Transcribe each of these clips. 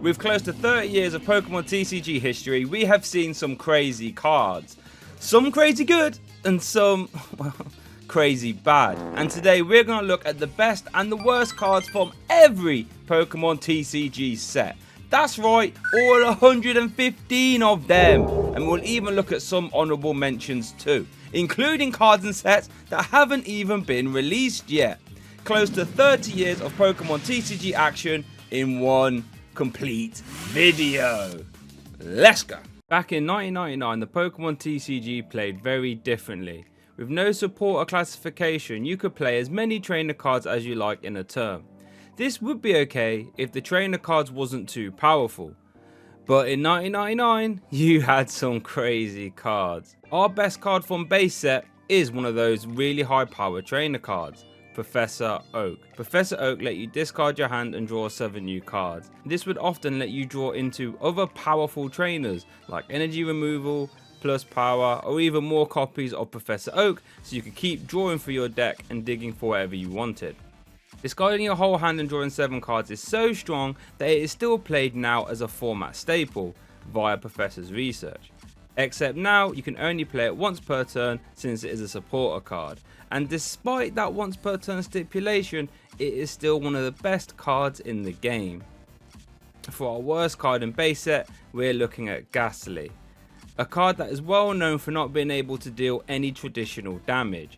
With close to 30 years of Pokemon TCG history, we have seen some crazy cards. Some crazy good, and some, well, crazy bad. And today we're going to look at the best and the worst cards from every Pokemon TCG set. That's right, all 115 of them. And we'll even look at some honourable mentions too, including cards and sets that haven't even been released yet. Close to 30 years of Pokemon TCG action in one complete video. Let's go. Back in 1999, the Pokemon TCG played very differently. With no support or classification, you could play as many trainer cards as you like in a turn. This would be okay if the trainer cards wasn't too powerful. But in 1999, you had some crazy cards. Our best card from base set is one of those really high power trainer cards, Professor Oak. Professor Oak let you discard your hand and draw 7 new cards. This would often let you draw into other powerful trainers like energy removal, plus power, or even more copies of Professor Oak, so you could keep drawing for your deck and digging for whatever you wanted. Discarding your whole hand and drawing 7 cards is so strong that it is still played now as a format staple via Professor's research. Except now you can only play it once per turn since it is a supporter card. And despite that once per turn stipulation, it is still one of the best cards in the game. For our worst card in base set, we're looking at Ghastly. A card that is well known for not being able to deal any traditional damage.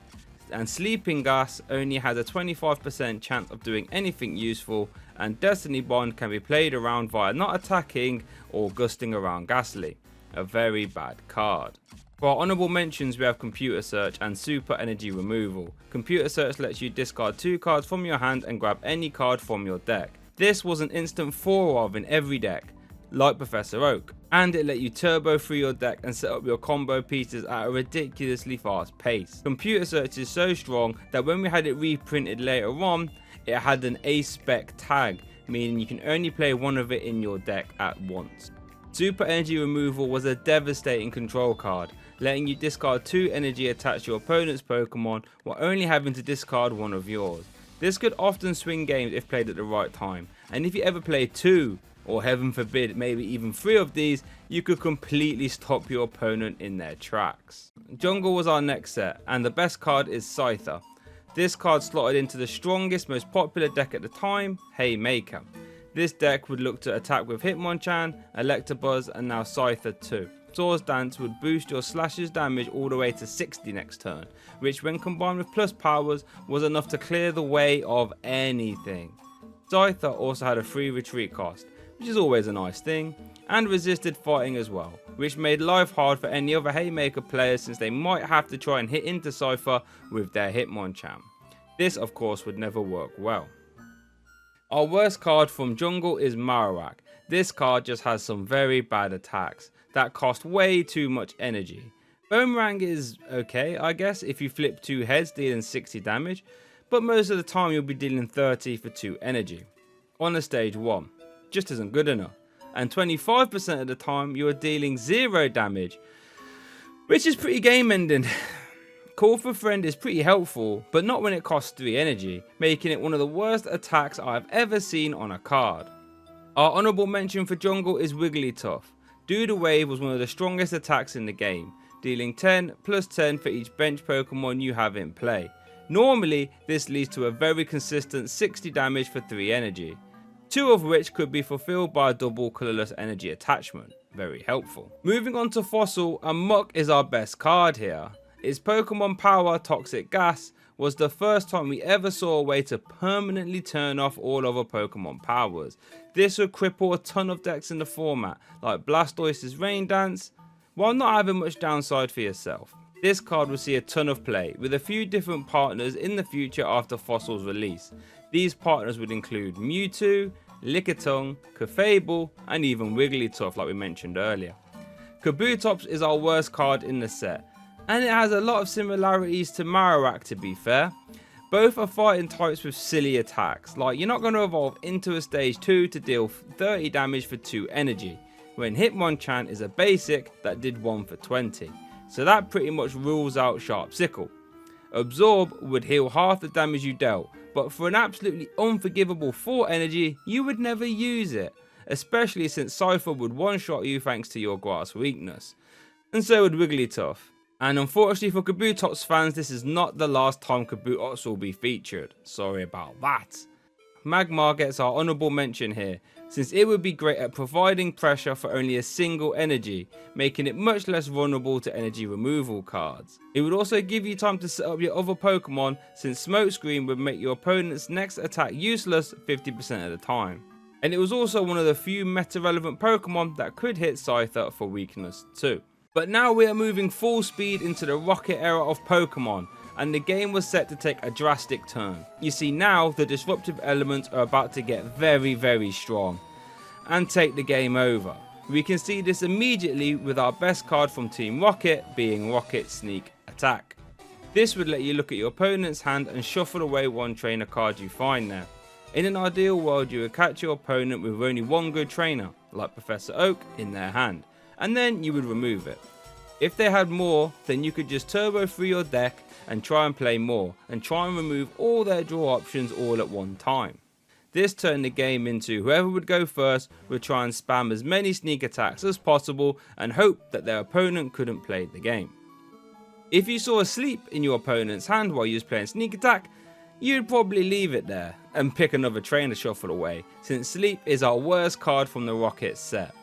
And Sleeping Gas only has a 25% chance of doing anything useful, and Destiny Bond can be played around via not attacking or gusting around Ghastly. A very bad card. For our honourable mentions, we have Computer Search and Super Energy Removal. Computer Search lets you discard 2 cards from your hand and grab any card from your deck. This was an instant 4 of in every deck, like Professor Oak, and it let you turbo through your deck and set up your combo pieces at a ridiculously fast pace. Computer Search is so strong that when we had it reprinted later on, it had an A-spec tag, meaning you can only play one of it in your deck at once. Super Energy Removal was a devastating control card, letting you discard 2 energy attached to your opponent's Pokemon while only having to discard one of yours. This could often swing games if played at the right time, and if you ever play 2, or heaven forbid maybe even 3 of these, you could completely stop your opponent in their tracks. Jungle was our next set, and the best card is Scyther. This card slotted into the strongest, most popular deck at the time, Haymaker. This deck would look to attack with Hitmonchan, Electabuzz, and now Scyther too. Swords Dance would boost your Slash's damage all the way to 60 next turn, which when combined with plus powers was enough to clear the way of anything. Scyther also had a free retreat cost, which is always a nice thing, and resisted fighting as well, which made life hard for any other Haymaker players since they might have to try and hit into Scyther with their Hitmonchan. This of course would never work well. Our worst card from Jungle is Marowak. This card just has some very bad attacks that cost way too much energy. Boomerang is okay I guess if you flip 2 heads dealing 60 damage, but most of the time you'll be dealing 30 for 2 energy. On a stage 1. Just isn't good enough, and 25% of the time you are dealing 0 damage, which is pretty game ending. Call for Friend is pretty helpful, but not when it costs 3 energy, making it one of the worst attacks I've ever seen on a card. Our honourable mention for Jungle is Wigglytuff. Do the Wave was one of the strongest attacks in the game, dealing 10 plus 10 for each bench Pokemon you have in play. Normally this leads to a very consistent 60 damage for 3 energy. 2 of which could be fulfilled by a double colourless energy attachment. Very helpful. Moving on to Fossil, and Muck is our best card here. Its Pokemon Power Toxic Gas was the first time we ever saw a way to permanently turn off all other Pokemon powers. This would cripple a ton of decks in the format, like Blastoise's Rain Dance, while not having much downside for yourself. This card will see a ton of play, with a few different partners in the future after Fossil's release. These partners would include Mewtwo, Lickitung, Clefable, and even Wigglytuff like we mentioned earlier. Kabutops is our worst card in the set, and it has a lot of similarities to Marowak to be fair. Both are fighting types with silly attacks, like you're not going to evolve into a stage 2 to deal 30 damage for 2 energy, when Hitmonchan is a basic that did 1 for 20, so that pretty much rules out Sharp Sickle. Absorb would heal half the damage you dealt, but for an absolutely unforgivable 4 energy, you would never use it. especially since Cypher would one-shot you thanks to your grass weakness. And so would Wigglytuff. And unfortunately for Kabutops fans, this is not the last time Kabutops will be featured. Sorry about that. Magmar gets our honourable mention here, since it would be great at providing pressure for only a single energy, making it much less vulnerable to energy removal cards. It would also give you time to set up your other Pokemon, since Smokescreen would make your opponent's next attack useless 50% of the time. And it was also one of the few meta-relevant Pokemon that could hit Scyther for weakness too. But now we are moving full speed into the Rocket era of Pokemon, and the game was set to take a drastic turn. You see, now the disruptive elements are about to get very strong and take the game over. We can see this immediately with our best card from Team Rocket being Rocket Sneak Attack. This would let you look at your opponent's hand and shuffle away one trainer card you find there. In an ideal world, you would catch your opponent with only one good trainer, like Professor Oak, in their hand, and then you would remove it. If they had more, then you could just turbo through your deck and try and play more, and try and remove all their draw options all at one time. This turned the game into whoever would go first would try and spam as many sneak attacks as possible and hope that their opponent couldn't play the game. If you saw a sleep in your opponent's hand while you was playing sneak attack, you'd probably leave it there and pick another trainer shuffle away, since sleep is our worst card from the Rocket set.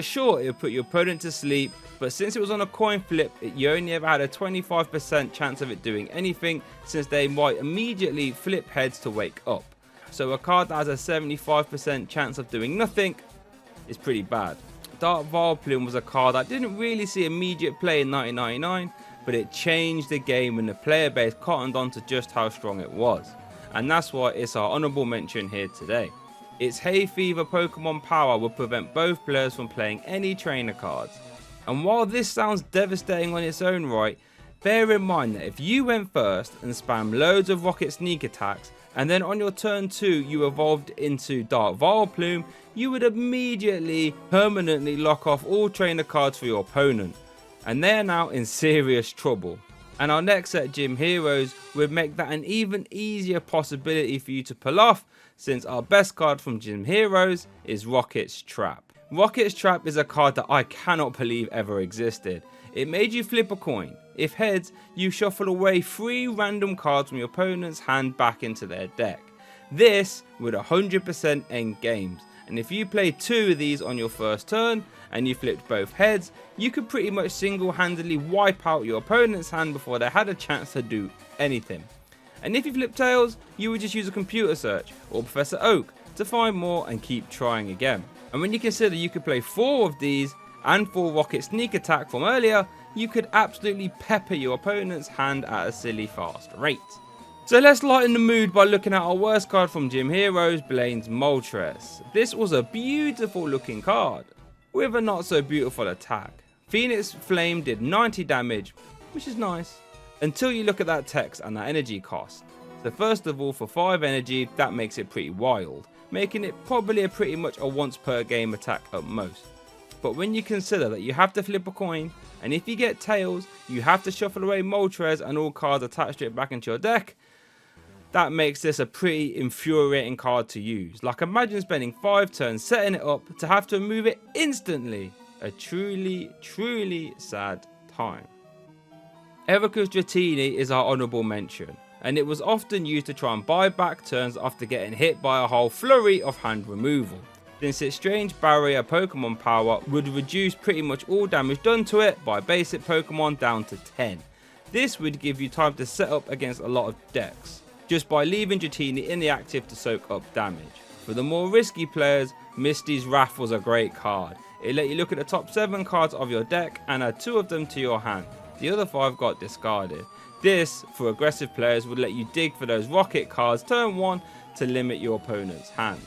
Sure, it would put your opponent to sleep, but since it was on a coin flip, you only ever had a 25% chance of it doing anything, since they might immediately flip heads to wake up. So a card that has a 75% chance of doing nothing is pretty bad. Dark Vileplume was a card that didn't really see immediate play in 1999, but it changed the game when the player base cottoned on to just how strong it was. And that's why it's our honourable mention here today. Its hay fever Pokemon power will prevent both players from playing any trainer cards. And while this sounds devastating on its own right, bear in mind that if you went first and spammed loads of Rocket Sneak attacks, and then on your turn 2 you evolved into Dark Vileplume, you would immediately permanently lock off all trainer cards for your opponent, and they are now in serious trouble. And our next set, Gym Heroes, would make that an even easier possibility for you to pull off, since our best card from Gym Heroes is Rocket's Trap. Rocket's Trap is a card that I cannot believe ever existed. It made you flip a coin. If heads, you shuffle away 3 random cards from your opponent's hand back into their deck. This would 100% end games, and if you played 2 of these on your first turn and you flipped both heads, you could pretty much single-handedly wipe out your opponent's hand before they had a chance to do anything. And if you flip tails, you would just use a computer search or Professor Oak to find more and keep trying again. And when you consider you could play 4 of these and 4 Rocket Sneak Attack from earlier, you could absolutely pepper your opponent's hand at a silly fast rate. So let's lighten the mood by looking at our worst card from Gym Heroes, Blaine's Moltres. This was a beautiful looking card with a not so beautiful attack. Phoenix Flame did 90 damage, which is nice, until you look at that text and that energy cost. So first of all, for 5 energy, that makes it pretty wild, making it probably a pretty much a once per game attack at most. But when you consider that you have to flip a coin, and if you get tails, you have to shuffle away Moltres and all cards attached to it back into your deck, that makes this a pretty infuriating card to use. Like, imagine spending 5 turns setting it up to have to remove it instantly. A truly sad time. Erica's Dratini is our honourable mention, and it was often used to try and buy back turns after getting hit by a whole flurry of hand removal, since its strange barrier Pokemon power would reduce pretty much all damage done to it by basic Pokemon down to 10. This would give you time to set up against a lot of decks, just by leaving Dratini in the active to soak up damage. For the more risky players, Misty's Wrath was a great card. It let you look at the top 7 cards of your deck and add 2 of them to your hand. The other 5 got discarded. This, for aggressive players, would let you dig for those rocket cards turn 1 to limit your opponent's hand.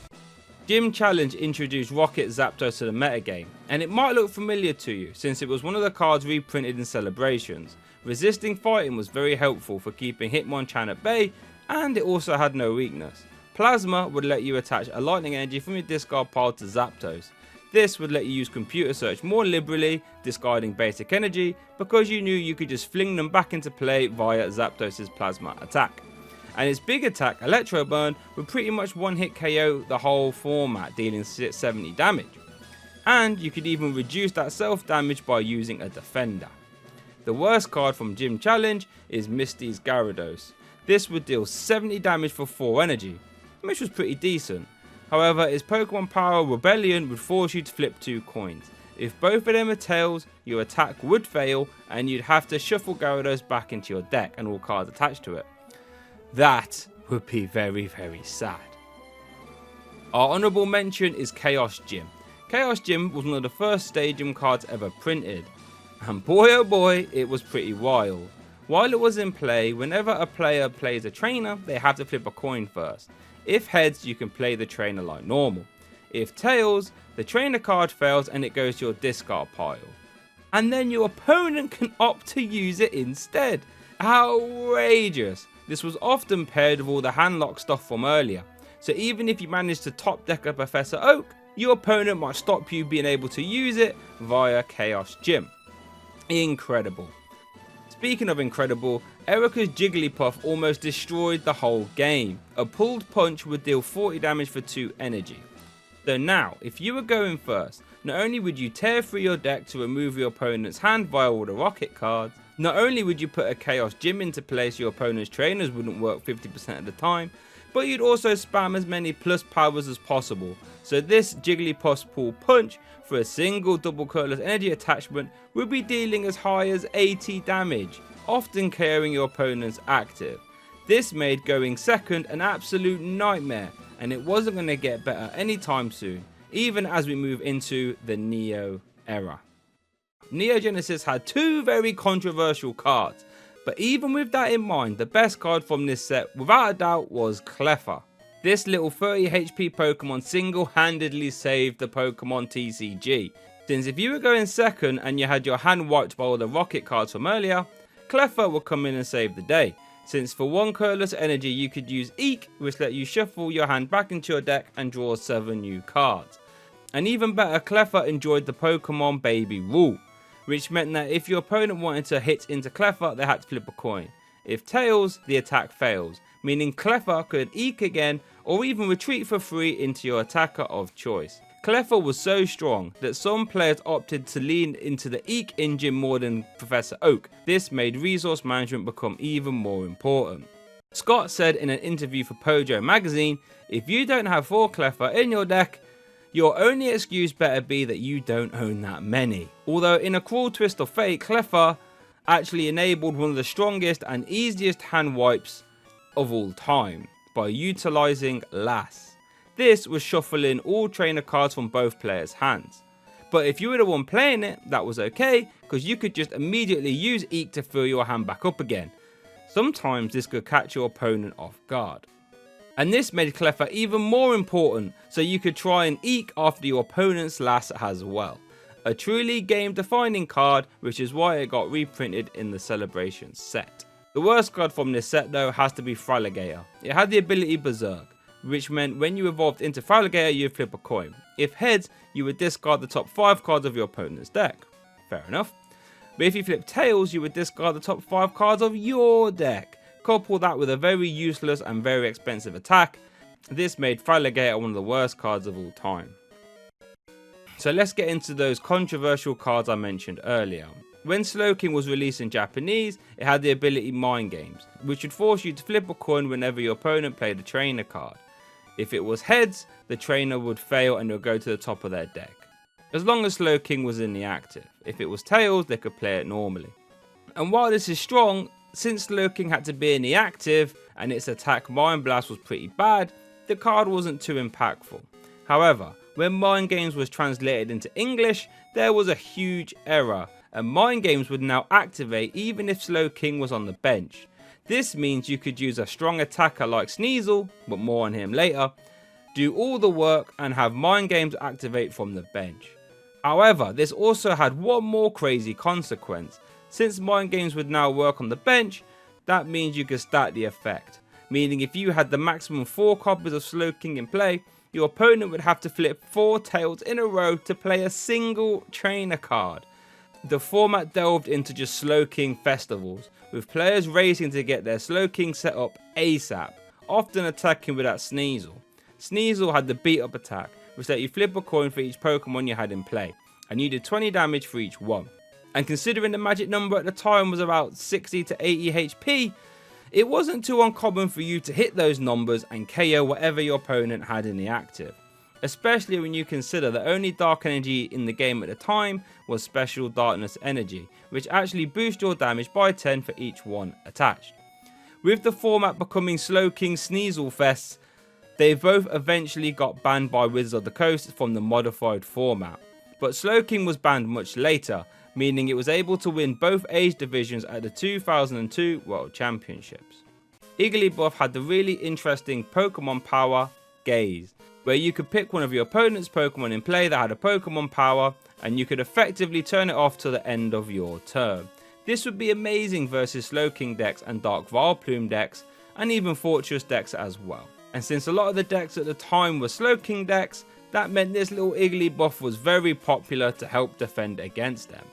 Gym Challenge introduced Rocket Zapdos to the metagame, and it might look familiar to you since it was one of the cards reprinted in Celebrations. Resisting Fighting was very helpful for keeping Hitmonchan at bay, and it also had no weakness. Plasma would let you attach a lightning energy from your discard pile to Zapdos. This would let you use computer search more liberally, discarding basic energy, because you knew you could just fling them back into play via Zapdos' plasma attack. and its big attack, Electro Burn, would pretty much one-hit KO the whole format, dealing 70 damage. And you could even reduce that self-damage by using a defender. The worst card from Gym Challenge is Misty's Gyarados. This would deal 70 damage for 4 energy, which was pretty decent. However, its Pokemon Power Rebellion would force you to flip 2 coins. If both of them are tails, your attack would fail and you'd have to shuffle Gyarados back into your deck and all cards attached to it. That would be very, very sad. Our honourable mention is Chaos Gym. Chaos Gym was one of the first Stadium cards ever printed, and boy oh boy, it was pretty wild. While it was in play, whenever a player plays a trainer, they have to flip a coin first. If heads, you can play the trainer like normal. If tails, the trainer card fails and it goes to your discard pile. And then your opponent can opt to use it instead. Outrageous! This was often paired with all the handlock stuff from earlier. So even if you managed to top deck a Professor Oak, your opponent might stop you being able to use it via Chaos Gym. Incredible. Speaking of incredible, Erica's Jigglypuff almost destroyed the whole game. A pulled punch would deal 40 damage for 2 energy. So now, if you were going first, not only would you tear through your deck to remove your opponent's hand via all the rocket cards, not only would you put a Chaos Gym into place so your opponent's trainers wouldn't work 50% of the time, but you'd also spam as many plus powers as possible. So this Jigglypuff's pull punch for a single double colorless energy attachment would be dealing as high as 80 damage, often KOing your opponent's active. This made going second an absolute nightmare, and it wasn't going to get better anytime soon, even as we move into the Neo era. Neo Genesis had 2 very controversial cards, but even with that in mind, the best card from this set without a doubt was Cleffa. This little 30 HP Pokemon single-handedly saved the Pokemon TCG, since if you were going second and you had your hand wiped by all the rocket cards from earlier, Cleffa would come in and save the day, since for 1 colorless energy you could use Eek, which let you shuffle your hand back into your deck and draw 7 new cards. And even better, Cleffa enjoyed the Pokemon Baby rule, which meant that if your opponent wanted to hit into Cleffa, they had to flip a coin. If tails, the attack fails, meaning Cleffa could Eek again or even retreat for free into your attacker of choice. Cleffa was so strong that some players opted to lean into the Eek engine more than Professor Oak. This made resource management become even more important. Scott said in an interview for Pojo magazine, if you don't have 4 Cleffa in your deck, your only excuse better be that you don't own that many. Although in a cruel twist of fate, Cleffa actually enabled one of the strongest and easiest hand wipes of all time by utilizing Lass. This was shuffling all trainer cards from both players' hands. But if you were the one playing it, that was okay, because you could just immediately use Eek to fill your hand back up again. Sometimes this could catch your opponent off guard. And this made Cleffa even more important, so you could try and Eek after your opponent's Lass as well. A truly game-defining card, which is why it got reprinted in the Celebration set. The worst card from this set though has to be Fraligator. It had the ability Berserk, which meant when you evolved into Fraligator you'd flip a coin. If heads, you would discard the top 5 cards of your opponent's deck. Fair enough. But if you flip tails, you would discard the top 5 cards of your deck. Couple that with a very useless and very expensive attack. This made Fraligator one of the worst cards of all time. So let's get into those controversial cards I mentioned earlier. When Slowking was released in Japanese, it had the ability Mind Games, which would force you to flip a coin whenever your opponent played a trainer card. If it was heads, the trainer would fail and it would go to the top of their deck, as long as Slowking was in the active. If it was tails, they could play it normally. And while this is strong, since Slowking had to be in the active and its attack Mind Blast was pretty bad, the card wasn't too impactful. However, when Mind Games was translated into English, there was a huge error, and Mind Games would now activate even if Slowking was on the bench. This means you could use a strong attacker like Sneasel, but more on him later, do all the work and have Mind Games activate from the bench. However, this also had one more crazy consequence. Since Mind Games would now work on the bench, that means you could stat the effect, meaning if you had the maximum 4 copies of Slowking in play, your opponent would have to flip 4 tails in a row to play a single trainer card. the format delved into just Slowking festivals, with players racing to get their Slowking set up ASAP, often attacking with that Sneasel. Sneasel had the beat up attack, which let you flip a coin for each Pokemon you had in play, and you did 20 damage for each one. And considering the magic number at the time was about 60 to 80 HP, it wasn't too uncommon for you to hit those numbers and KO whatever your opponent had in the active. Especially when you consider the only dark energy in the game at the time was Special Darkness Energy, which actually boosts your damage by 10 for each one attached. With the format becoming Slowking Sneasel Fests, they both eventually got banned by Wizards of the Coast from the modified format. But Slowking was banned much later, meaning it was able to win both age divisions at the 2002 World Championships. Igglybuff had the really interesting Pokemon Power Gaze, where you could pick one of your opponent's Pokemon in play that had a Pokemon Power, and you could effectively turn it off to the end of your turn. This would be amazing versus Slowking decks and Dark Vileplume decks, and even Fortress decks as well. And since a lot of the decks at the time were Slowking decks, that meant this little Igglybuff was very popular to help defend against them.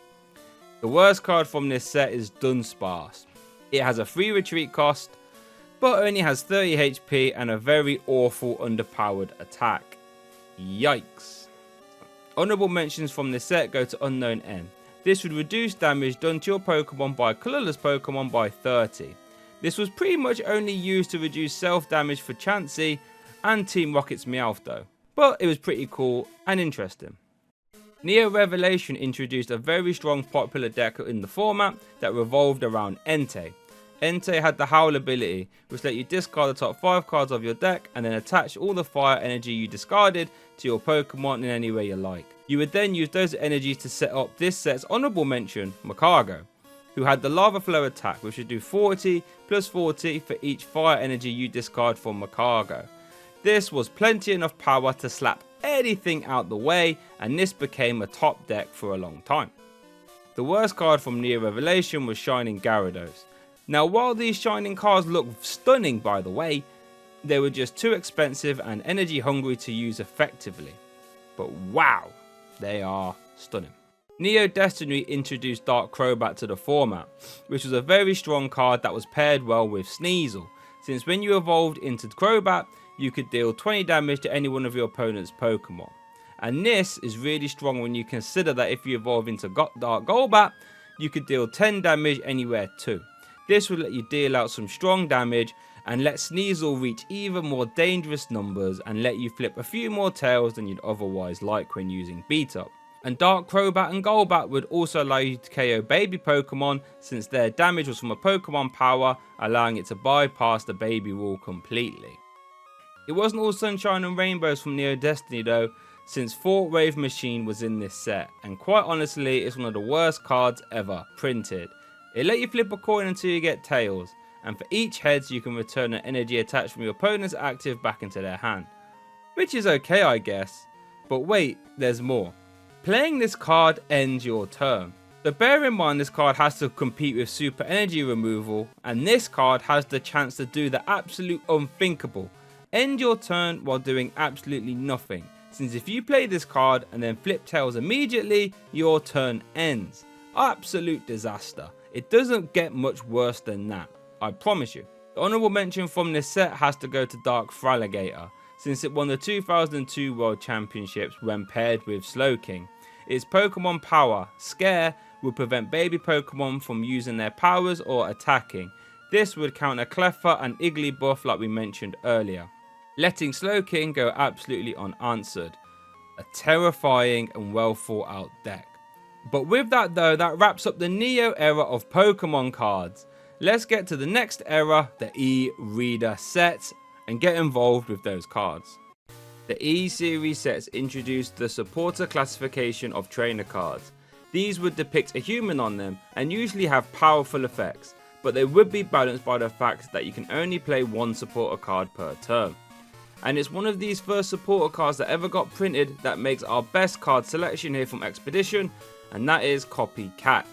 The worst card from this set is Dunsparce. It has a free retreat cost, but only has 30 HP and a very awful underpowered attack. Yikes. Honourable mentions from this set go to Unknown N. This would reduce damage done to your Pokemon by colourless Pokemon by 30. This was pretty much only used to reduce self damage for Chansey and Team Rocket's Meowth though, but it was pretty cool and interesting. Neo Revelation introduced a very strong popular deck in the format that revolved around Entei. Entei had the Howl ability, which let you discard the top 5 cards of your deck and then attach all the fire energy you discarded to your Pokemon in any way you like. You would then use those energies to set up this set's honourable mention, Magcargo, who had the Lava Flow attack, which would do 40 plus 40 for each fire energy you discard from Magcargo. This was plenty enough power to slap anything out the way, and this became a top deck for a long time. The worst card from Neo Revelation was Shining Gyarados. Now while these Shining cards look stunning by the way, they were just too expensive and energy hungry to use effectively. But wow, they are stunning. Neo Destiny introduced Dark Crobat to the format, which was a very strong card that was paired well with Sneasel, since when you evolved into Crobat, you could deal 20 damage to any one of your opponent's Pokemon. And this is really strong when you consider that if you evolve into Dark Golbat, you could deal 10 damage anywhere too. This will let you deal out some strong damage and let Sneasel reach even more dangerous numbers and let you flip a few more tails than you'd otherwise like when using beat up. And Dark Crobat and Golbat would also allow you to KO baby Pokemon, since their damage was from a Pokemon Power, allowing it to bypass the baby rule completely. It wasn't all sunshine and rainbows from Neo Destiny though, since Thought Wave Machine was in this set, and quite honestly it's one of the worst cards ever printed. It let you flip a coin until you get tails, and for each heads you can return an energy attached from your opponent's active back into their hand. Which is okay I guess, but wait, there's more. Playing this card ends your turn. So bear in mind this card has to compete with super energy removal, and this card has the chance to do the absolute unthinkable. End your turn while doing absolutely nothing, since if you play this card and then flip tails immediately, your turn ends. Absolute disaster. It doesn't get much worse than that, I promise you. The honourable mention from this set has to go to Dark Fraligator, since it won the 2002 World Championships when paired with Slowking. Its Pokemon Power, Scare, would prevent baby Pokemon from using their powers or attacking. This would counter Cleffa and Igglybuff like we mentioned earlier, letting Slowking go absolutely unanswered. A terrifying and well thought out deck. But with that though, that wraps up the Neo era of Pokemon cards. Let's get to the next era, the E-Reader sets, and get involved with those cards. The E-Series sets introduced the supporter classification of trainer cards. These would depict a human on them and usually have powerful effects, but they would be balanced by the fact that you can only play one supporter card per turn. And it's one of these first supporter cards that ever got printed that makes our best card selection here from Expedition, and that is Copycat.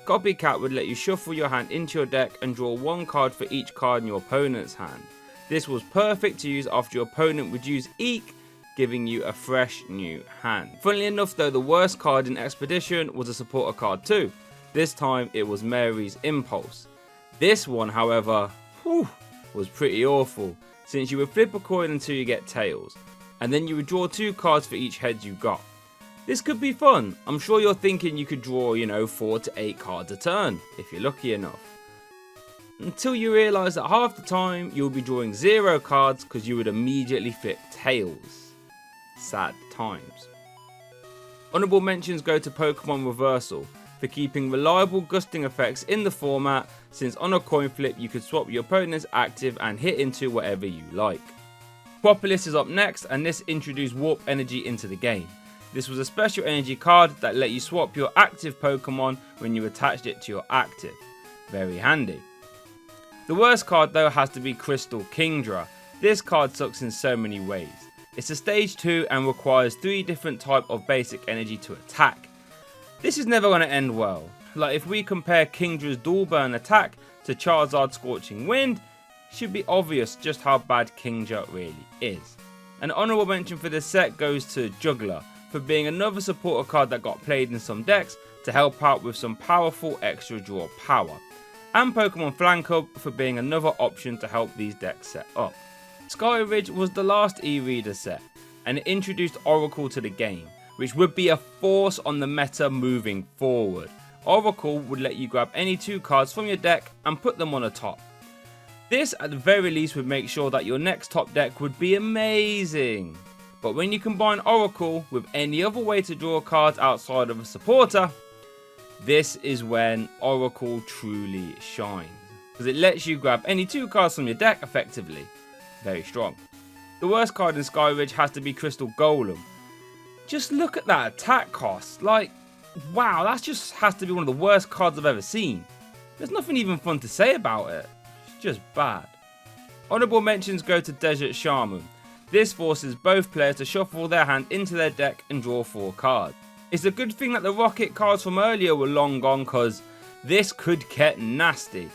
Copycat would let you shuffle your hand into your deck and draw one card for each card in your opponent's hand. This was perfect to use after your opponent would use Eek giving you a fresh new hand. Funnily enough though, the worst card in Expedition was a supporter card too. This time it was Mary's Impulse. This one, however, was pretty awful, since you would flip a coin until you get tails, and then you would draw 2 cards for each head you got. This could be fun. I'm sure you're thinking you could draw, 4 to 8 cards a turn, if you're lucky enough. Until you realise that half the time you'll be drawing 0 cards because you would immediately flip tails. Sad times. Honourable mentions go to Pokemon Reversal for keeping reliable gusting effects in the format, since on a coin flip you could swap your opponent's active and hit into whatever you like. Propolis is up next, and this introduced Warp Energy into the game. This was a special energy card that let you swap your active Pokemon when you attached it to your active. Very handy. The worst card though has to be Crystal Kingdra. This card sucks in so many ways. It's a stage 2 and requires 3 different types of basic energy to attack. This is never going to end well. Like if we compare Kingdra's Dual Burn attack to Charizard's Scorching Wind, it should be obvious just how bad Kingdra really is. An honourable mention for this set goes to Juggler, for being another supporter card that got played in some decks to help out with some powerful extra draw power. And Pokemon Flank Hub for being another option to help these decks set up. Sky Ridge was the last e-reader set, and it introduced Oracle to the game, which would be a force on the meta moving forward. Oracle would let you grab any 2 cards from your deck and put them on a top. This at the very least would make sure that your next top deck would be amazing. But when you combine Oracle with any other way to draw cards outside of a supporter, this is when Oracle truly shines, because it lets you grab any 2 cards from your deck effectively. Very strong. The worst card in Sky Ridge has to be Crystal Golem. Just look at that attack cost. Like, wow, that just has to be one of the worst cards I've ever seen. There's nothing even fun to say about it. It's just bad. Honourable mentions go to Desert Shaman. This forces both players to shuffle their hand into their deck and draw 4 cards. It's a good thing that the Rocket cards from earlier were long gone, cause this could get nasty.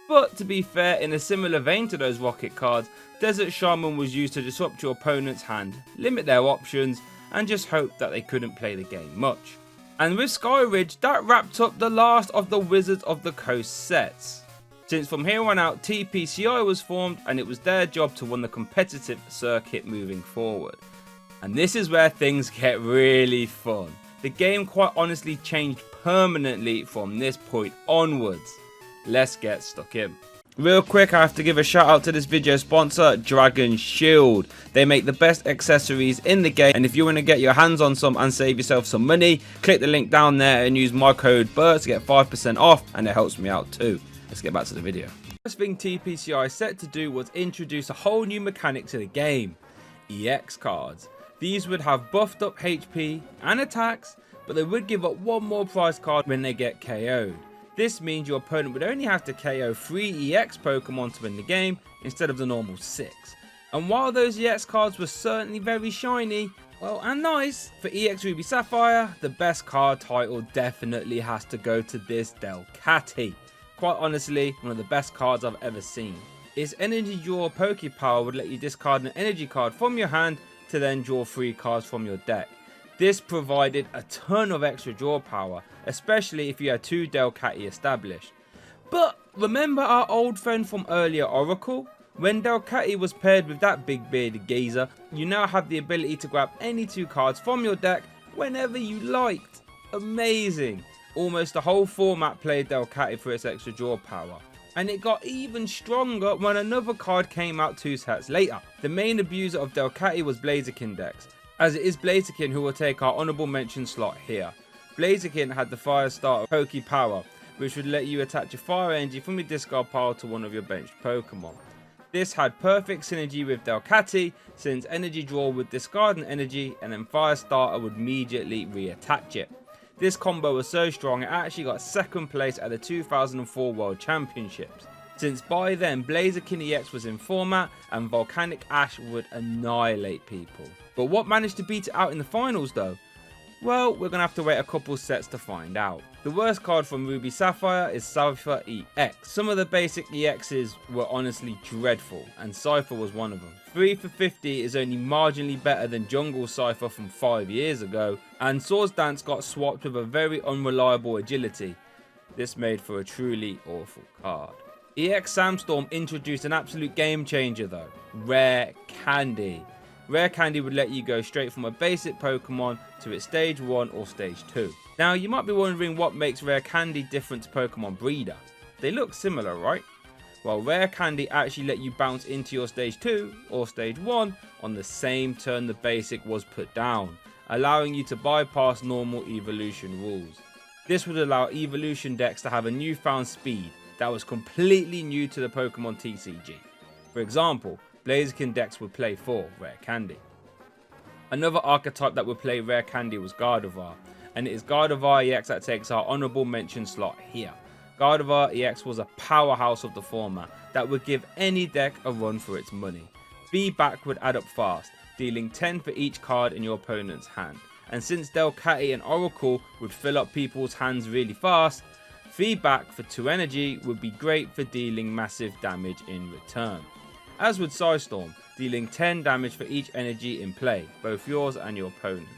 But to be fair, in a similar vein to those Rocket cards, Desert Shaman was used to disrupt your opponent's hand, limit their options, and just hope that they couldn't play the game much. And with Sky Ridge, that wrapped up the last of the Wizards of the Coast sets. Since from here on out, TPCI was formed and it was their job to run the competitive circuit moving forward. And this is where things get really fun. The game quite honestly changed permanently from this point onwards. Let's get stuck in. Real quick, I have to give a shout out to this video sponsor, Dragon Shield. They make the best accessories in the game, and if you want to get your hands on some and save yourself some money, click the link down there and use my code Burke to get 5% off, and it helps me out too. Let's get back to the video. First thing TPCI set to do was introduce a whole new mechanic to the game, EX cards. These would have buffed up HP and attacks, but they would give up 1 more prize card when they get KO'd. This means your opponent would only have to KO 3 EX Pokemon to win the game instead of the normal 6. And while those EX cards were certainly very shiny, well and nice, for EX Ruby Sapphire, the best card title definitely has to go to this Delcatty. Quite honestly, one of the best cards I've ever seen. Its energy draw Pokepower would let you discard an energy card from your hand to then draw 3 cards from your deck. This provided a ton of extra draw power, especially if you had 2 Delcatty established. But remember our old friend from earlier, Oracle? When Delcatty was paired with that big bearded geezer, you now have the ability to grab any 2 cards from your deck whenever you liked. Amazing! Almost the whole format played Delcatty for its extra draw power. And it got even stronger when another card came out 2 sets later. The main abuser of Delcatty was Blaziken decks, as it is Blaziken who will take our honourable mention slot here. Blaziken had the Fire Starter Pokepower, which would let you attach a fire energy from your discard pile to one of your benched Pokemon. This had perfect synergy with Delcatty, since energy draw would discard an energy and then Fire Starter would immediately reattach it. This combo was so strong it actually got 2nd place at the 2004 World Championships, since by then Blaziken EX was in format and Volcanic Ash would annihilate people. But what managed to beat it out in the finals though? Well, we're going to have to wait a couple sets to find out. The worst card from Ruby Sapphire is Cypher EX. Some of the basic EXs were honestly dreadful, and Cypher was one of them. 3 for 50 is only marginally better than Jungle Cypher from 5 years ago, and Swords Dance got swapped with a very unreliable agility. This made for a truly awful card. EX Sandstorm introduced an absolute game changer though, Rare Candy. Rare Candy would let you go straight from a basic Pokemon to its stage 1 or stage 2. Now you might be wondering what makes Rare Candy different to Pokemon Breeder. They look similar, right? Well, Rare Candy actually let you bounce into your stage 2 or stage 1 on the same turn the basic was put down, allowing you to bypass normal evolution rules. This would allow evolution decks to have a newfound speed that was completely new to the Pokemon TCG. For example, Blaziken decks would play for Rare Candy. Another archetype that would play Rare Candy was Gardevoir, and it is Gardevoir EX that takes our honourable mention slot here. Gardevoir EX was a powerhouse of the format that would give any deck a run for its money. Feedback would add up fast, dealing 10 for each card in your opponent's hand. And since Delcatty and Oracle would fill up people's hands really fast, feedback for 2 energy would be great for dealing massive damage in return. As would Psystorm, dealing 10 damage for each energy in play, both yours and your opponent's.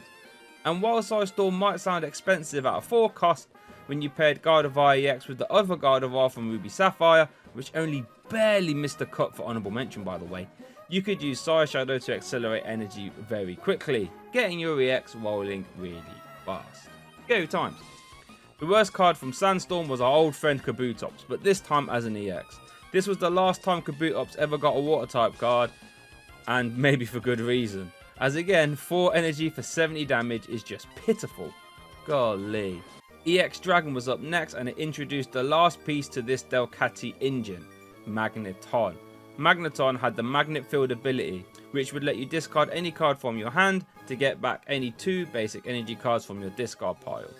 And while Psystorm might sound expensive at a 4 cost, when you paired Gardevoir EX with the other Gardevoir from Ruby Sapphire, which only barely missed the cut for honourable mention by the way, you could use Psy Shadow to accelerate energy very quickly, getting your EX rolling really fast. Go times. The worst card from Sandstorm was our old friend Kabutops, but this time as an EX. This was the last time Kabutops ever got a water type card, and maybe for good reason, as again 4 energy for 70 damage is just pitiful. Golly. EX Dragon was up next, and it introduced the last piece to this Delcatty engine, Magneton. Magneton had the Magnet Field ability, which would let you discard any card from your hand to get back any 2 basic energy cards from your discard pile.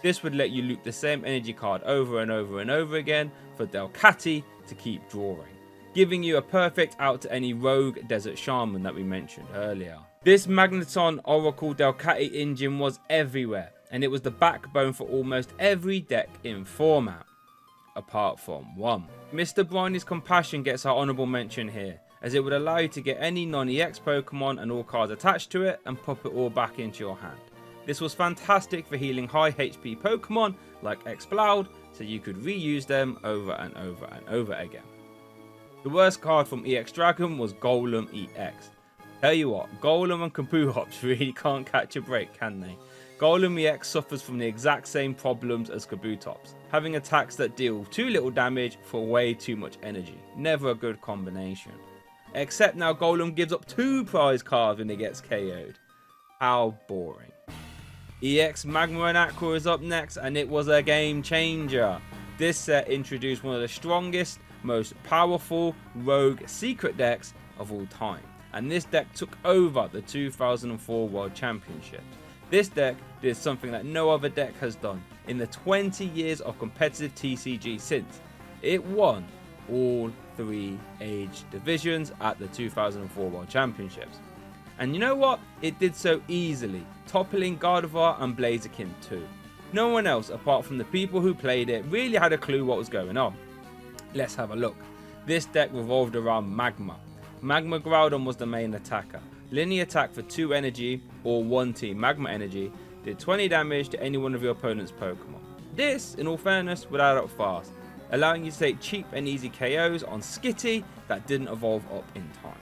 This would let you loop the same energy card over and over and over again for Delcatty to keep drawing, giving you a perfect out to any rogue Desert Shaman that we mentioned earlier. This Magneton Oracle Delcatty engine was everywhere, and it was the backbone for almost every deck in format, apart from one. Mr. Briney's Compassion gets our honourable mention here, as it would allow you to get any non-EX Pokemon and all cards attached to it and pop it all back into your hand. This was fantastic for healing high HP Pokemon like Exploud, so you could reuse them over and over and over again. The worst card from EX Dragon was Golem EX. Tell you what, Golem and Kabutops really can't catch a break, can they? Golem EX suffers from the exact same problems as Kabutops, having attacks that deal too little damage for way too much energy. Never a good combination. Except now Golem gives up 2 prize cards when it gets KO'd. How boring. EX Magma and Aqua is up next, and it was a game changer. This set introduced one of the strongest, most powerful rogue secret decks of all time, and this deck took over the 2004 World Championship. This deck did something that no other deck has done in the 20 years of competitive TCG since. It won all 3 age divisions at the 2004 World Championships. And you know what? It did so easily, toppling Gardevoir and Blaziken too. No one else apart from the people who played it really had a clue what was going on. Let's have a look. This deck revolved around Magma. Magma Groudon was the main attacker. Linear attack for 2 energy or 1 team Magma energy, did 20 damage to any one of your opponent's Pokemon. This, in all fairness, would add up fast, allowing you to take cheap and easy KOs on Skitty that didn't evolve up in time.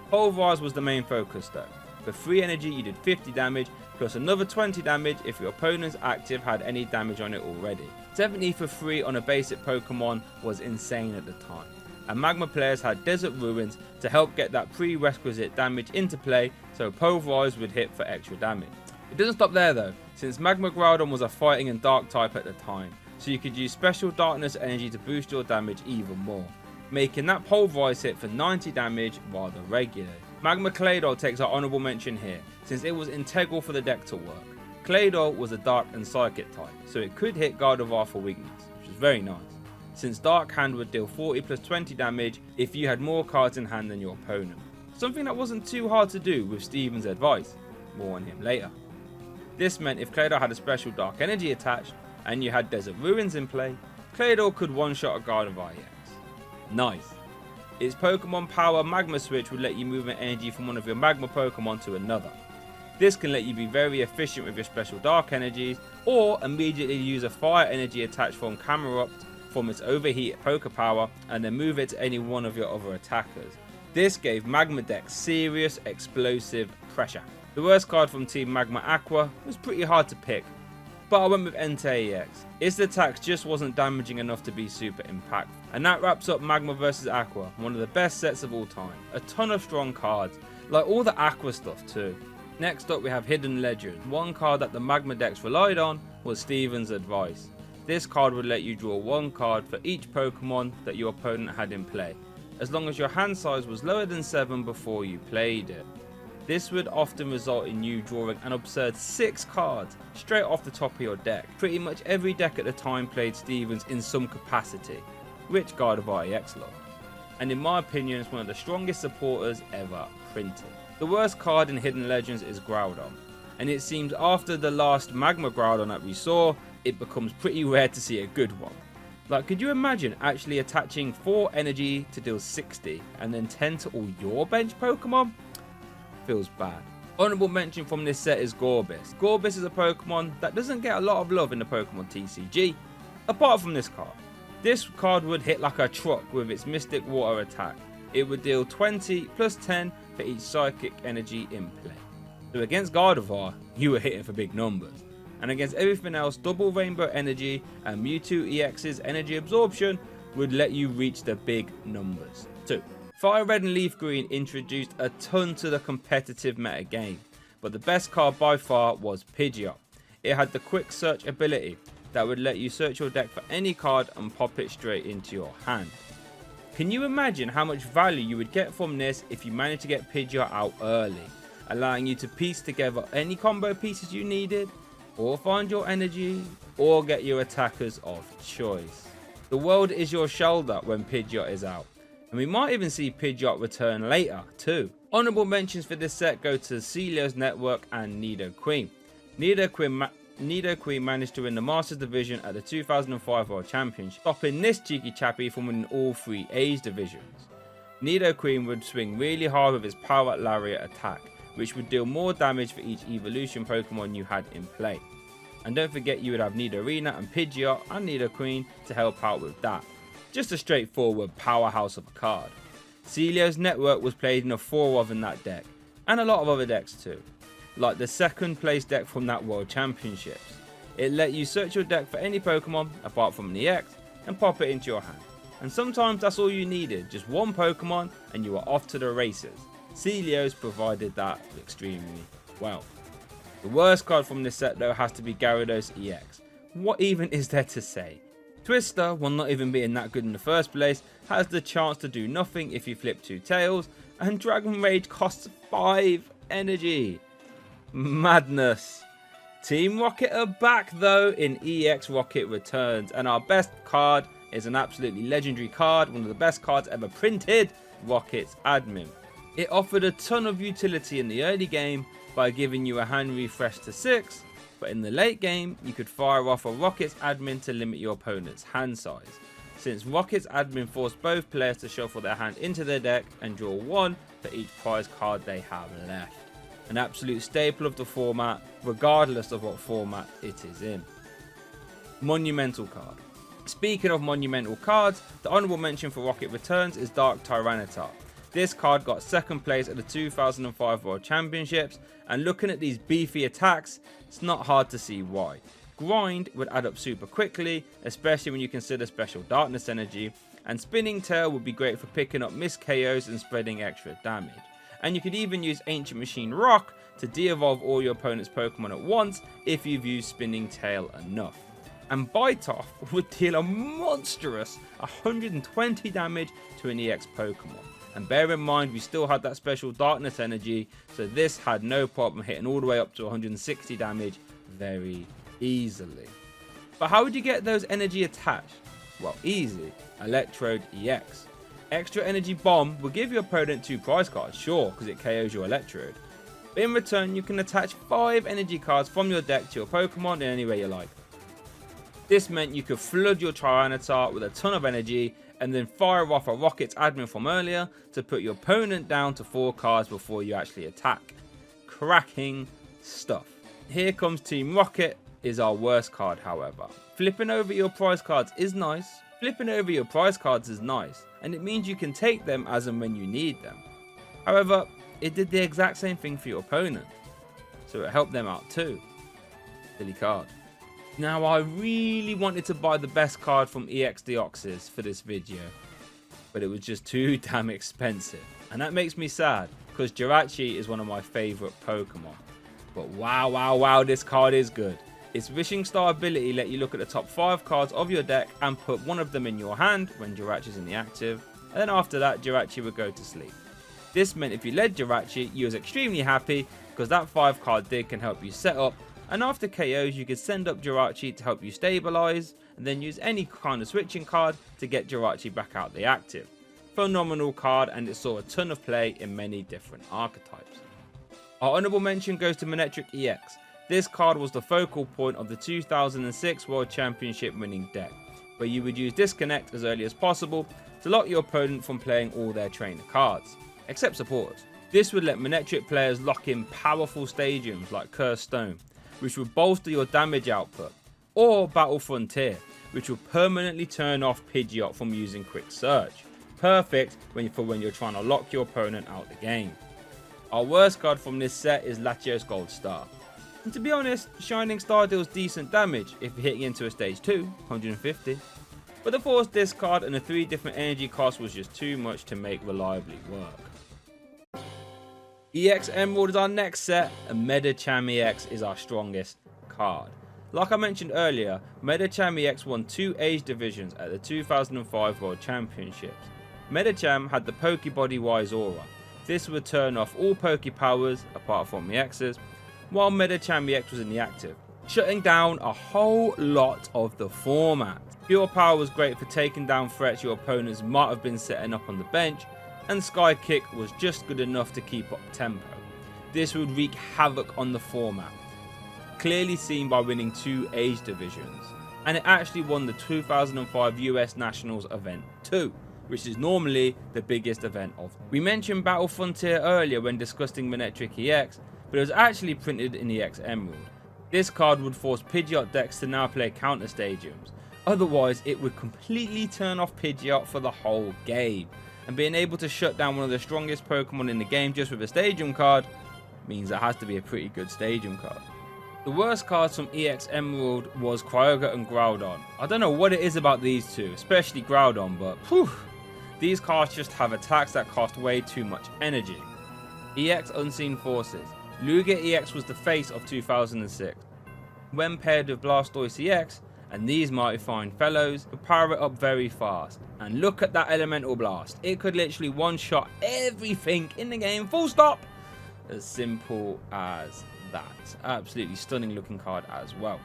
Pulverize was the main focus though. For 3 energy you did 50 damage plus another 20 damage if your opponent's active had any damage on it already. 70 for 3 on a basic Pokemon was insane at the time, and Magma players had Desert Ruins to help get that prerequisite damage into play, so Pulverize would hit for extra damage. It doesn't stop there though, since Magma Groudon was a fighting and dark type at the time, so you could use special darkness energy to boost your damage even more, making that Pulverize hit for 90 damage rather regularly. Magma Claydol takes our honourable mention here, since it was integral for the deck to work. Claydol was a dark and psychic type, so it could hit Gardevoir for weakness, which is very nice, since Dark Hand would deal 40 plus 20 damage if you had more cards in hand than your opponent. Something that wasn't too hard to do with Steven's advice, more on him later. This meant if Claydol had a special dark energy attached, and you had Desert Ruins in play, Claydol could one-shot a Gardevoir EX. Nice. Its Pokemon Power Magma Switch would let you move an energy from one of your Magma Pokemon to another. This can let you be very efficient with your special Dark Energies, or immediately use a Fire Energy attached from Camerupt from its Overheat Poke Power, and then move it to any one of your other attackers. This gave Magma Deck serious explosive pressure. The worst card from Team Magma Aqua was pretty hard to pick, but I went with Entei EX. Its attacks just wasn't damaging enough to be super impactful. And that wraps up Magma vs Aqua, one of the best sets of all time. A ton of strong cards, like all the Aqua stuff too. Next up we have Hidden Legend. One card that the Magma decks relied on was Steven's Advice. This card would let you draw one card for each Pokemon that your opponent had in play, as long as your hand size was lower than 7 before you played it. This would often result in you drawing an absurd 6 cards straight off the top of your deck. Pretty much every deck at the time played Stevens in some capacity, which Gardevoir EX loved, and in my opinion is one of the strongest supporters ever printed. The worst card in Hidden Legends is Groudon, and it seems after the last Magma Groudon that we saw, it becomes pretty rare to see a good one. Like, could you imagine actually attaching 4 energy to deal 60 and then 10 to all your bench Pokemon? Feels bad. Honorable mention from this set is Gorbis. Gorbis is a Pokemon that doesn't get a lot of love in the Pokemon TCG, apart from this card. This card would hit like a truck with its Mystic Water attack. It would deal 20 plus 10 for each Psychic energy in play. So against Gardevoir, you were hitting for big numbers. And against everything else, Double Rainbow Energy and Mewtwo EX's Energy Absorption would let you reach the big numbers too. Firered and leafgreen introduced a ton to the competitive meta game, but the best card by far was Pidgeot. It had the quick search ability that would let you search your deck for any card and pop it straight into your hand. Can you imagine how much value you would get from this if you managed to get Pidgeot out early, allowing you to piece together any combo pieces you needed, or find your energy, or get your attackers of choice. The world is your shoulder when Pidgeot is out, and we might even see Pidgeot return later too. Honorable mentions for this set go to Celio's Network and Nidoqueen. Nidoqueen managed to win the Masters Division at the 2005 World Championship, stopping this cheeky chappy from winning all 3 A's divisions. Nidoqueen would swing really hard with his Power Lariat attack, which would deal more damage for each evolution Pokemon you had in play. And don't forget you would have Nidorina and Pidgeot and Nidoqueen to help out with that. Just a straightforward powerhouse of a card. Celio's Network was played in a 4 of in that deck, and a lot of other decks too, like the second place deck from that World Championships. It let you search your deck for any Pokemon apart from an EX and pop it into your hand. And sometimes that's all you needed, just one Pokemon and you were off to the races. Celio's provided that extremely well. The worst card from this set though has to be Gyarados EX. What even is there to say? Twister, while not even being that good in the first place, has the chance to do nothing if you flip 2 tails, and Dragon Rage costs 5 energy. Madness. Team Rocket are back though in EX Rocket Returns, and our best card is an absolutely legendary card, one of the best cards ever printed, Rocket's Admin. It offered a ton of utility in the early game by giving you a hand refresh to 6, but in the late game you could fire off a Rocket's Admin to limit your opponent's hand size, since Rocket's Admin forced both players to shuffle their hand into their deck and draw 1 for each prize card they have left. An absolute staple of the format, regardless of what format it is in. Monumental card. Speaking of monumental cards, the honourable mention for Rocket Returns is Dark Tyranitar. This card got 2nd place at the 2005 World Championships, and looking at these beefy attacks, it's not hard to see why. Grind would add up super quickly, especially when you consider Special Darkness energy, and Spinning Tail would be great for picking up missed KOs and spreading extra damage. And you could even use Ancient Machine Rock to de-evolve all your opponent's Pokemon at once if you've used Spinning Tail enough. And Bite Off would deal a monstrous 120 damage to an EX Pokemon. And bear in mind we still had that Special Darkness energy, so this had no problem hitting all the way up to 160 damage very easily. But how would you get those energy attached? Well, easy. Electrode EX. Extra Energy Bomb will give your opponent 2 prize cards, sure, because it KOs your Electrode. But in return, you can attach 5 energy cards from your deck to your Pokemon in any way you like. This meant you could flood your Tyranitar with a ton of energy and then fire off a Rocket's admin from earlier to put your opponent down to 4 cards before you actually attack. Cracking stuff. Here comes Team Rocket is our worst card, however. Flipping over your prize cards is nice. And it means you can take them as and when you need them. However, it did the exact same thing for your opponent, so it helped them out too. Silly card. Now, I really wanted to buy the best card from EX Deoxys for this video, but it was just too damn expensive. And that makes me sad, because Jirachi is one of my favourite Pokemon. But wow, this card is good. Its Wishing Star ability let you look at the top 5 cards of your deck and put one of them in your hand when Jirachi is in the active, and then after that Jirachi would go to sleep. This meant if you led Jirachi, you was extremely happy because that 5 card dig can help you set up, and after KOs you could send up Jirachi to help you stabilize, and then use any kind of switching card to get Jirachi back out the active. Phenomenal card, and it saw a ton of play in many different archetypes. Our honourable mention goes to Manectric EX. This card was the focal point of the 2006 World Championship winning deck, where you would use Disconnect as early as possible to lock your opponent from playing all their trainer cards, except supporters. This would let Manectric players lock in powerful stadiums like Cursed Stone, which would bolster your damage output, or Battle Frontier, which would permanently turn off Pidgeot from using Quick Search. Perfect for when you're trying to lock your opponent out the game. Our worst card from this set is Latios Gold Star. And to be honest, Shining Star deals decent damage if you're hitting into a stage 2, 150. But the forced discard and the 3 different energy costs was just too much to make reliably work. EX Emerald is our next set, and Medicham EX is our strongest card. Like I mentioned earlier, Medicham EX won 2 age divisions at the 2005 World Championships. Medicham had the Pokebody Wise Aura. This would turn off all Poke powers, apart from EXs, while Medicham EX was in the active, shutting down a whole lot of the format. Pure Power was great for taking down threats your opponents might have been setting up on the bench, and Sky Kick was just good enough to keep up tempo. This would wreak havoc on the format, clearly seen by winning 2 age divisions, and it actually won the 2005 US Nationals event too, which is normally the biggest event of. We mentioned Battle Frontier earlier when discussing Manectric EX, but it was actually printed in EX Emerald. This card would force Pidgeot decks to now play counter stadiums, otherwise it would completely turn off Pidgeot for the whole game, and being able to shut down one of the strongest Pokemon in the game just with a stadium card means it has to be a pretty good stadium card. The worst cards from EX Emerald was Kyogre and Groudon. I don't know what it is about these two, especially Groudon, but whew, these cards just have attacks that cost way too much energy. EX Unseen Forces. Lugia EX was the face of 2006. When paired with Blastoise EX and these mighty fine fellows, could power it up very fast. And look at that Elemental Blast. It could literally one-shot everything in the game, full stop. As simple as that. Absolutely stunning looking card as well.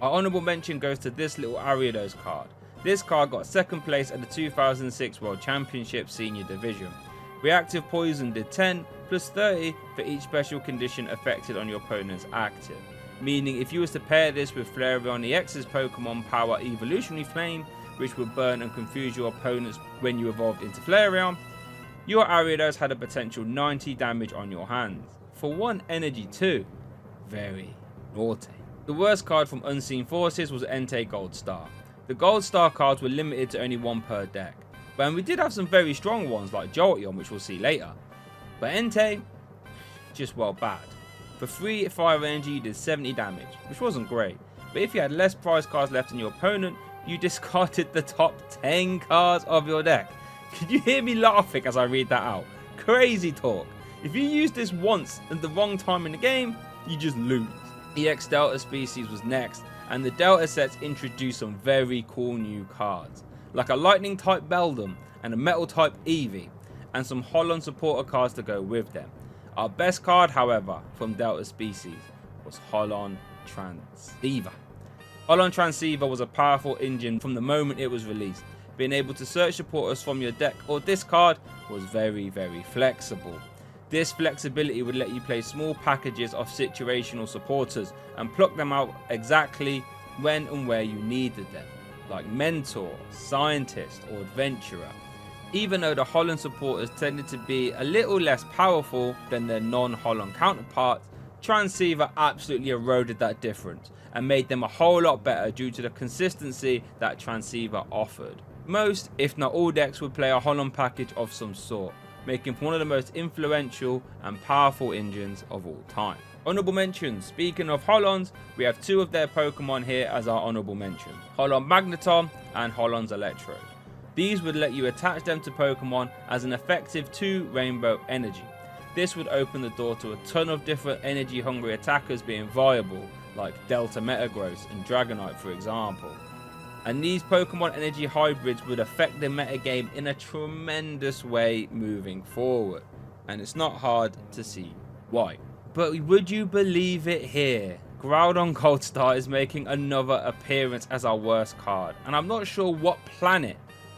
Our honourable mention goes to this little Ariados card. This card got 2nd place at the 2006 World Championship Senior Division. Reactive Poison did 10 plus 30 for each special condition affected on your opponent's active. Meaning if you was to pair this with Flareon EX's Pokemon Power Evolutionary Flame, which would burn and confuse your opponents when you evolved into Flareon, your Ariados had a potential 90 damage on your hands. For 1 energy too. Very naughty. The worst card from Unseen Forces was Entei Gold Star. The Gold Star cards were limited to only 1 per deck. But we did have some very strong ones like Jolteon, which we'll see later. But Entei, just well bad. For 3 fire energy you did 70 damage, which wasn't great. But if you had less prize cards left in your opponent, you discarded the top 10 cards of your deck. Could you hear me laughing as I read that out? Crazy talk. If you use this once at the wrong time in the game, you just lose. EX Delta Species was next, and the Delta sets introduced some very cool new cards, like a Lightning type Beldum and a Metal type Eevee, and some Holon supporter cards to go with them. Our best card, however, from Delta Species was Holon Transceiver. Holon Transceiver was a powerful engine from the moment it was released. Being able to search supporters from your deck or discard was very, very flexible. This flexibility would let you play small packages of situational supporters and pluck them out exactly when and where you needed them, like Mentor, Scientist or Adventurer. Even though the Holland supporters tended to be a little less powerful than their non-Holland counterparts, Transceiver absolutely eroded that difference and made them a whole lot better due to the consistency that Transceiver offered. Most, if not all decks would play a Holland package of some sort, making for one of the most influential and powerful engines of all time. Honourable mentions. Speaking of Hollands, we have two of their Pokemon here as our honourable mention. Holland Magneton and Holland's Electrode. These would let you attach them to Pokemon as an effective 2 Rainbow Energy. This would open the door to a ton of different energy hungry attackers being viable, like Delta Metagross and Dragonite for example. And these Pokemon energy hybrids would affect the metagame in a tremendous way moving forward. And it's not hard to see why. But would you believe it here? Groudon Goldstar is making another appearance as our worst card. And I'm not sure what planet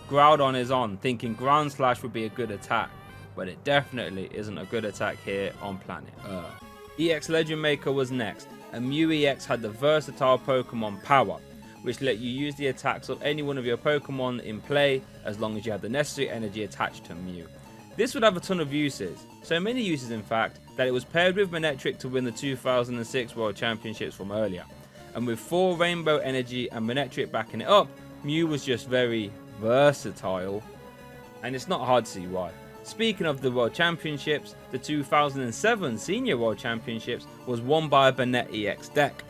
Groudon is on, thinking Ground Slash would be a good attack. But it definitely isn't a good attack here on planet Earth. EX Legend Maker was next. And Mew EX had the versatile Pokemon Power, which let you use the attacks of any one of your Pokemon in play as long as you have the necessary energy attached to Mew. This would have a ton of uses, so many uses in fact, that it was paired with Manectric to win the 2006 World Championships from earlier. And with 4 Rainbow Energy and Manectric backing it up, Mew was just very versatile, and it's not hard to see why. Speaking of the World Championships, the 2007 Senior World Championships was won by a Banette EX deck.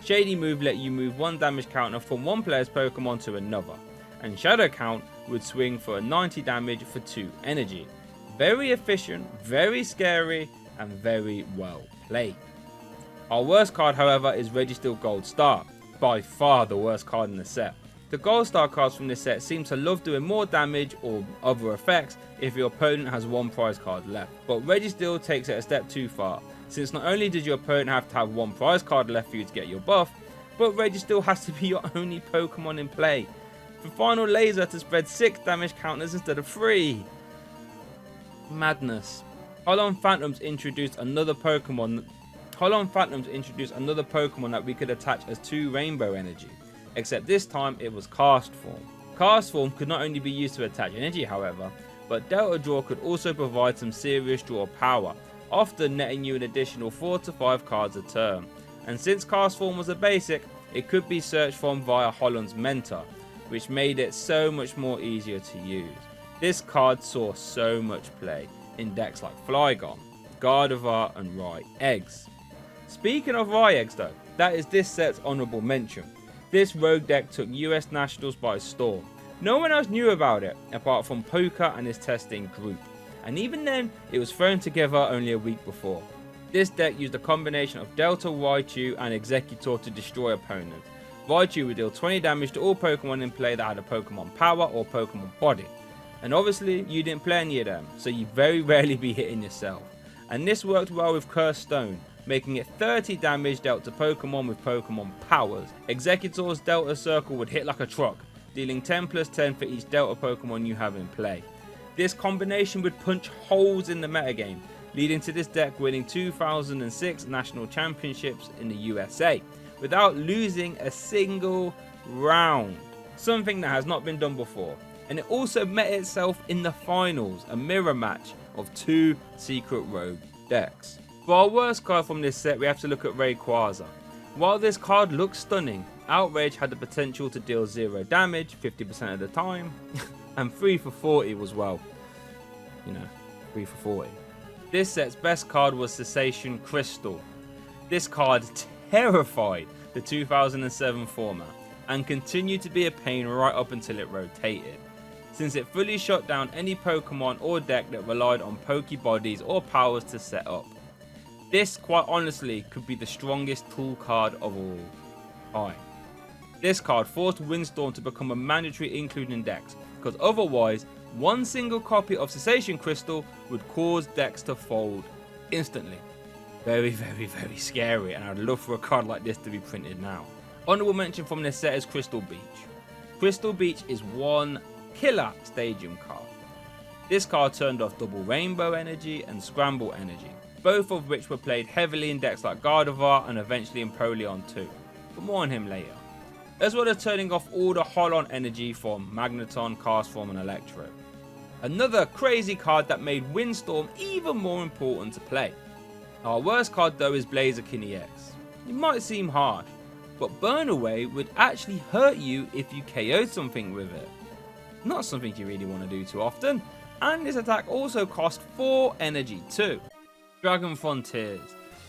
Shady Move let you move 1 damage counter from one player's Pokemon to another, and Shadow Count would swing for a 90 damage for 2 energy. Very efficient, very scary, and very well played. Our worst card however is Registeel Goldstar, by far the worst card in the set. The Goldstar cards from this set seem to love doing more damage or other effects if your opponent has 1 prize card left, but Registeel takes it a step too far, since not only does your opponent have to have 1 prize card left for you to get your buff, but Registeel has to be your only Pokemon in play. For Final Laser to spread 6 damage counters instead of 3. Madness. Holland Phantoms introduced another Pokemon that we could attach as 2 Rainbow Energy, except this time it was Cast Form. Cast Form could not only be used to attach energy however, but Delta Draw could also provide some serious draw power, often netting you an additional 4 to 5 cards a turn. And since Cast Form was a basic, it could be searched from via Holland's Mentor, which made it so much more easier to use. This card saw so much play in decks like Flygon, Gardevoir and Rye Eggs. Speaking of Rye Eggs though, that is this set's honourable mention. This rogue deck took US Nationals by storm. No one else knew about it apart from Poker and his testing group, and even then it was thrown together only a week before. This deck used a combination of Delta Raichu and Executor to destroy opponents. Raichu would deal 20 damage to all Pokemon in play that had a Pokemon Power or Pokemon Body. And obviously you didn't play any of them, so you very rarely be hitting yourself. And this worked well with Cursed Stone, making it 30 damage dealt to Pokemon with Pokemon Powers. Executor's Delta Circle would hit like a truck, dealing 10 plus 10 for each Delta Pokemon you have in play. This combination would punch holes in the metagame, leading to this deck winning 2006 National Championships in the USA, without losing a single round. Something that has not been done before. And it also met itself in the finals, a mirror match of 2 Secret Rogue decks. For our worst card from this set, we have to look at Rayquaza. While this card looks stunning, Outrage had the potential to deal 0 damage 50% of the time, and 3 for 40 was, well, 3 for 40. This set's best card was Cessation Crystal. This card terrified the 2007 format, and continued to be a pain right up until it rotated, since it fully shut down any Pokemon or deck that relied on Pokebodies or powers to set up. This, quite honestly, could be the strongest tool card of all time. This card forced Windstorm to become a mandatory include in decks, because otherwise, one single copy of Cessation Crystal would cause decks to fold instantly. Very, very, very scary, and I'd love for a card like this to be printed now. Honourable mention from this set is Crystal Beach. Crystal Beach is one killer stadium card. This card turned off double Rainbow Energy and Scramble Energy, both of which were played heavily in decks like Gardevoir and eventually in Proleon too, but more on him later. as well as turning off all the hold-on energy from Magneton, Castform and Electro. Another crazy card that made Windstorm even more important to play. Our worst card though is Blaziken EX. It might seem harsh, but Burn Away would actually hurt you if you KO'd something with it. Not something you really want to do too often, and this attack also costs 4 energy too. Dragon Frontiers.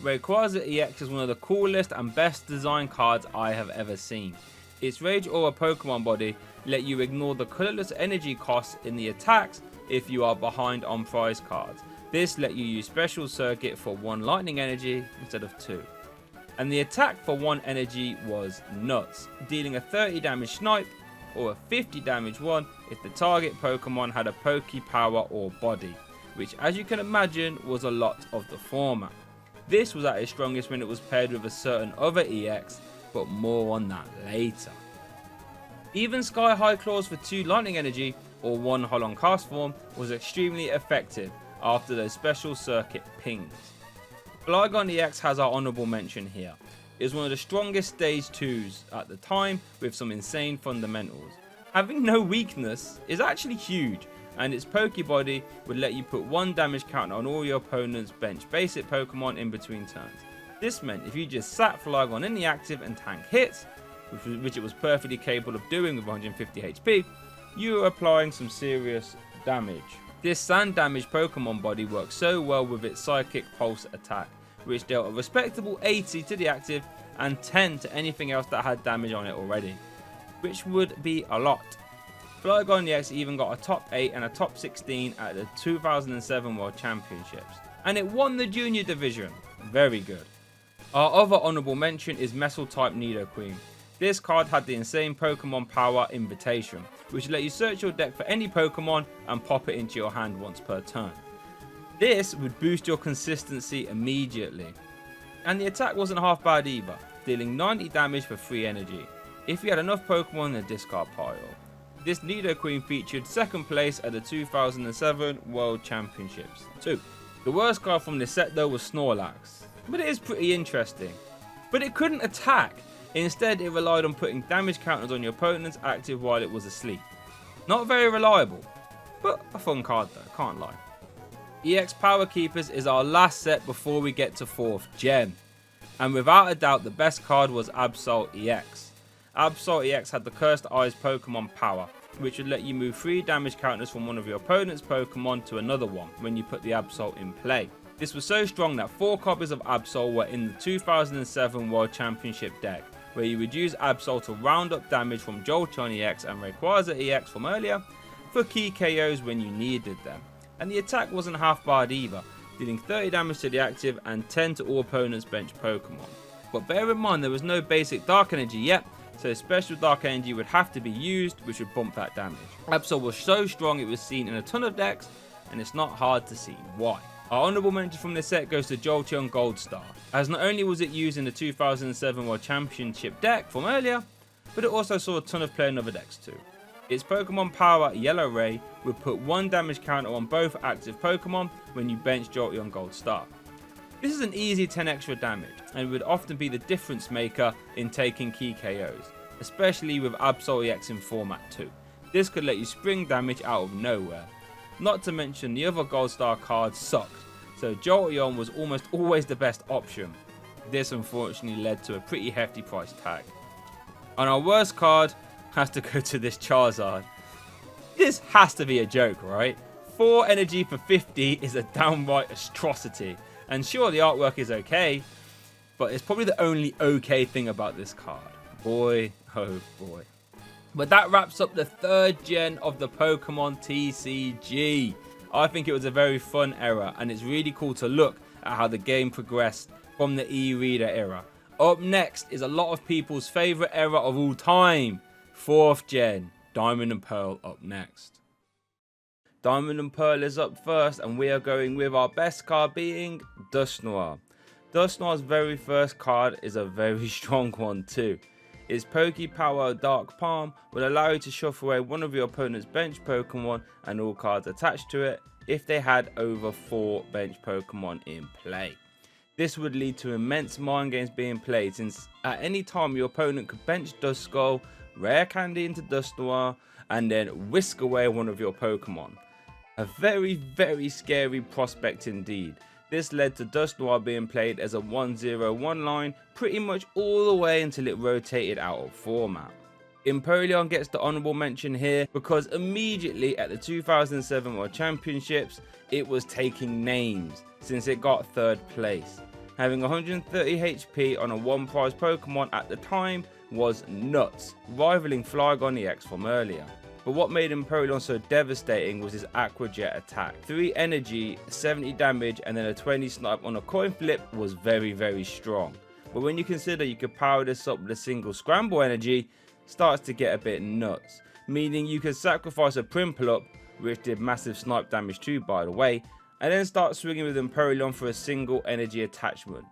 Rayquaza EX is one of the coolest and best designed cards I have ever seen. Its Rage Aura Pokemon body let you ignore the colourless energy costs in the attacks if you are behind on prize cards. This let you use Special Circuit for 1 lightning energy instead of 2. And the attack for 1 energy was nuts, dealing a 30 damage snipe or a 50 damage one if the target Pokemon had a Poke Power or body, which as you can imagine was a lot of the format. This was at its strongest when it was paired with a certain other EX, but more on that later. Even Sky High Claws for 2 lightning energy or 1 Holon Castform was extremely effective after those Special Circuit pings. Flygon EX has our honourable mention here. It was one of the strongest stage 2s at the time with some insane fundamentals. Having no weakness is actually huge, and its Pokebody would let you put 1 damage counter on all your opponent's bench basic Pokemon in between turns. This meant if you just sat Flygon in the active and tank hits, which it was perfectly capable of doing with 150 HP, you were applying some serious damage. This sand damage Pokemon body worked so well with its Psychic Pulse attack, which dealt a respectable 80 to the active and 10 to anything else that had damage on it already, which would be a lot. Flygon EX even got a top 8 and a top 16 at the 2007 World Championships, and it won the junior division. Very good. Our other honourable mention is Metal type Nidoqueen. This card had the insane Pokemon Power Invitation, which let you search your deck for any Pokemon and pop it into your hand once per turn. This would boost your consistency immediately. And the attack wasn't half bad either, dealing 90 damage for 3 energy, if you had enough Pokemon in the discard pile. This Nidoqueen featured 2nd place at the 2007 World Championships too. The worst card from this set though was Snorlax, but it is pretty interesting. But it couldn't attack. Instead, it relied on putting damage counters on your opponent's active while it was asleep. Not very reliable, but a fun card though, can't lie. EX Power Keepers is our last set before we get to 4th gen. And without a doubt, the best card was Absol EX. Absol EX had the Cursed Eyes Pokemon Power, which would let you move 3 damage counters from one of your opponent's Pokemon to another one when you put the Absol in play. This was so strong that 4 copies of Absol were in the 2007 World Championship deck, where you would use Absol to round up damage from Jolteon EX and Rayquaza EX from earlier for key KOs when you needed them. And the attack wasn't half bad either, dealing 30 damage to the active and 10 to all opponents' bench Pokemon. But bear in mind there was no basic Dark Energy yet, so special Dark Energy would have to be used, which would bump that damage. Absol was so strong it was seen in a ton of decks, and it's not hard to see why. Our honourable mention from this set goes to Jolteon Goldstar, as not only was it used in the 2007 World Championship deck from earlier, but it also saw a ton of play in other decks too. Its Pokemon Power Yellow Ray would put 1 damage counter on both active Pokemon when you bench Jolteon Goldstar. This is an easy 10 extra damage, and would often be the difference maker in taking key KOs, especially with Absol EX in format too. This could let you spring damage out of nowhere. Not to mention the other Goldstar cards sucked, so Jolteon was almost always the best option. This unfortunately led to a pretty hefty price tag. And our worst card has to go to this Charizard. This has to be a joke, right? 4 energy for 50 is a downright atrocity. And sure, the artwork is okay, but it's probably the only okay thing about this card. Boy, oh boy. But that wraps up the 3rd gen of the Pokemon TCG. I think it was a very fun era, and it's really cool to look at how the game progressed from the e-reader era. Up next is a lot of people's favourite era of all time, 4th gen, Diamond and Pearl up next. Diamond and Pearl is up first, and we are going with our best card being Dusknoir. Dusknoir's very first card is a very strong one too. Its Poke Power Dark Palm will allow you to shuffle away one of your opponent's bench Pokemon and all cards attached to it if they had over 4 bench Pokemon in play. This would lead to immense mind games being played, since at any time your opponent could bench Duskull, rare candy into Dusknoir, and then whisk away one of your Pokemon. A very, very scary prospect indeed. This led to Dusknoir being played as a 1-0-1 line pretty much all the way until it rotated out of format. Empoleon gets the honourable mention here because immediately at the 2007 World Championships it was taking names since it got 3rd place. Having 130 HP on a 1 prize Pokemon at the time was nuts, rivaling Flygon EX from earlier. But what made Empoleon so devastating was his Aqua Jet attack. 3 energy, 70 damage and then a 20 snipe on a coin flip was very, very strong. But when you consider you could power this up with a single scramble energy, starts to get a bit nuts. Meaning you could sacrifice a Prinplup, which did massive snipe damage too by the way, and then start swinging with Empoleon for a single energy attachment.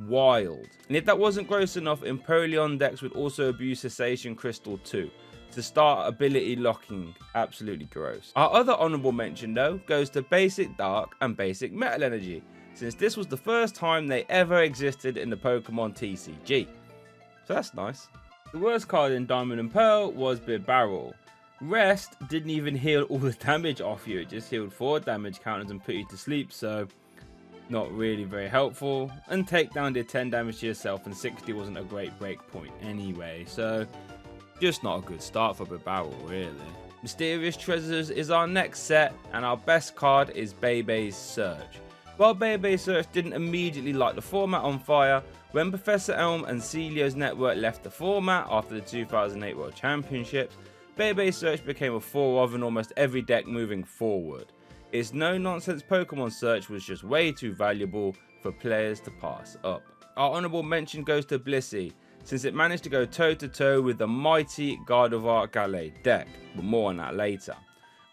Wild. And if that wasn't gross enough, Empoleon decks would also abuse Cessation Crystal too, to start ability locking. Absolutely gross. Our other honourable mention though goes to Basic Dark and Basic Metal Energy, since this was the first time they ever existed in the Pokemon TCG. So that's nice. The worst card in Diamond and Pearl was Bibarel. Rest didn't even heal all the damage off you, it just healed 4 damage counters and put you to sleep, so not really very helpful. And Takedown did 10 damage to yourself and 60 wasn't a great break point anyway, so just not a good start for Bibarel really. Mysterious Treasures is our next set, and our best card is Bebe's Search. While Bebe's Search didn't immediately light the format on fire, when Professor Elm and Celio's network left the format after the 2008 World Championships, Bebe's Search became a fore-of in almost every deck moving forward. Its no-nonsense Pokemon search was just way too valuable for players to pass up. Our honourable mention goes to Blissey, since it managed to go toe-to-toe with the mighty Gardevoir Gallade deck, but more on that later.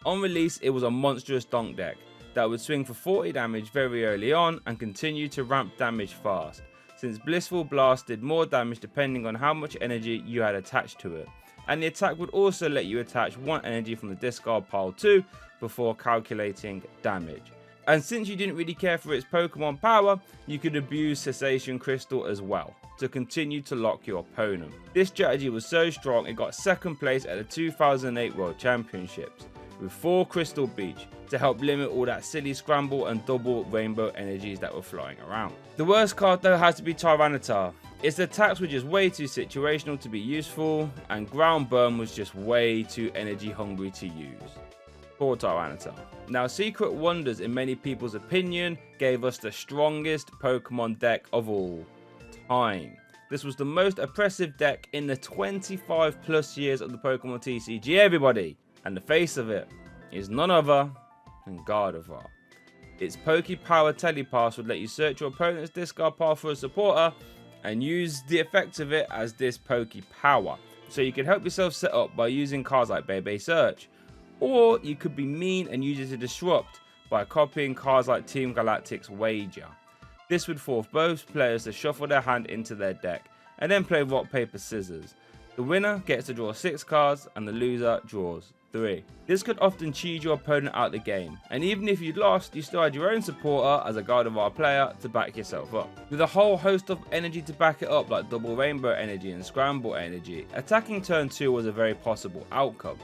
On release, it was a monstrous donk deck that would swing for 40 damage very early on and continue to ramp damage fast, since Blissful Blast did more damage depending on how much energy you had attached to it, and the attack would also let you attach 1 energy from the discard pile too before calculating damage. And since you didn't really care for its Pokemon power, you could abuse Cessation Crystal as well to continue to lock your opponent. This strategy was so strong it got 2nd place at the 2008 World Championships with 4 Crystal Beach to help limit all that silly scramble and double rainbow energies that were flying around. The worst card though has to be Tyranitar. Its attacks were just way too situational to be useful, and Ground Burn was just way too energy hungry to use. Poor Tyranitar. Now Secret Wonders, in many people's opinion, gave us the strongest Pokemon deck of all time. This was the most oppressive deck in the 25 plus years of the Pokemon TCG, everybody. And the face of it is none other than Gardevoir. Its Poke Power Telepass would let you search your opponent's discard pile for a supporter and use the effects of it as this Poke Power. So you can help yourself set up by using cards like Bebe's Search. Or you could be mean and use it to disrupt by copying cards like Team Galactic's Wager. This would force both players to shuffle their hand into their deck and then play rock, paper, scissors. The winner gets to draw 6 cards and the loser draws 3. This could often cheese your opponent out the game, and even if you'd lost, you still had your own supporter as a Gardevoir player to back yourself up. With a whole host of energy to back it up like double rainbow energy and scramble energy, attacking turn 2 was a very possible outcome.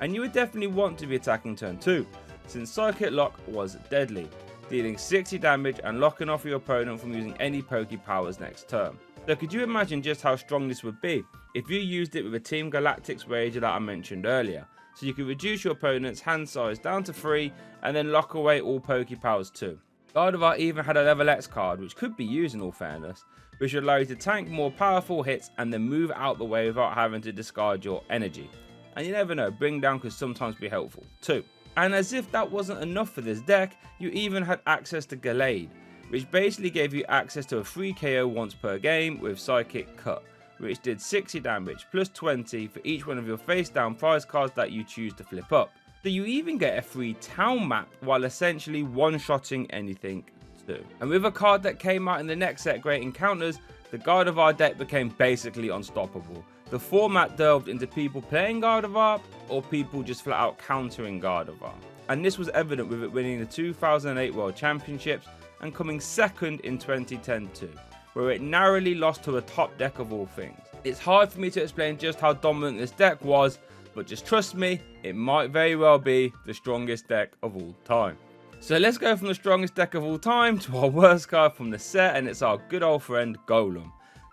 And you would definitely want to be attacking turn 2, since Psychic Lock was deadly, dealing 60 damage and locking off your opponent from using any Poke Powers next turn. So could you imagine just how strong this would be if you used it with a Team Galactic's Wager that I mentioned earlier? So you could reduce your opponent's hand size down to 3 and then lock away all Poke Powers too. Gardevoir even had a level X card, which could be used in all fairness, which would allow you to tank more powerful hits and then move out the way without having to discard your energy. And you never know, bring down could sometimes be helpful too. And as if that wasn't enough for this deck, you even had access to Gallade, which basically gave you access to a free KO once per game with Psychic Cut, which did 60 damage plus 20 for each one of your face down prize cards that you choose to flip up. So you even get a free town map while essentially one-shotting anything too. And with a card that came out in the next set, Great Encounters, the Gardevoir deck became basically unstoppable. The format delved into people playing Gardevoir or people just flat out countering Gardevoir. And this was evident with it winning the 2008 World Championships and coming second in 2010 too, where it narrowly lost to a top deck of all things. It's hard for me to explain just how dominant this deck was, but just trust me, it might very well be the strongest deck of all time. So let's go from the strongest deck of all time to our worst card from the set, and it's our good old friend Golem.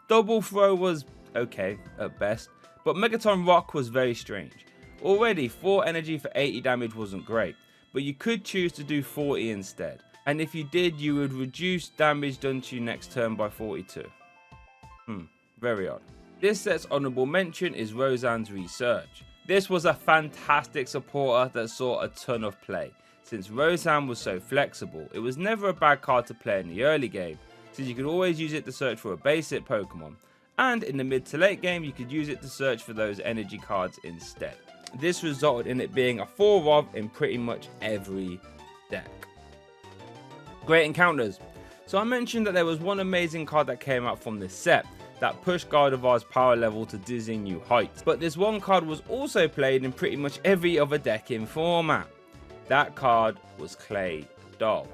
Double Throw was okay at best, but Megaton Rock was very strange. Already 4 energy for 80 damage wasn't great, but you could choose to do 40 instead, and if you did, you would reduce damage done to you next turn by 42. Very odd. This set's honourable mention is Roseanne's Research. This was a fantastic supporter that saw a ton of play. Since Roseanne was so flexible, it was never a bad card to play in the early game, since you could always use it to search for a basic Pokemon, and in the mid to late game you could use it to search for those energy cards instead. This resulted in it being a 4 of in pretty much every deck. Great encounters. So I mentioned that there was one amazing card that came out from this set that pushed Gardevoir's power level to dizzying new heights, but this one card was also played in pretty much every other deck in format. That card was Claydol.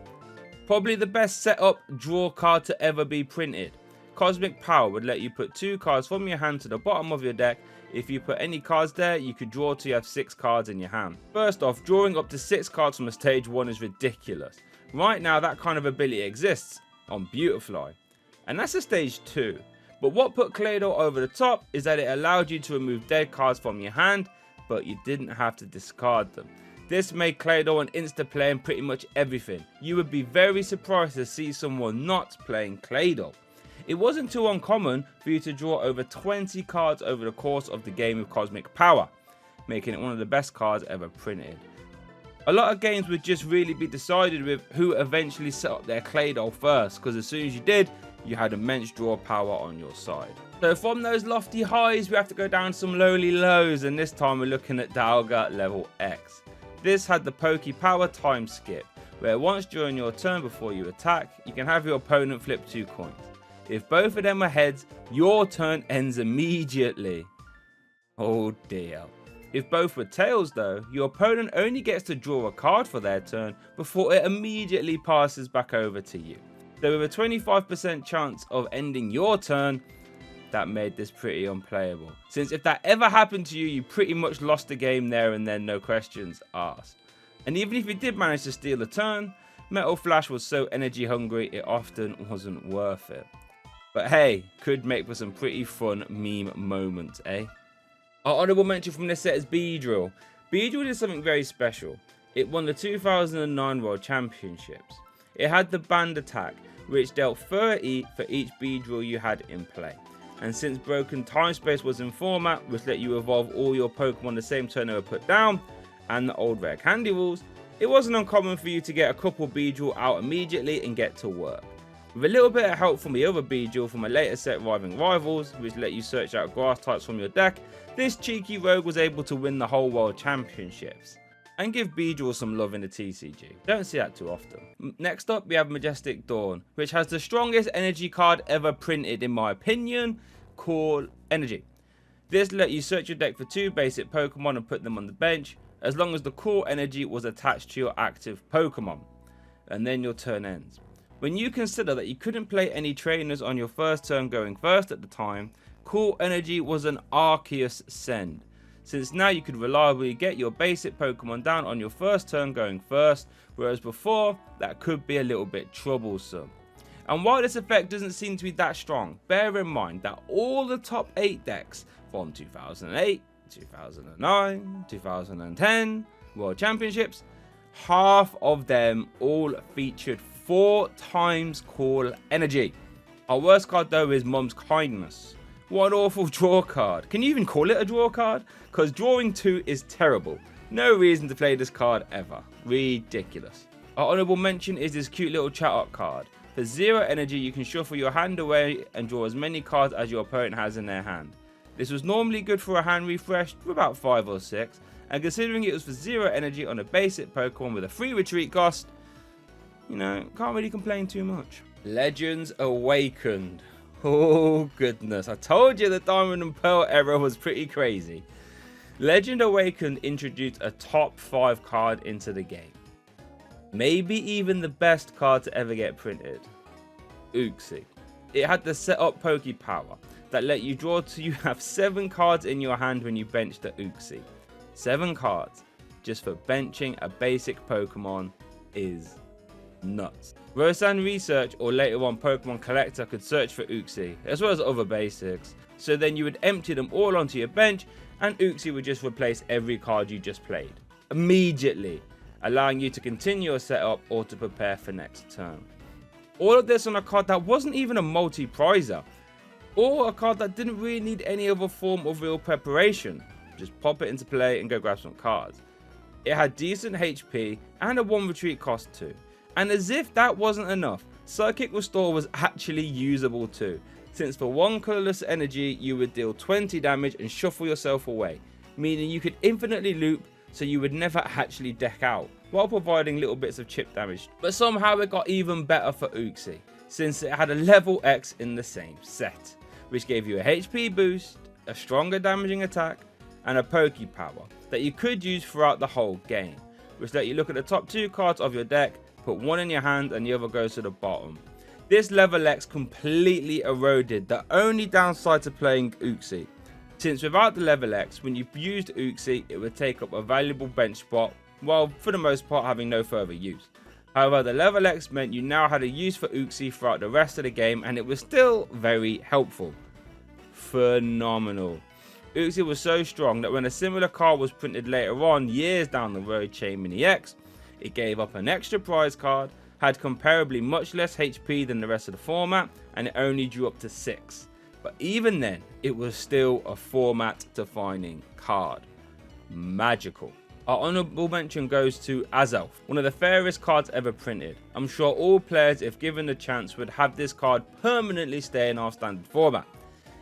Probably the best setup draw card to ever be printed. Cosmic Power would let you put 2 cards from your hand to the bottom of your deck. If you put any cards there, you could draw till you have 6 cards in your hand. First off, drawing up to 6 cards from a stage 1 is ridiculous. Right now that kind of ability exists on Beautifly, and that's a stage 2. But what put Claydol over the top is that it allowed you to remove dead cards from your hand, but you didn't have to discard them. This made Claydol an insta-play in pretty much everything. You would be very surprised to see someone not playing Claydol. It wasn't too uncommon for you to draw over 20 cards over the course of the game with Cosmic Power, making it one of the best cards ever printed. A lot of games would just really be decided with who eventually set up their Claydol first, because as soon as you did, you had immense draw power on your side. So from those lofty highs, we have to go down some lowly lows, and this time we're looking at Dialga level X. This had the Poke Power time skip, where once during your turn before you attack, you can have your opponent flip 2 coins. If both of them are heads, your turn ends immediately. Oh dear. If both were tails though, your opponent only gets to draw a card for their turn before it immediately passes back over to you. So with a 25% chance of ending your turn, that made this pretty unplayable. Since if that ever happened to you, you pretty much lost the game there and then, no questions asked. And even if you did manage to steal a turn, Metal Flash was so energy hungry it often wasn't worth it. But hey, could make for some pretty fun meme moments, eh? Our honourable mention from this set is Beedrill. Beedrill did something very special. It won the 2009 World Championships. It had the band attack, which dealt 30 for each Beedrill you had in play. And since Broken Time Space was in format, which let you evolve all your Pokemon the same turn they were put down, and the old rare candy rules, it wasn't uncommon for you to get a couple Beedrill out immediately and get to work. With a little bit of help from the other Beedrill from a later set Riving Rivals, which let you search out grass types from your deck, this cheeky rogue was able to win the whole World Championships. And give Beedrill some love in the TCG. Don't see that too often. Next up we have Majestic Dawn, which has the strongest energy card ever printed in my opinion, called Energy. This let you search your deck for 2 basic Pokemon and put them on the bench, as long as the core energy was attached to your active Pokemon. And then your turn ends. When you consider that you couldn't play any trainers on your first turn going first at the time, Core Energy was an Arceus send, since now you could reliably get your basic Pokemon down on your first turn going first, whereas before that could be a little bit troublesome. And while this effect doesn't seem to be that strong, bear in mind that all the top 8 decks from 2008, 2009, 2010 World Championships, half of them all featured 4 times Core Energy. Our worst card though is Mum's Kindness. What an awful draw card. Can you even call it a draw card? Because drawing 2 is terrible. No reason to play this card ever. Ridiculous. Our honourable mention is this cute little chat up card. For 0 energy you can shuffle your hand away and draw as many cards as your opponent has in their hand. This was normally good for a hand refresh for about 5 or 6, and considering it was for 0 energy on a basic Pokemon with a free retreat cost, you know, can't really complain too much. Legends Awakened. Oh goodness, I told you the Diamond and Pearl era was pretty crazy. Legend Awakened introduced a top 5 card into the game. Maybe even the best card to ever get printed. Uxie. It had the set up Poke power that let you draw till you have 7 cards in your hand when you bench the Uxie. 7 cards just for benching a basic Pokemon is nuts. Rosan Research, or later on Pokemon Collector, could search for Uxie as well as other basics, so then you would empty them all onto your bench and Uxie would just replace every card you just played immediately, allowing you to continue your setup or to prepare for next turn. All of this on a card that wasn't even a multi-prizer, or a card that didn't really need any other form of real preparation. Just pop it into play and go grab some cards. It had decent HP and a 1 retreat cost too. And as if that wasn't enough, Psychic Restore was actually usable too, since for 1 colourless energy you would deal 20 damage and shuffle yourself away, meaning you could infinitely loop so you would never actually deck out, while providing little bits of chip damage. But somehow it got even better for Uxie, since it had a level X in the same set, which gave you a HP boost, a stronger damaging attack, and a Poke power that you could use throughout the whole game, which let you look at the top 2 cards of your deck, put one in your hand and the other goes to the bottom. This level X completely eroded the only downside to playing Uxie, since without the level X, when you used Uxie, it would take up a valuable bench spot, while for the most part having no further use. However, the level X meant you now had a use for Uxie throughout the rest of the game, and it was still very helpful. Phenomenal. Uxie was so strong that when a similar card was printed later on, years down the road, Chain Mini X, it gave up an extra prize card, had comparably much less HP than the rest of the format, and it only drew up to 6. But even then, it was still a format defining card. Magical. Our honourable mention goes to Azelf, one of the fairest cards ever printed. I'm sure all players, if given the chance, would have this card permanently stay in our standard format.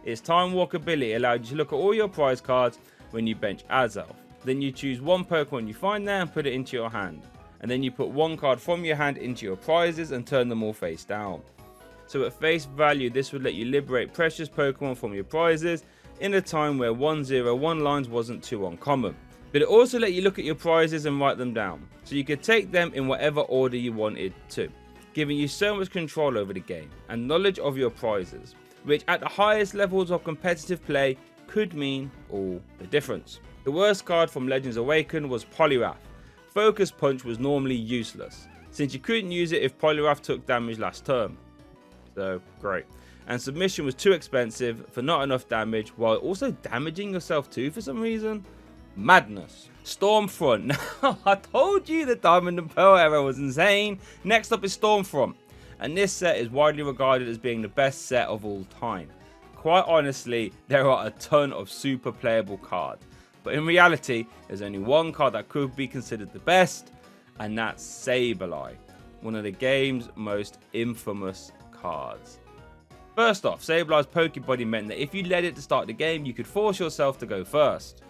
Its Time Walk ability allowed you to look at all your prize cards when you bench Azelf. Then you choose one Pokemon you find there and put it into your hand. And then you put 1 card from your hand into your prizes and turn them all face down. So at face value, this would let you liberate precious Pokemon from your prizes in a time where 101 lines wasn't too uncommon. But it also let you look at your prizes and write them down, so you could take them in whatever order you wanted to, giving you so much control over the game and knowledge of your prizes, which at the highest levels of competitive play could mean all the difference. The worst card from Legends Awakened was Poliwrath. Focus Punch was normally useless, since you couldn't use it if Poliwrath took damage last turn. So, great. And Submission was too expensive for not enough damage, while also damaging yourself too for some reason. Madness. Stormfront. Now, I told you the Diamond and Pearl era was insane. Next up is Stormfront. And this set is widely regarded as being the best set of all time. Quite honestly, there are a ton of super playable cards. But in reality, there's only one card that could be considered the best, and that's Sableye, one of the game's most infamous cards. First off, Sableye's Pokebody meant that if you led it to start the game, you could force yourself to go first.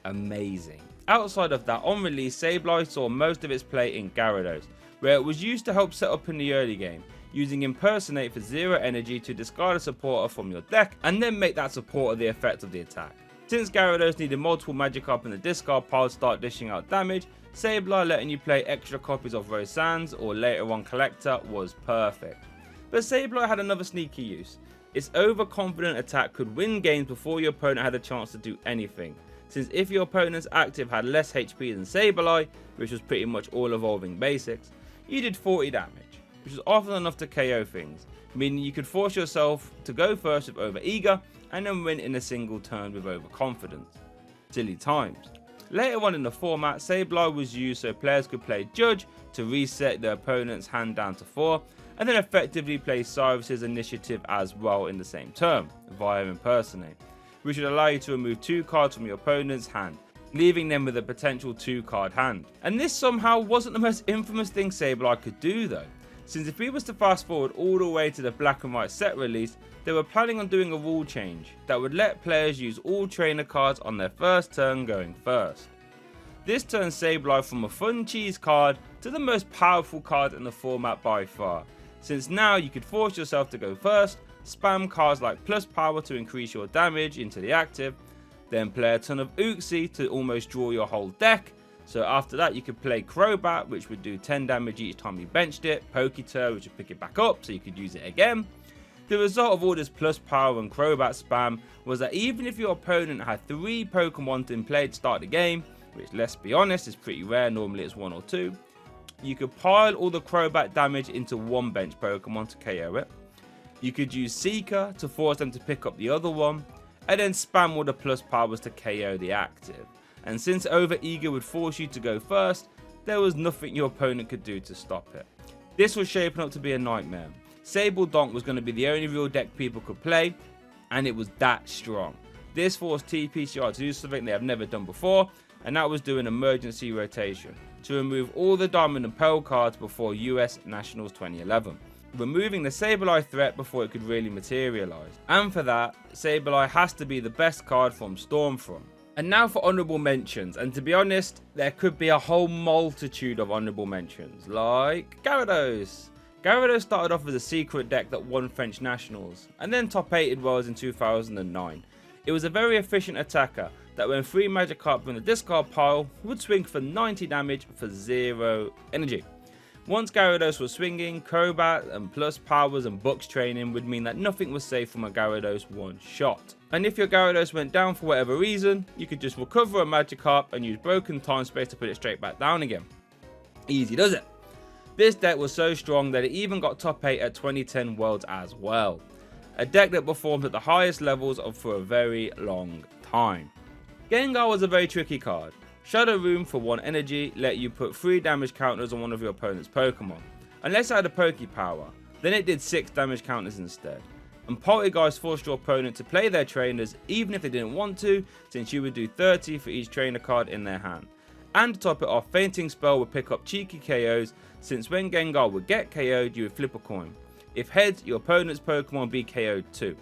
Amazing. Outside of that, on release, Sableye saw most of its play in Gyarados, where it was used to help set up in the early game, using Impersonate for 0 energy to discard a supporter from your deck, and then make that supporter the effect of the attack. Since Gyarados needed multiple Magikarp in the discard pile to start dishing out damage, Sableye letting you play extra copies of Rosan's or later on Collector was perfect. But Sableye had another sneaky use. Its overconfident attack could win games before your opponent had a chance to do anything, since if your opponent's active had less HP than Sableye, which was pretty much all evolving basics, you did 40 damage, which was often enough to KO things, meaning you could force yourself to go first with Overeager and then win in a single turn with Overconfidence. Silly times. Later on in the format, Sableye was used so players could play Judge to reset their opponent's hand down to 4, and then effectively play Cyrus's initiative as well in the same turn, via Impersonate, which would allow you to remove 2 cards from your opponent's hand, leaving them with a potential 2-card hand. And this somehow wasn't the most infamous thing Sableye could do though, since if we was to fast forward all the way to the black and white set release, they were planning on doing a rule change that would let players use all trainer cards on their first turn going first. This turned Sableye from a fun cheese card to the most powerful card in the format by far, since now you could force yourself to go first, spam cards like plus power to increase your damage into the active, then play a ton of Uxie to almost draw your whole deck, So after that you could play Crobat, which would do 10 damage each time you benched it, Poketurn, which would pick it back up so you could use it again. The result of all this plus power and Crobat spam was that even if your opponent had 3 Pokemon in play to start the game, which let's be honest is pretty rare, normally it's 1 or 2, you could pile all the Crobat damage into one bench Pokemon to KO it. You could use Seeker to force them to pick up the other one, and then spam all the plus powers to KO the active. And since Overeager would force you to go first, there was nothing your opponent could do to stop it. This was shaping up to be a nightmare. Sable Donk was going to be the only real deck people could play, and it was that strong. This forced TPCR to do something they have never done before, and that was do an emergency rotation to remove all the Diamond and Pearl cards before US Nationals 2011. Removing the Sableye threat before it could really materialise. And for that, Sableye has to be the best card from Stormfront. And now for honourable mentions, and to be honest, there could be a whole multitude of honourable mentions, like Gyarados. Gyarados started off as a secret deck that won French Nationals, and then top 8 Worlds in 2009. It was a very efficient attacker that when 3 Magikarp from the discard pile would swing for 90 damage for 0 energy. Once Gyarados was swinging, Crobat and plus powers and Buck's training would mean that nothing was safe from a Gyarados one shot. And if your Gyarados went down for whatever reason, you could just recover a Magikarp and use Broken Time Space to put it straight back down again. Easy does it. This deck was so strong that it even got top 8 at 2010 Worlds as well. A deck that performed at the highest levels for a very long time. Gengar was a very tricky card. Shadow Room for 1 energy let you put 3 damage counters on one of your opponent's Pokemon. Unless it had a Poke Power, then it did 6 damage counters instead. And Poltergeist forced your opponent to play their trainers even if they didn't want to, since you would do 30 for each trainer card in their hand. And to top it off, Fainting Spell would pick up cheeky KOs, since when Gengar would get KO'd you would flip a coin. If heads, your opponent's Pokemon would be KO'd too.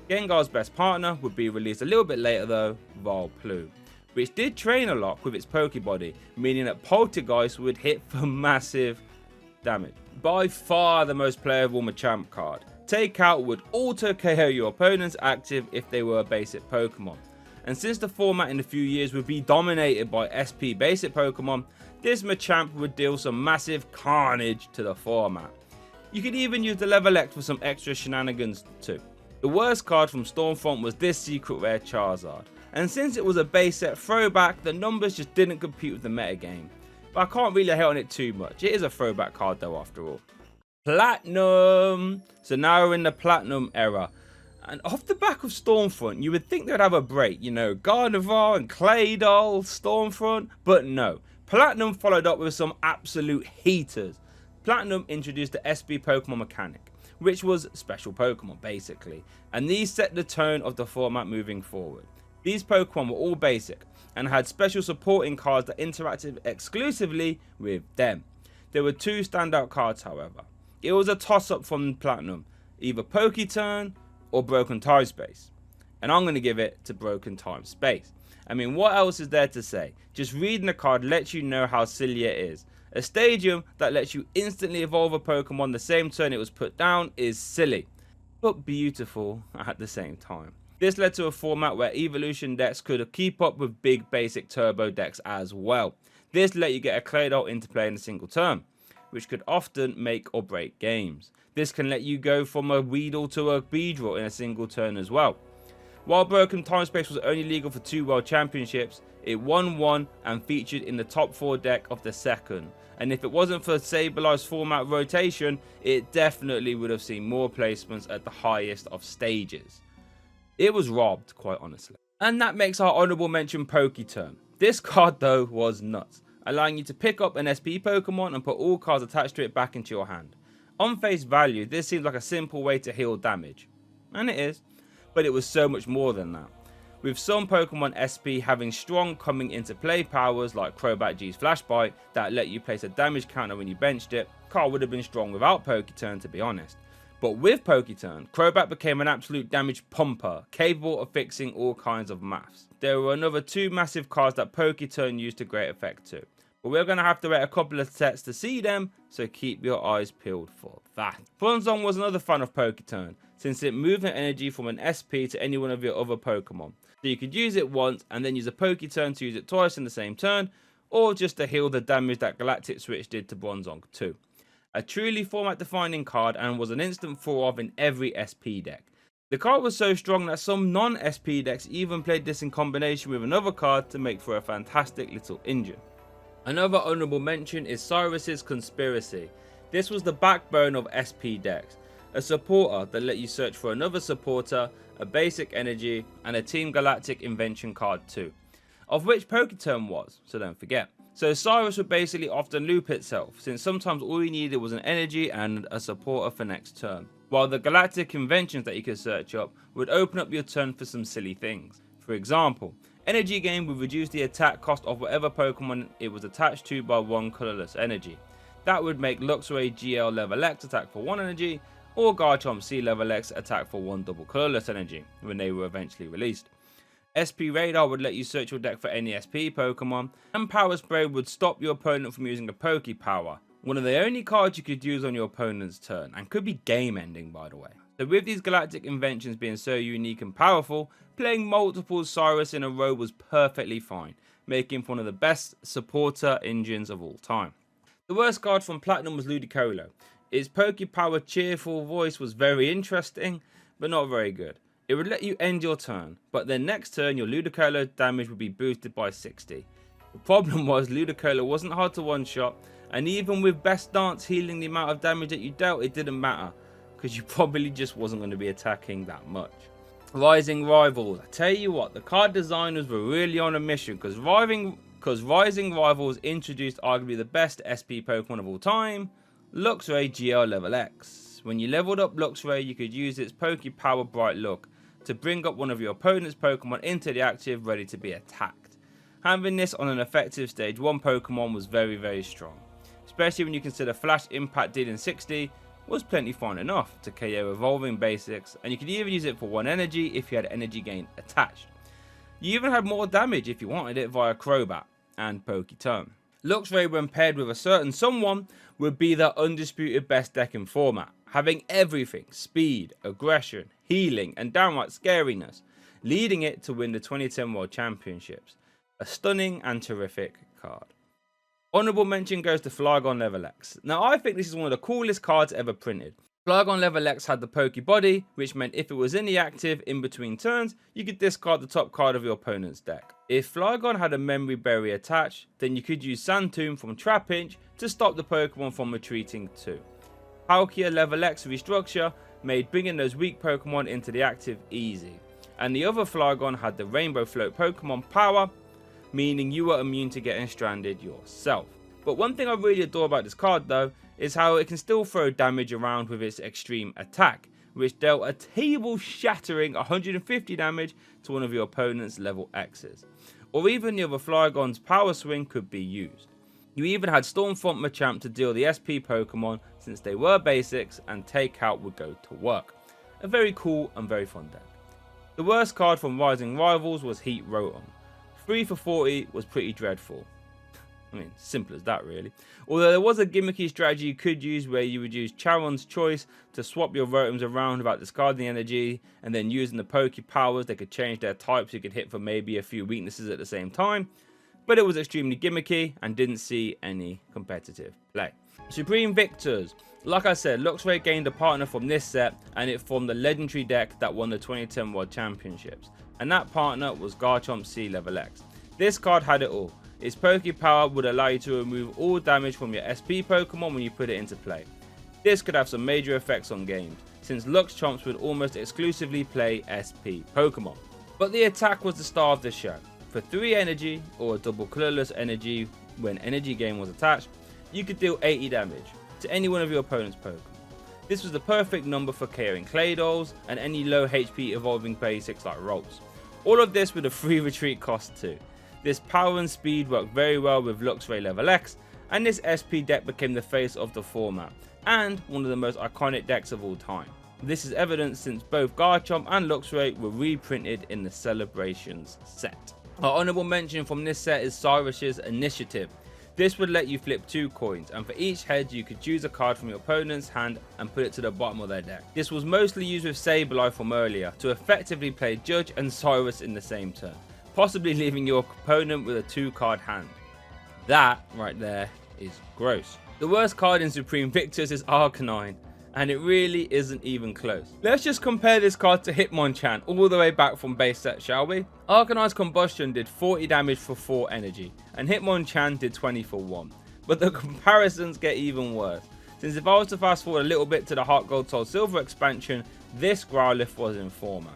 Gengar's best partner would be released a little bit later though, Vileplume, which did train a lot with its Pokebody, meaning that Poltergeist would hit for massive damage. By far the most playable Machamp card. Takeout would auto KO your opponent's active if they were a basic Pokemon. And since the format in a few years would be dominated by SP basic Pokemon, this Machamp would deal some massive carnage to the format. You could even use the Level X for some extra shenanigans too. The worst card from Stormfront was this secret rare Charizard. And since it was a base set throwback, the numbers just didn't compete with the metagame. But I can't really hate on it too much. It is a throwback card though after all. Platinum! So now we're in the Platinum era. And off the back of Stormfront, you would think they'd have a break. You know, Gardevoir and Claydol, Stormfront. But no. Platinum followed up with some absolute heaters. Platinum introduced the SB Pokemon mechanic, which was special Pokemon basically. And these set the tone of the format moving forward. These Pokemon were all basic and had special supporting cards that interacted exclusively with them. There were 2 standout cards however. It was a toss up from Platinum, either Poketurn or Broken Time Space. And I'm going to give it to Broken Time Space. I mean, what else is there to say? Just reading the card lets you know how silly it is. A stadium that lets you instantly evolve a Pokemon the same turn it was put down is silly, but beautiful at the same time. This led to a format where evolution decks could keep up with big basic turbo decks as well. This let you get a Claydol into play in a single turn, which could often make or break games. This can let you go from a Weedle to a Beedrill in a single turn as well. While Broken Time Space was only legal for 2 World Championships, it won 1 and featured in the top 4 deck of the second. And if it wasn't for Sableye's format rotation, it definitely would have seen more placements at the highest of stages. It was robbed, quite honestly. And that makes our honourable mention Poketurn. This card though was nuts, allowing you to pick up an SP Pokemon and put all cards attached to it back into your hand. On face value, this seems like a simple way to heal damage. And it is, but it was so much more than that. With some Pokemon SP having strong coming into play powers like Crobat G's Flash Bite that let you place a damage counter when you benched it, card would have been strong without Poketurn to be honest. But with Poketurn, Crobat became an absolute damage pumper, capable of fixing all kinds of maths. There were another 2 massive cards that Poketurn used to great effect too. But we're going to have to wait a couple of sets to see them, so keep your eyes peeled for that. Bronzong was another fan of Poketurn, since it moved an energy from an SP to any one of your other Pokemon. So you could use it once and then use a Poketurn to use it twice in the same turn, or just to heal the damage that Galactic Switch did to Bronzong 2. A truly format defining card and was an instant throw of in every SP deck. The card was so strong that some non-SP decks even played this in combination with another card to make for a fantastic little engine. Another honourable mention is Cyrus's Conspiracy. This was the backbone of SP decks, a supporter that let you search for another supporter, a basic energy, and a Team Galactic invention card too, of which Poketurn was, so don't forget. So Cyrus would basically often loop itself, since sometimes all you needed was an energy and a supporter for next turn, while the Galactic inventions that you could search up would open up your turn for some silly things. For example, Energy Gain would reduce the attack cost of whatever Pokemon it was attached to by 1 colourless energy. That would make Luxray GL level X attack for 1 energy, or Garchomp C level X attack for 1 double colourless energy, when they were eventually released. SP Radar would let you search your deck for any SP Pokemon, and Power Spray would stop your opponent from using a Poke Power, one of the only cards you could use on your opponent's turn, and could be game ending by the way. So with these Galactic inventions being so unique and powerful, playing multiple Cyrus in a row was perfectly fine, making for one of the best supporter engines of all time. The worst card from Platinum was Ludicolo. Its Poke Power cheerful voice was very interesting, but not very good. It would let you end your turn, but then next turn your Ludicolo damage would be boosted by 60. The problem was Ludicolo wasn't hard to one-shot, and even with Best Dance healing the amount of damage that you dealt, it didn't matter, because you probably just wasn't going to be attacking that much. Rising Rivals. I tell you what, the card designers were really on a mission, because Rising Rivals introduced arguably the best SP Pokemon of all time, Luxray GL level X. When you leveled up Luxray, you could use its Poke Power Bright Look to bring up one of your opponent's Pokemon into the active ready to be attacked. Having this on an effective stage 1 Pokemon was very, very strong, especially when you consider Flash Impact dealing 60 was plenty fine enough to KO evolving basics, and you could even use it for 1 energy if you had Energy Gain attached. You even had more damage if you wanted it via Crobat and Poketurn. Luxray, when paired with a certain someone, would be the undisputed best deck in format, having everything: speed, aggression, healing, and downright scariness, leading it to win the 2010 World Championships. A stunning and terrific card. Honourable mention goes to Flygon Level X. Now I think this is one of the coolest cards ever printed. Flygon Level X had the Poke Body, which meant if it was in the active in between turns, you could discard the top card of your opponent's deck. If Flygon had a Memory Berry attached, then you could use Sand Tomb from Trapinch to stop the Pokemon from retreating too. Palkia Level X Restructure made bringing those weak Pokemon into the active easy. And the other Flygon had the Rainbow Float Pokemon Power, meaning you were immune to getting stranded yourself. But one thing I really adore about this card though, is how it can still throw damage around with its extreme attack, which dealt a table shattering 150 damage to one of your opponent's level X's. Or even the other Flygon's Power Swing could be used. You even had Stormfront Machamp to deal the SP Pokemon since they were basics, and Takeout would go to work. A very cool and very fun deck. The worst card from Rising Rivals was Heat Rotom. 3 for 40 was pretty dreadful. I mean, simple as that really. Although there was a gimmicky strategy you could use where you would use Charon's Choice to swap your Rotoms around without discarding energy, and then using the Poke Powers they could change their types, you could hit for maybe a few weaknesses at the same time. But it was extremely gimmicky and didn't see any competitive play. Supreme Victors. Like I said, Luxray gained a partner from this set, and it formed the legendary deck that won the 2010 World Championships. And that partner was Garchomp C Level X. This card had it all. Its Poke Power would allow you to remove all damage from your SP Pokemon when you put it into play. This could have some major effects on games, since Lux Chomps would almost exclusively play SP Pokemon. But the attack was the star of the show. For 3 energy, or a double colourless energy when Energy Gain was attached, you could deal 80 damage to any one of your opponent's Pokemon. This was the perfect number for KOing Claydolls and any low HP evolving basics like Rolls. All of this with a free retreat cost too. This power and speed worked very well with Luxray Level X, and this SP deck became the face of the format, and one of the most iconic decks of all time. This is evident since both Garchomp and Luxray were reprinted in the Celebrations set. Our honourable mention from this set is Cyrus's Initiative. This would let you flip 2 coins, and for each head you could choose a card from your opponent's hand and put it to the bottom of their deck. This was mostly used with Sableye from earlier to effectively play Judge and Cyrus in the same turn, possibly leaving your opponent with a 2-card hand. That right there is gross. The worst card in Supreme Victors is Arcanine, and it really isn't even close. Let's just compare this card to Hitmonchan all the way back from base set, shall we? Arcanine's Combustion did 40 damage for 4 energy, and Hitmonchan did 20 for 1. But the comparisons get even worse, since if I was to fast forward a little bit to the Heart Gold Soul Silver expansion, this Growlithe was in format.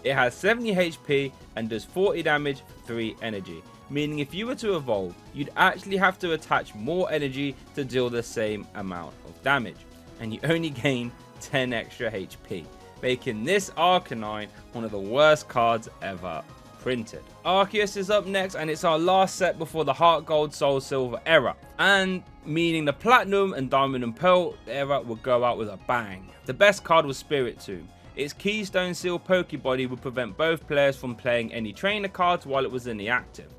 It has 70 HP and does 40 damage for 3 energy, meaning if you were to evolve, you'd actually have to attach more energy to deal the same amount of damage, and you only gain 10 extra HP, making this Arcanine one of the worst cards ever printed. Arceus is up next, and it's our last set before the Heart Gold Soul Silver era, and meaning the Platinum and Diamond and Pearl era would go out with a bang. The best card was Spiritomb. Its Keystone Seal Pokebody would prevent both players from playing any trainer cards while it was in the active.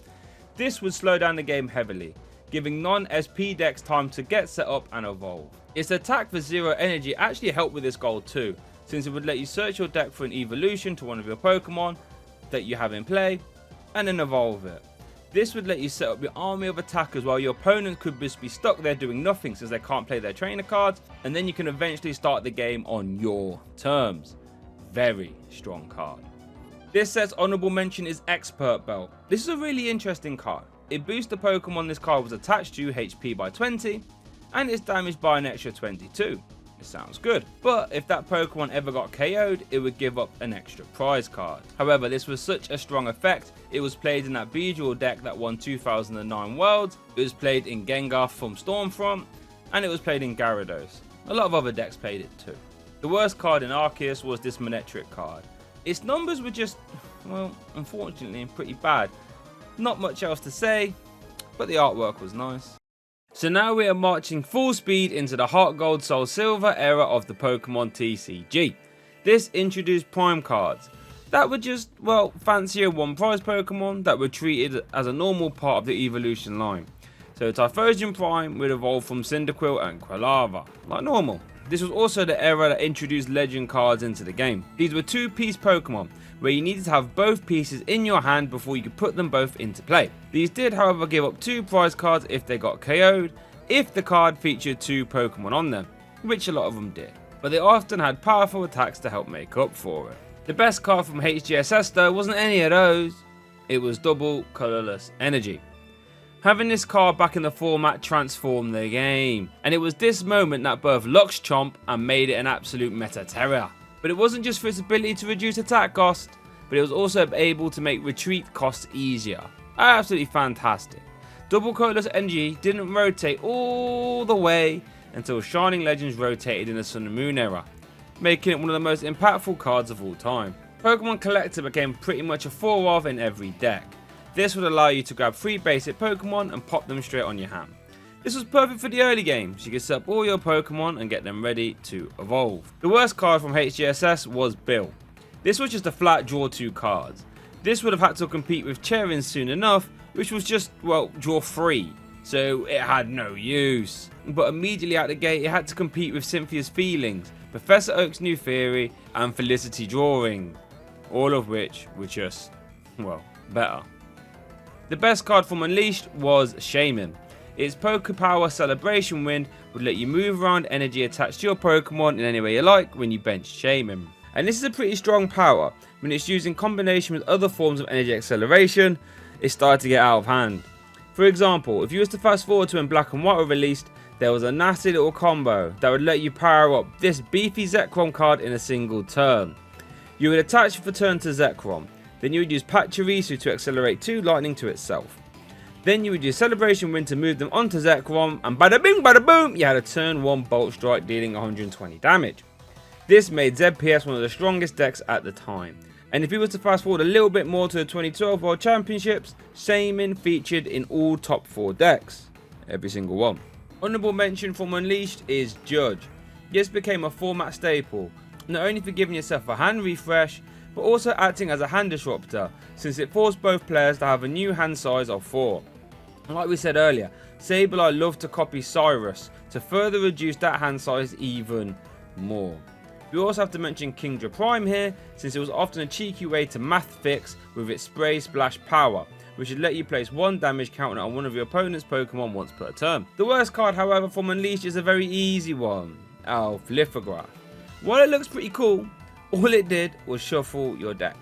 This would slow down the game heavily, giving non-SP decks time to get set up and evolve. Its attack for 0 energy actually helped with this goal too, since it would let you search your deck for an evolution to one of your Pokemon that you have in play, and then evolve it. This would let you set up your army of attackers while your opponent could just be stuck there doing nothing since they can't play their trainer cards, and then you can eventually start the game on your terms. Very strong card. This set's honorable mention is Expert Belt. This is a really interesting card. It boosts the Pokemon this card was attached to HP by 20, and it's damaged by an extra 22. It sounds good, but if that Pokemon ever got KO'd, it would give up an extra prize card. However, this was such a strong effect, it was played in that Beedrill deck that won 2009 Worlds, it was played in Gengar from Stormfront, and it was played in Gyarados. A lot of other decks played it too. The worst card in Arceus was this Manectric card. Its numbers were just, well, unfortunately pretty bad. Not much else to say, but the artwork was nice. So now we are marching full speed into the Heart Gold Soul Silver era of the Pokemon TCG. This introduced Prime cards that were just, well, fancier one prize Pokemon that were treated as a normal part of the evolution line. So Typhlosion Prime would evolve from Cyndaquil and Quilava, like normal. This was also the era that introduced legend cards into the game. These were 2-piece Pokemon, where you needed to have both pieces in your hand before you could put them both into play. These did however give up 2 prize cards if they got KO'd, if the card featured 2 Pokemon on them, which a lot of them did. But they often had powerful attacks to help make up for it. The best card from HGSS though wasn't any of those, it was double Colorless Energy. Having this card back in the format transformed the game, and it was this moment that birthed Luxchomp and made it an absolute meta terror. But it wasn't just for its ability to reduce attack cost, but it was also able to make retreat costs easier. Absolutely fantastic. Double Colorless Energy didn't rotate all the way until Shining Legends rotated in the Sun and Moon era, making it one of the most impactful cards of all time. Pokemon Collector became pretty much a 4-of in every deck. This would allow you to grab 3 basic Pokemon and pop them straight on your hand. This was perfect for the early games. You could set up all your Pokemon and get them ready to evolve. The worst card from HGSS was Bill. This was just a flat draw 2 cards. This would have had to compete with Cherin soon enough, which was just, well, draw 3. So it had no use. But immediately out the gate it had to compete with Cynthia's Feelings, Professor Oak's New Theory and Felicity Drawing. All of which were just, well, better. The best card from Unleashed was Shaman. Its Pokepower Celebration Wind would let you move around energy attached to your Pokemon in any way you like when you bench Shaman. And this is a pretty strong power. When it's used in combination with other forms of energy acceleration, it started to get out of hand. For example, if you was to fast forward to when Black and White were released, there was a nasty little combo that would let you power up this beefy Zekrom card in a single turn. You would attach for turn to Zekrom. Then you would use Pachirisu to accelerate 2 lightning to itself. Then you would use Celebration Wind to move them onto Zekrom, and bada bing bada boom, you had a turn 1 Bolt Strike dealing 120 damage. This made ZPS one of the strongest decks at the time. And if you were to fast forward a little bit more to the 2012 World Championships, Shaman featured in all top 4 decks. Every single one. Honorable mention from Unleashed is Judge. This became a format staple, not only for giving yourself a hand refresh, but also acting as a hand disruptor, since it forced both players to have a new hand size of 4. And like we said earlier, Sableye loved to copy Cyrus to further reduce that hand size even more. We also have to mention Kingdra Prime here, since it was often a cheeky way to math fix with its Spray Splash power, which should let you place 1 damage counter on one of your opponent's Pokemon once per turn. The worst card, however, from Unleashed is a very easy one, Elf Lithograph. While it looks pretty cool, all it did was shuffle your deck.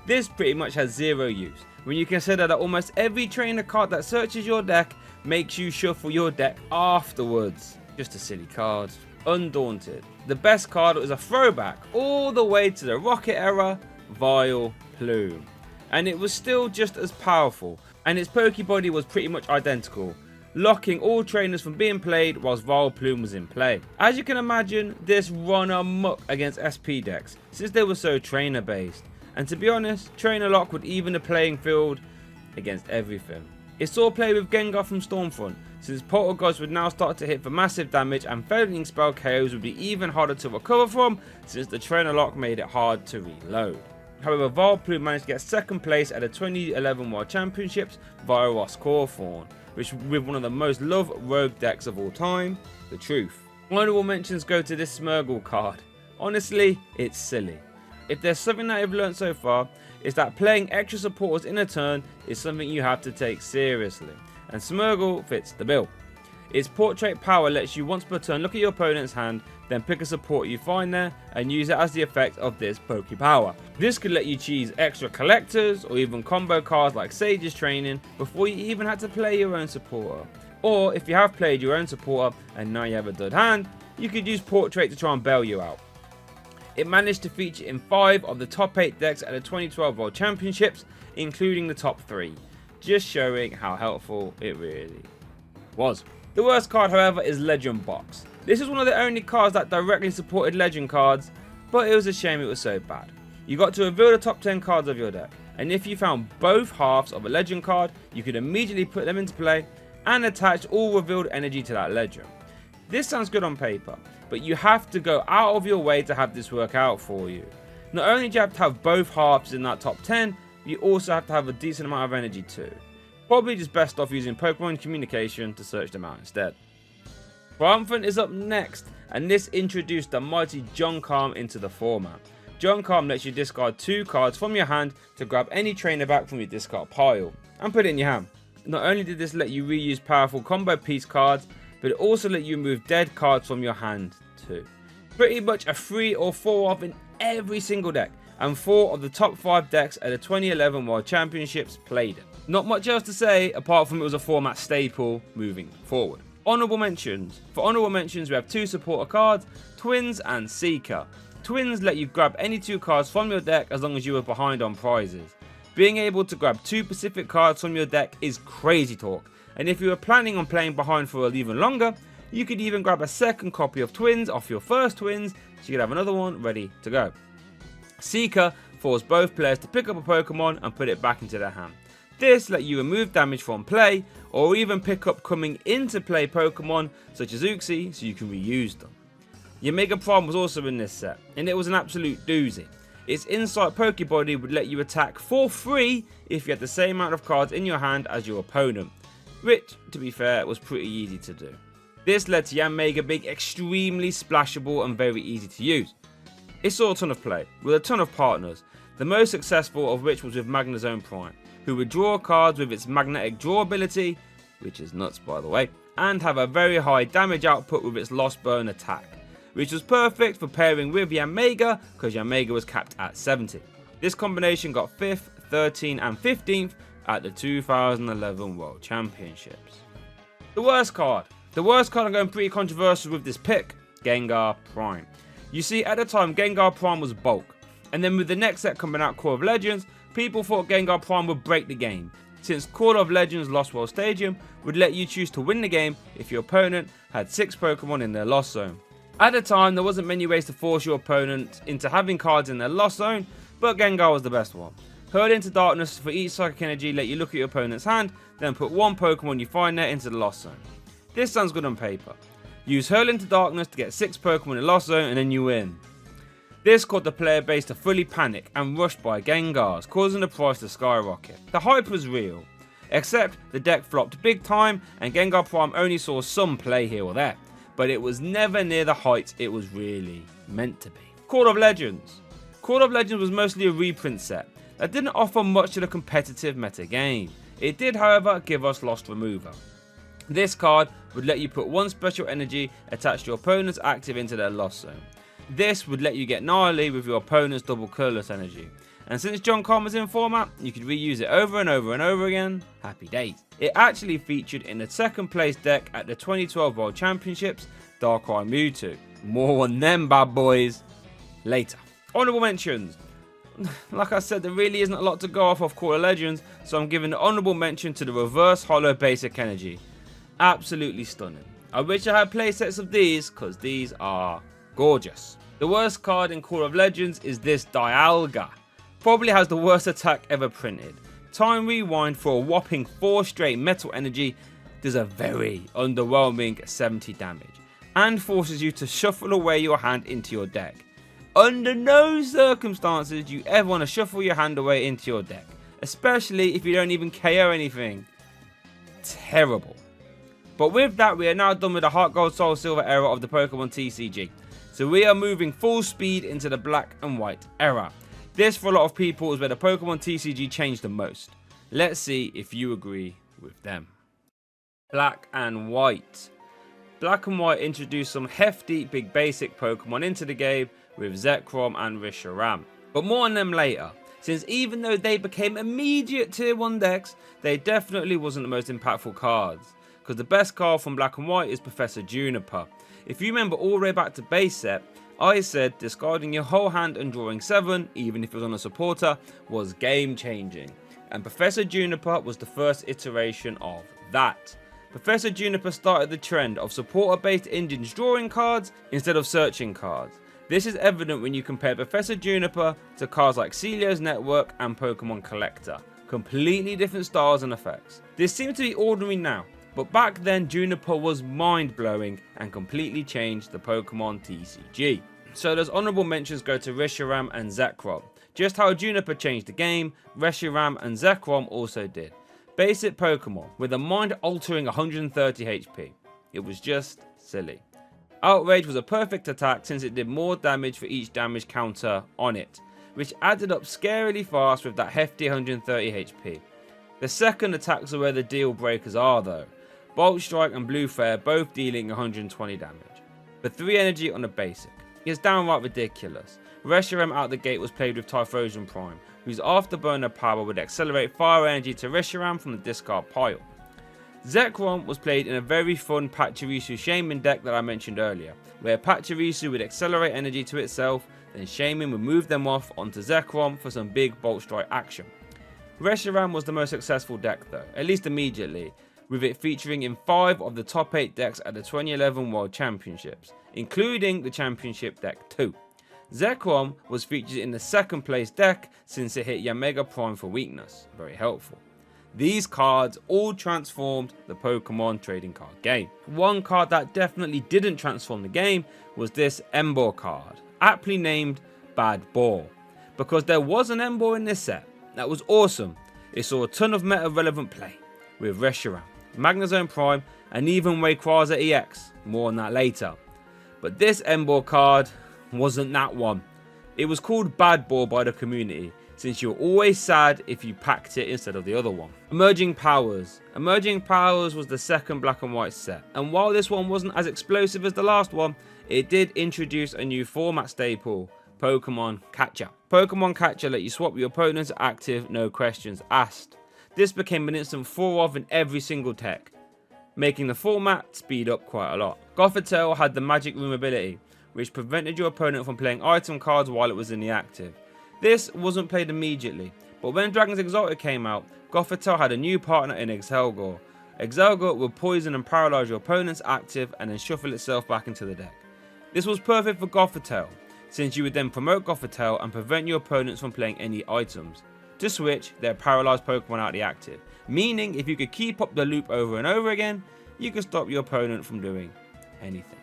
This pretty much has zero use, when you consider that almost every trainer card that searches your deck makes you shuffle your deck afterwards. Just a silly card. Undaunted. The best card was a throwback all the way to the Rocket era, Vileplume. And it was still just as powerful, and its Pokebody was pretty much identical, locking all trainers from being played whilst Vileplume was in play. As you can imagine, this run amok against SP decks, since they were so trainer based. And to be honest, Trainer Lock would even the playing field against everything. It saw play with Gengar from Stormfront, since Poltergeist would now start to hit for massive damage, and Feathering Spell KOs would be even harder to recover from, since the Trainer Lock made it hard to reload. However, Vileplume managed to get second place at the 2011 World Championships via Ross Cawthorn, which with one of the most loved rogue decks of all time, the Truth. Honorable mentions go to this Smeargle card. Honestly, it's silly. If there's something that I've learned so far, it's that playing extra supporters in a turn is something you have to take seriously, and Smeargle fits the bill. Its portrait power lets you once per turn look at your opponent's hand, then pick a support you find there and use it as the effect of this Poke Power. This could let you cheese extra collectors or even combo cards like Sage's Training before you even had to play your own supporter. Or if you have played your own supporter and now you have a dud hand, you could use portrait to try and bail you out. It managed to feature in 5 of the top 8 decks at the 2012 World Championships, including the top 3, just showing how helpful it really was. The worst card, however, is Legend Box. This is one of the only cards that directly supported Legend cards, but it was a shame it was so bad. You got to reveal the top 10 cards of your deck, and if you found both halves of a Legend card, you could immediately put them into play and attach all revealed energy to that Legend. This sounds good on paper, but you have to go out of your way to have this work out for you. Not only do you have to have both halves in that top 10, you also have to have a decent amount of energy too. Probably just best off using Pokemon Communication to search them out instead. Triumphant is up next, and this introduced the mighty Junkam into the format. Junkam lets you discard 2 cards from your hand to grab any trainer back from your discard pile and put it in your hand. Not only did this let you reuse powerful combo piece cards, but it also let you remove dead cards from your hand too. Pretty much a 3 or 4 off in every single deck, and 4 of the top 5 decks at the 2011 World Championships played it. Not much else to say apart from it was a format staple moving forward. Honourable mentions. For honourable mentions we have 2 supporter cards, Twins and Seeker. Twins let you grab any 2 cards from your deck as long as you were behind on prizes. Being able to grab 2 Pacific cards from your deck is crazy talk, and if you were planning on playing behind for even longer, you could even grab a second copy of Twins off your first Twins, so you could have another one ready to go. Seeker forced both players to pick up a Pokemon and put it back into their hand. This let you remove damage from play, or even pick up coming into play Pokemon such as Uxie so you can reuse them. Your Mega Prime was also in this set, and it was an absolute doozy. Its Insight Pokebody would let you attack for free if you had the same amount of cards in your hand as your opponent, which, to be fair, was pretty easy to do. This led to Yanmega being extremely splashable and very easy to use. It saw a ton of play, with a ton of partners, the most successful of which was with Magnezone Prime, who would draw cards with its magnetic draw ability, which is nuts by the way, and have a very high damage output with its Lost Bone attack, which was perfect for pairing with Yanmega because Yanmega was capped at 70. This combination got 5th, 13th and 15th at the 2011 World Championships. The worst card I'm going pretty controversial with this pick, Gengar Prime. You see, at the time Gengar Prime was bulk, and then with the next set coming out, Core of Legends, people thought Gengar Prime would break the game, since Core of Legends Lost World Stadium would let you choose to win the game if your opponent had 6 Pokemon in their Lost Zone. At the time, there wasn't many ways to force your opponent into having cards in their Lost Zone, but Gengar was the best one. Hurl into Darkness for each Psychic Energy let you look at your opponent's hand, then put 1 Pokemon you find there into the Lost Zone. This sounds good on paper. Use Hurl into Darkness to get 6 Pokemon in Lost Zone and then you win. This caused the player base to fully panic and rush by Gengars, causing the price to skyrocket. The hype was real, except the deck flopped big time and Gengar Prime only saw some play here or there, but it was never near the heights it was really meant to be. Core of Legends. Core of Legends was mostly a reprint set that didn't offer much to the competitive meta game. It did, however, give us Lost Remover. This card would let you put one special energy attached to your opponent's active into their lost zone. This would let you get gnarly with your opponent's double colorless energy. And since John Karma's in format, you could reuse it over and over and over again. Happy days. It actually featured in the second place deck at the 2012 World Championships, Darkrai Mewtwo. More on them bad boys later. Honorable mentions. Like I said, there really isn't a lot to go off of Call of Legends, so I'm giving the honorable mention to the Reverse Hollow Basic Energy. Absolutely stunning. I wish I had playsets of these, because these are gorgeous. The worst card in Call of Legends is this Dialga. Probably has the worst attack ever printed. Time Rewind for a whopping 4 straight metal energy does a very underwhelming 70 damage and forces you to shuffle away your hand into your deck. Under no circumstances do you ever want to shuffle your hand away into your deck, especially if you don't even KO anything. Terrible. But with that, we are now done with the Heart Gold Soul Silver era of the Pokemon TCG. So we are moving full speed into the Black and White era. This, for a lot of people, is where the Pokemon TCG changed the most. Let's see if you agree with them. Black and White. Black and White introduced some hefty, big basic Pokemon into the game with Zekrom and Reshiram. But more on them later, since even though they became immediate tier 1 decks, they definitely wasn't the most impactful cards. Because the best card from Black and White is Professor Juniper. If you remember all the way back to base set, I said discarding your whole hand and drawing 7, even if it was on a supporter, was game changing. And Professor Juniper was the first iteration of that. Professor Juniper started the trend of supporter based engines drawing cards instead of searching cards. This is evident when you compare Professor Juniper to cards like Celio's Network and Pokemon Collector. Completely different styles and effects. This seems to be ordinary now, but back then Juniper was mind blowing and completely changed the Pokemon TCG. So those honourable mentions go to Reshiram and Zekrom. Just how Juniper changed the game, Reshiram and Zekrom also did. Basic Pokemon with a mind altering 130 HP. It was just silly. Outrage was a perfect attack since it did more damage for each damage counter on it, which added up scarily fast with that hefty 130 HP. The second attacks are where the deal breakers are though. Bolt Strike and Blue Flare both dealing 120 damage. The 3 energy on the basic is downright ridiculous. Reshiram out the gate was played with Typhlosion Prime, whose afterburner power would accelerate fire energy to Reshiram from the discard pile. Zekrom was played in a very fun Pachirisu Shaman deck that I mentioned earlier, where Pachirisu would accelerate energy to itself, then Shaman would move them off onto Zekrom for some big Bolt Strike action. Reshiram was the most successful deck though, at least immediately, with it featuring in 5 of the top 8 decks at the 2011 World Championships, including the Championship deck too. Zekrom was featured in the second place deck since it hit Yamega Prime for weakness, very helpful. These cards all transformed the Pokemon trading card game. One card that definitely didn't transform the game was this Emboar card, aptly named Bad Ball, because there was an Emboar in this set that was awesome. It saw a ton of meta relevant play with Reshiram, Magnezone Prime and even Rayquaza EX, more on that later. But this Emboar card wasn't that one. It was called Bad Ball by the community, since you're always sad if you packed it instead of the other one. Emerging Powers. Emerging Powers was the second Black and White set, and while this one wasn't as explosive as the last one, it did introduce a new format staple, Pokemon Catcher. Pokemon Catcher let you swap your opponent's active, no questions asked. This became an instant 4-of in every single tech, making the format speed up quite a lot. Gothitelle had the Magic Room ability, which prevented your opponent from playing item cards while it was in the active. This wasn't played immediately, but when Dragon's Exalted came out, Gothitelle had a new partner in Excelgor. Excelgor would poison and paralyze your opponent's active and then shuffle itself back into the deck. This was perfect for Gothitelle, since you would then promote Gothitelle and prevent your opponents from playing any items. To switch their paralyzed Pokemon out the active, meaning if you could keep up the loop over and over again, you could stop your opponent from doing anything.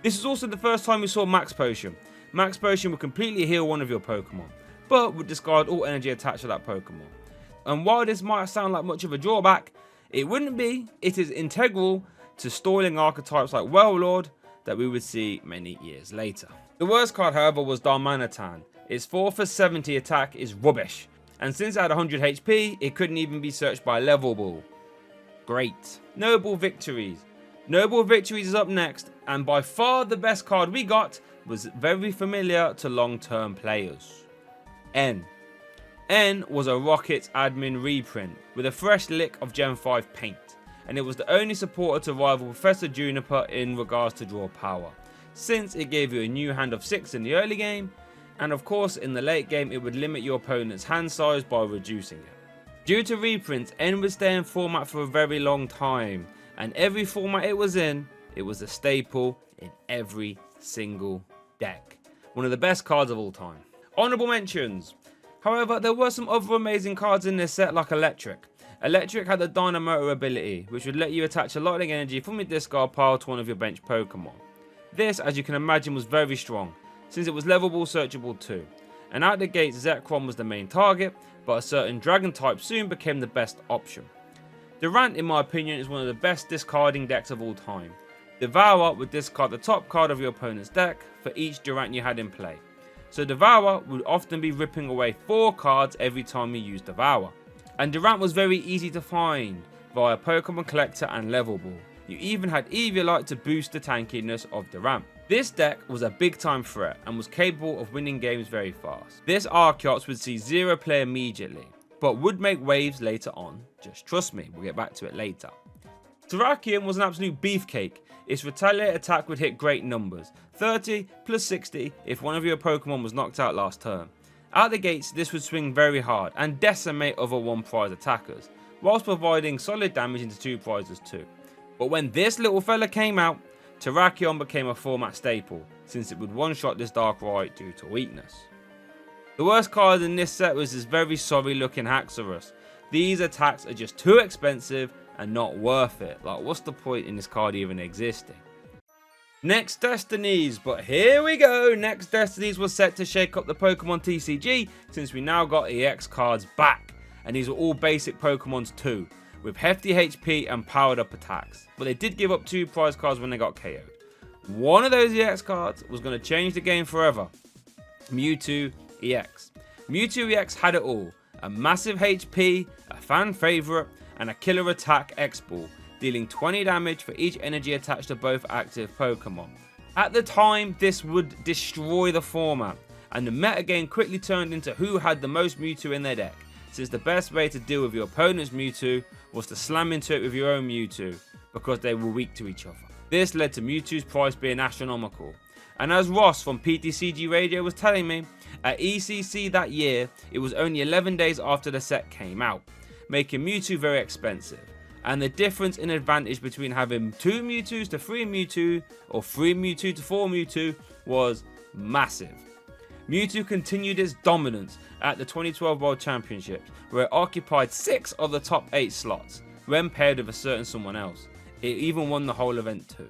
This is also the first time we saw Max Potion. Max Potion would completely heal one of your Pokemon, but would discard all energy attached to that Pokemon. And while this might sound like much of a drawback, it wouldn't be. It is integral to stalling archetypes like Warlord that we would see many years later. The worst card, however, was Darmanitan. Its 4 for 70 attack is rubbish. and since it had 100 HP, it couldn't even be searched by level ball. Great. Noble Victories. Noble Victories is up next, and by far the best card we got was very familiar to long-term players. N. N was a Rocket admin reprint with a fresh lick of Gen 5 paint, and it was the only supporter to rival Professor Juniper in regards to draw power, since it gave you a new hand of 6 in the early game, and of course in the late game it would limit your opponent's hand size by reducing it. Due to reprints, N would stay in format for a very long time, and every format it was a staple in every single deck. One of the best cards of all time. Honorable mentions. However, there were some other amazing cards in this set like Electric. Electric had the Dynamotor ability, which would let you attach a lightning energy from your discard pile to one of your bench Pokemon. This, as you can imagine, was very strong, since it was levelable searchable too. And out the gate, Zekrom was the main target, but a certain dragon type soon became the best option. Durant, in my opinion, is one of the best discarding decks of all time. Devour would discard the top card of your opponent's deck for each Durant you had in play. So Devour would often be ripping away 4 cards every time you used Devour. And Durant was very easy to find via Pokemon Collector and Level Ball. You even had Eviolite to boost the tankiness of Durant. This deck was a big time threat and was capable of winning games very fast. This Archeops would see 0 play immediately, but would make waves later on. Just trust me, we'll get back to it later. Terrakion was an absolute beefcake. Its retaliate attack would hit great numbers, 30 plus 60 if one of your Pokemon was knocked out last turn. Out the gates, this would swing very hard and decimate other 1 prize attackers, whilst providing solid damage into 2 prizes too. But when this little fella came out, Terrakion became a format staple, since it would one-shot this Darkrai due to weakness. The worst card in this set was this very sorry looking Haxorus. These attacks are just too expensive and not worth it. Like, what's the point in this card even existing? Next Destinies, but here we go. Next Destinies was set to shake up the Pokemon TCG, since we now got EX cards back, and these are all basic Pokemons too, with hefty HP and powered up attacks, but they did give up 2 prize cards when they got KO'd. One of those EX cards was going to change the game forever. Mewtwo EX. Mewtwo EX had it all, a massive HP, a fan favourite, and a killer attack X-Ball, dealing 20 damage for each energy attached to both active Pokemon. At the time, this would destroy the format, and the metagame quickly turned into who had the most Mewtwo in their deck, since the best way to deal with your opponent's Mewtwo was to slam into it with your own Mewtwo, because they were weak to each other. This led to Mewtwo's price being astronomical, and as Ross from PTCG Radio was telling me, at ECC that year, it was only 11 days after the set came out, making Mewtwo very expensive, and the difference in advantage between having 2 Mewtwo's to 3 Mewtwo, or 3 Mewtwo to 4 Mewtwo, was massive. Mewtwo continued its dominance at the 2012 World Championships, where it occupied 6 of the top 8 slots, when paired with a certain someone else. It even won the whole event too.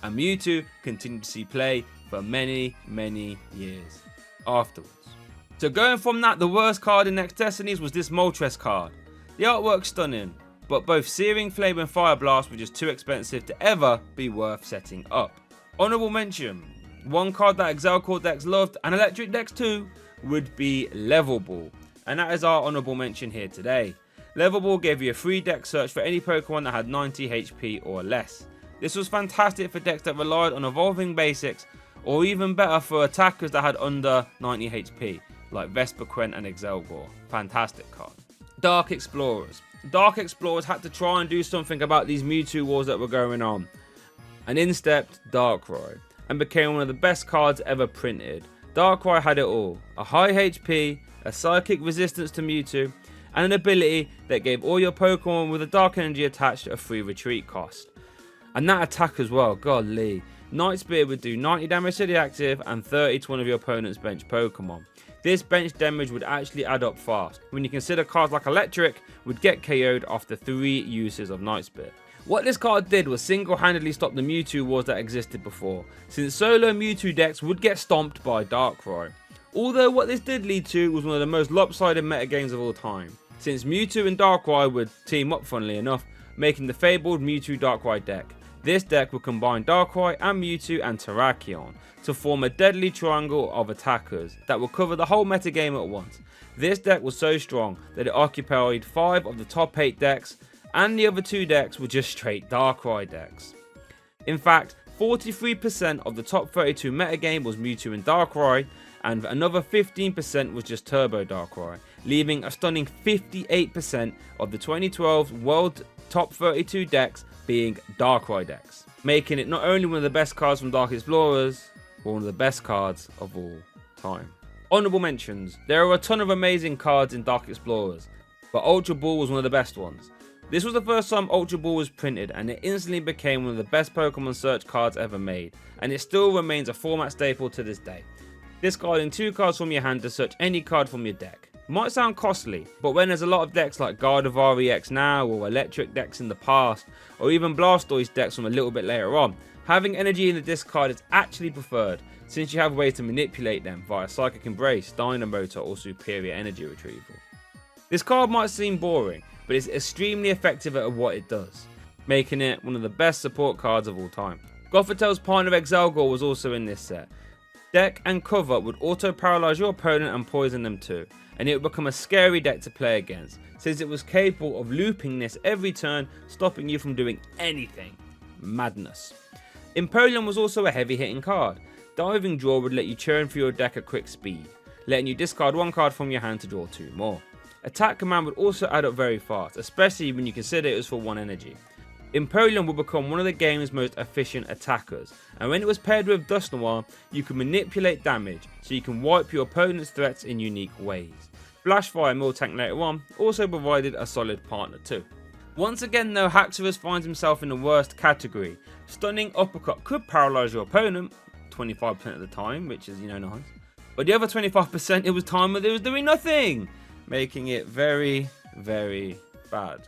And Mewtwo continued to see play for many years afterwards. So going from that, the worst card in Next Destinies was this Moltres card. The artwork's stunning, but both Searing Flame and Fire Blast were just too expensive to ever be worth setting up. Honorable mention, one card that Excelcore decks loved and Electric decks too would be Level Ball, and that is our honorable mention here today. Level Ball gave you a free deck search for any Pokemon that had 90 HP or less. This was fantastic for decks that relied on evolving basics, or even better for attackers that had under 90 HP, like Vespiquen and Excelcore. Fantastic card. Dark Explorers. Dark Explorers had to try and do something about these Mewtwo wars that were going on, and in stepped Darkrai, and became one of the best cards ever printed. Darkrai had it all, a high HP, a psychic resistance to Mewtwo, and an ability that gave all your Pokemon with a dark energy attached a free retreat cost. And that attack as well, godly. Night Spear would do 90 damage to the active and 30 to one of your opponent's bench Pokemon. This bench damage would actually add up fast, when you consider cards like Electric would get KO'd after 3 uses of Night Spear. What this card did was single-handedly stop the Mewtwo wars that existed before, since solo Mewtwo decks would get stomped by Darkrai. Although what this did lead to was one of the most lopsided metagames of all time, since Mewtwo and Darkrai would team up funnily enough, making the fabled Mewtwo Darkrai deck. This deck would combine Darkrai and Mewtwo and Terrakion to form a deadly triangle of attackers that would cover the whole metagame at once. This deck was so strong that it occupied 5 of the top 8 decks, and the other 2 decks were just straight Darkrai decks. In fact, 43% of the top 32 metagame was Mewtwo and Darkrai, and another 15% was just Turbo Darkrai, leaving a stunning 58% of the 2012 World Top 32 decks being Darkrai decks, making it not only one of the best cards from Dark Explorers, but one of the best cards of all time. Honorable mentions: there are a ton of amazing cards in Dark Explorers, but Ultra Ball was one of the best ones. This was the first time Ultra Ball was printed, and it instantly became one of the best Pokemon search cards ever made, and it still remains a format staple to this day. Discarding 2 cards from your hand to search any card from your deck. Might sound costly, but when there's a lot of decks like Gardevoir EX now, or Electric decks in the past, or even Blastoise decks from a little bit later on, having energy in the discard is actually preferred, since you have ways to manipulate them via Psychic Embrace, Dynamotor, or Superior Energy Retrieval. This card might seem boring, but it's extremely effective at what it does, making it one of the best support cards of all time. Gothitel's partner Excelgor was also in this set. Deck and cover would auto-paralyze your opponent and poison them too, and it would become a scary deck to play against, since it was capable of looping this every turn, stopping you from doing anything. Madness. Empoleon was also a heavy hitting card. Diving Draw would let you churn through your deck at quick speed, letting you discard 1 card from your hand to draw 2 more. Attack command would also add up very fast, especially when you consider it was for 1 energy. Empoleon would become one of the game's most efficient attackers, and when it was paired with Dusknoir, you can manipulate damage so you can wipe your opponent's threats in unique ways. Flashfire Miltank later on also provided a solid partner too. Once again though, Haxorus finds himself in the worst category. Stunning Uppercut could paralyze your opponent 25% of the time, which is nice, but the other 25% it was time that it was doing nothing, making it very, very bad.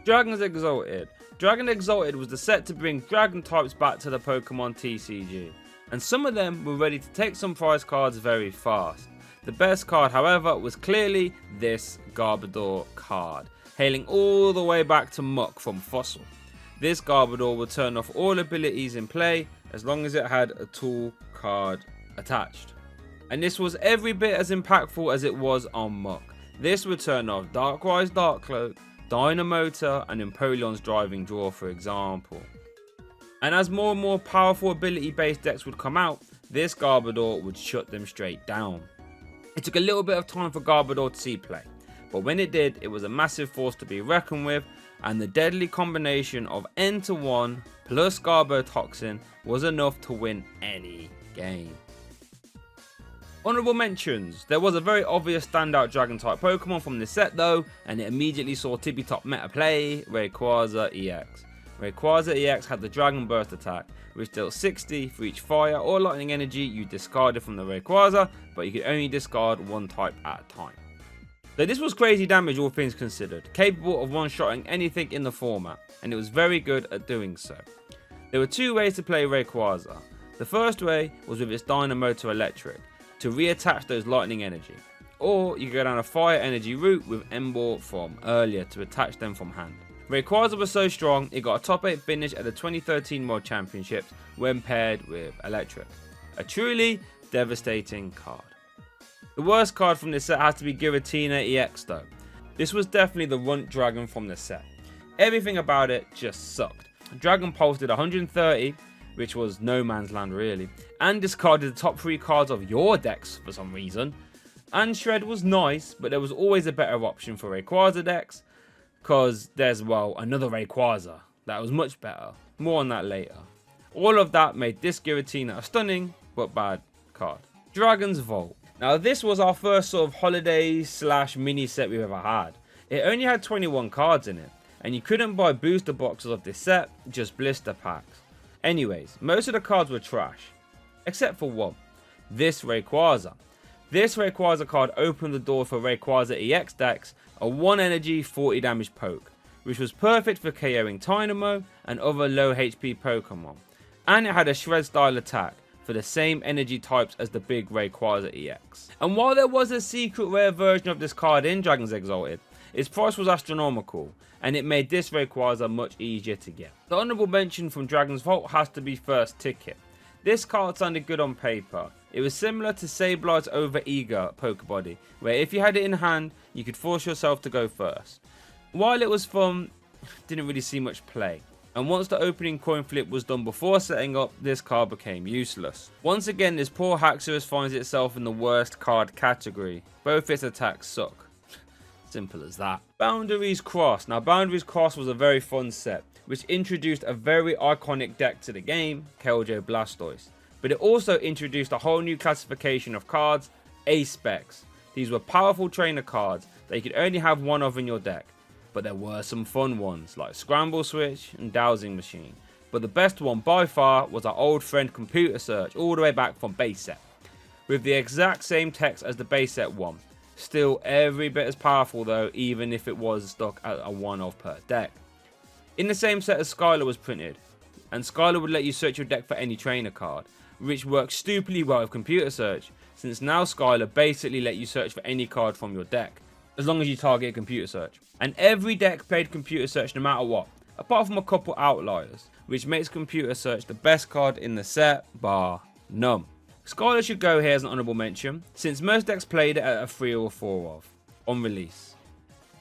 Dragon's Exalted. Dragon Exalted was the set to bring dragon types back to the Pokemon TCG, and some of them were ready to take some prize cards very fast. The best card, however, was clearly this Garbodor card, hailing all the way back to Muck from Fossil. This Garbodor would turn off all abilities in play as long as it had a tool card attached. And this was every bit as impactful as it was on Muck. This would turn off Darkrai's Dark Cloak, Dynamotor and Empoleon's Driving Draw, for example. And as more and more powerful ability based decks would come out, this Garbodor would shut them straight down. It took a little bit of time for Garbodor to see play, but when it did, it was a massive force to be reckoned with, and the deadly combination of N1 plus Garbotoxin was enough to win any game. Honorable mentions: there was a very obvious standout dragon type Pokemon from this set though, and it immediately saw tippy top meta play, Rayquaza EX. Rayquaza EX had the Dragon Burst attack, which dealt 60 for each fire or lightning energy you discarded from the Rayquaza, but you could only discard 1 type at a time. So this was crazy damage all things considered, capable of one-shotting anything in the format, and it was very good at doing so. There were 2 ways to play Rayquaza. The first way was with its Dynamotor Electric, to reattach those lightning energy, or you could go down a fire energy route with Emboar from earlier to attach them from hand. Rayquaza was so strong it got a top 8 finish at the 2013 World Championships when paired with Electric. A truly devastating card. The worst card from this set has to be Giratina EX though. This was definitely the runt dragon from the set. Everything about it just sucked. Dragon Pulse did 130, which was no man's land really, and discarded the top 3 cards of your decks for some reason. And Shred was nice, but there was always a better option for Rayquaza decks, because there's, another Rayquaza that was much better. More on that later. All of that made this Giratina a stunning but bad card. Dragon's Vault. Now this was our first sort of holiday / mini set we've ever had. It only had 21 cards in it, and you couldn't buy booster boxes of this set, just blister packs. Anyways, most of the cards were trash, except for one, this Rayquaza. This Rayquaza card opened the door for Rayquaza EX decks, a 1 energy 40 damage poke, which was perfect for KOing Tynamo and other low HP Pokemon. And it had a Shred style attack for the same energy types as the big Rayquaza EX. And while there was a secret rare version of this card in Dragon's Exalted, its price was astronomical, and it made this Rayquaza much easier to get. The honourable mention from Dragon's Vault has to be First Ticket. This card sounded good on paper. It was similar to Sableye's Overeager Pokebody, where if you had it in hand, you could force yourself to go first. While it was fun, didn't really see much play. And once the opening coin flip was done before setting up, this card became useless. Once again, this poor Haxorus finds itself in the worst card category. Both its attacks suck. Simple as that. Boundaries Cross. Now, Boundaries Cross was a very fun set, which introduced a very iconic deck to the game, Keldeo Blastoise. But it also introduced a whole new classification of cards, A-Specs. These were powerful trainer cards that you could only have one of in your deck. But there were some fun ones, like Scramble Switch and Dowsing Machine. But the best one by far was our old friend Computer Search, all the way back from base set, with the exact same text as the base set one. Still every bit as powerful though, even if it was stuck at a one-off per deck. In the same set as Skylar was printed, and Skylar would let you search your deck for any trainer card, which works stupidly well with Computer Search, since now Skylar basically let you search for any card from your deck, as long as you target Computer Search. And every deck played Computer Search no matter what, apart from a couple outliers, which makes Computer Search the best card in the set, bar none. Skylar should go here as an honourable mention, since most decks played it at a 3 or 4 of, on release.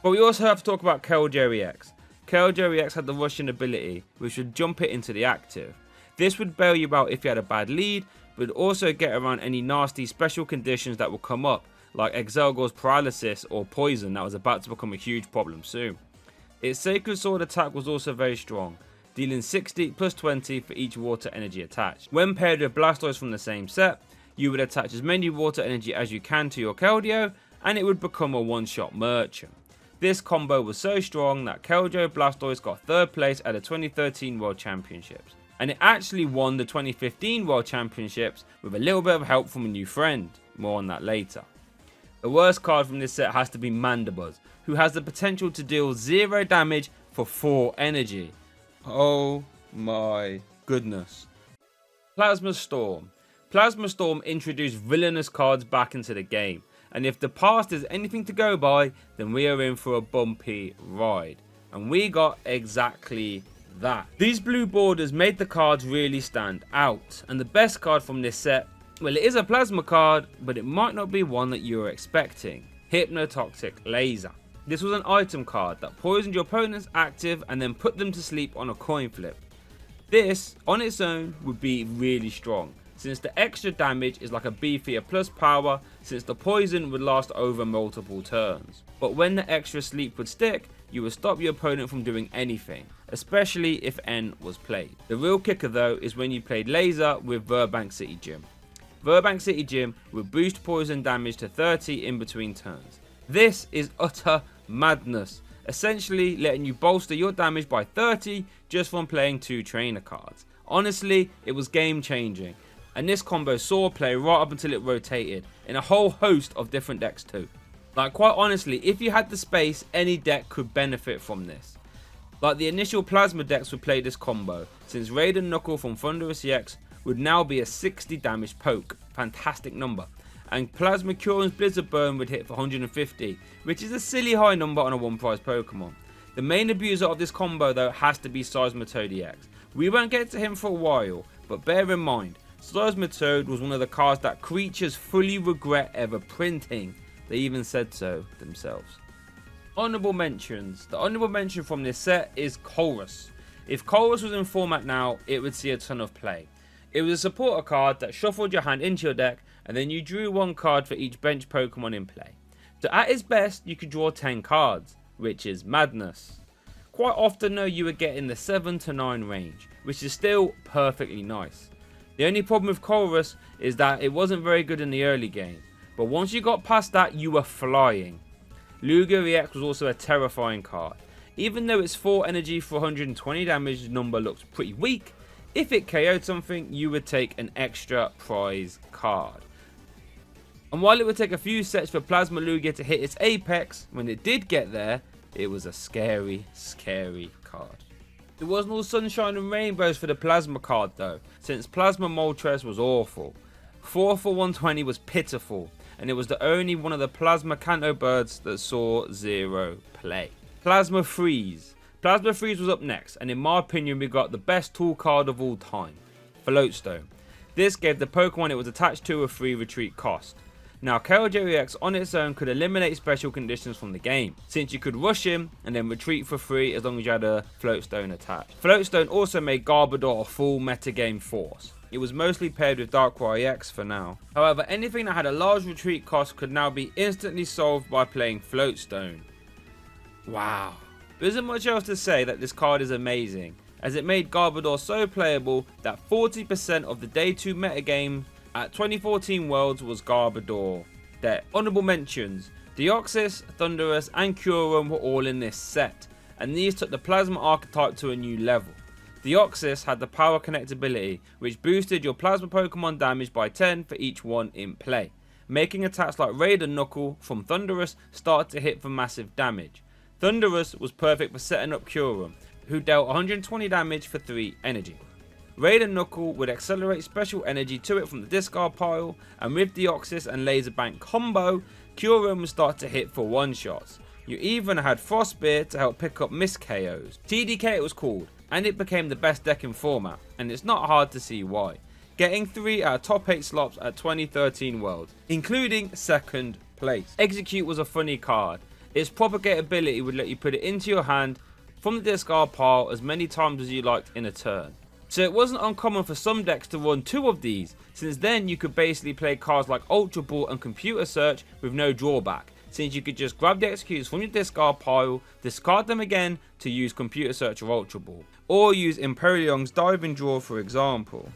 But we also have to talk about Keldeo EX. Keldeo EX had the Russian ability, which would jump it into the active. This would bail you out if you had a bad lead, but would also get around any nasty special conditions that will come up, like Exelgor's Paralysis or Poison that was about to become a huge problem soon. Its Sacred Sword attack was also very strong, dealing 60 plus 20 for each water energy attached. When paired with Blastoise from the same set, you would attach as many water energy as you can to your Keldeo, and it would become a one-shot merchant. This combo was so strong that Keldeo Blastoise got 3rd place at the 2013 World Championships, and it actually won the 2015 World Championships with a little bit of help from a new friend. More on that later. The worst card from this set has to be Mandibuzz, who has the potential to deal 0 damage for 4 energy. Oh my goodness. Plasma Storm. Plasma Storm introduced villainous cards back into the game, and if the past is anything to go by, then we are in for a bumpy ride. And we got exactly that. These blue borders made the cards really stand out, and the best card from this set, well, it is a plasma card, but it might not be one that you were expecting. Hypnotoxic Laser. This was an item card that poisoned your opponent's active and then put them to sleep on a coin flip. This, on its own, would be really strong, since the extra damage is like a beefier plus power, since the poison would last over multiple turns. But when the extra sleep would stick, you would stop your opponent from doing anything, especially if N was played. The real kicker though is when you played Laser with Burbank City Gym. Burbank City Gym would boost poison damage to 30 in between turns. This is utter madness, essentially letting you bolster your damage by 30 just from playing 2 trainer cards. Honestly, it was game changing, and this combo saw play right up until it rotated in a whole host of different decks too. Like, quite honestly, if you had the space, any deck could benefit from this. Like, the initial Plasma decks would play this combo, since Raid and Knuckle from Thundurus EX would now be a 60 damage poke, fantastic number, and Plasma Cure's Blizzard Burn would hit for 150, which is a silly high number on a 1-prize Pokemon. The main abuser of this combo though has to be Seismitoad EX. We won't get to him for a while, but bear in mind, Seismitoad was one of the cards that creatures fully regret ever printing. They even said so themselves. Honourable mentions. The honourable mention from this set is Colrus. If Colrus was in format now, it would see a ton of play. It was a supporter card that shuffled your hand into your deck, and then you drew 1 card for each bench Pokemon in play. So at its best, you could draw 10 cards, which is madness. Quite often though, you would get in the 7 to 9 range, which is still perfectly nice. The only problem with Colrus is that it wasn't very good in the early game, but once you got past that, you were flying. Lugia EX was also a terrifying card. Even though its 4 energy for 120 damage number looks pretty weak, if it KO'd something, you would take an extra prize card. And while it would take a few sets for Plasma Lugia to hit its apex, when it did get there, it was a scary, scary card. It wasn't all sunshine and rainbows for the Plasma card though, since Plasma Moltres was awful. 4 for 120 was pitiful, and it was the only one of the Plasma Kanto birds that saw zero play. Plasma Freeze. Plasma Freeze was up next, and in my opinion we got the best tool card of all time, Floatstone. This gave the Pokemon it was attached to a free retreat cost. Now KLJ EX on its own could eliminate special conditions from the game, since you could rush him and then retreat for free as long as you had a Floatstone attached. Floatstone also made Garbodor a full metagame force. It was mostly paired with Darkrai EX for now. However, anything that had a large retreat cost could now be instantly solved by playing Floatstone. Wow. There isn't much else to say that this card is amazing, as it made Garbodor so playable that 40% of the Day 2 metagame at 2014 Worlds was Garbodor. Their honourable mentions, Deoxys, Thundurus and Kyurem were all in this set, and these took the Plasma archetype to a new level. Deoxys had the power connectability, which boosted your Plasma Pokemon damage by 10 for each one in play, making attacks like Raid and Knuckle from Thundurus start to hit for massive damage. Thundurus was perfect for setting up Kyurem, who dealt 120 damage for 3 energy. Raid and Knuckle would accelerate special energy to it from the discard pile, and with Deoxys and Laser Bank combo, Kyurem would start to hit for one shots. You even had Frostbeard to help pick up miss KOs. TDK it was called, and it became the best deck in format, and it's not hard to see why. Getting 3 out of top 8 slots at 2013 Worlds, including 2nd place. Execute was a funny card. Its propagate ability would let you put it into your hand from the discard pile as many times as you liked in a turn. So it wasn't uncommon for some decks to run 2 of these, since then you could basically play cards like Ultra Ball and Computer Search with no drawback, since you could just grab the executes from your discard pile, discard them again to use Computer Search or Ultra Ball, or use Imperiong's Diving Draw for example.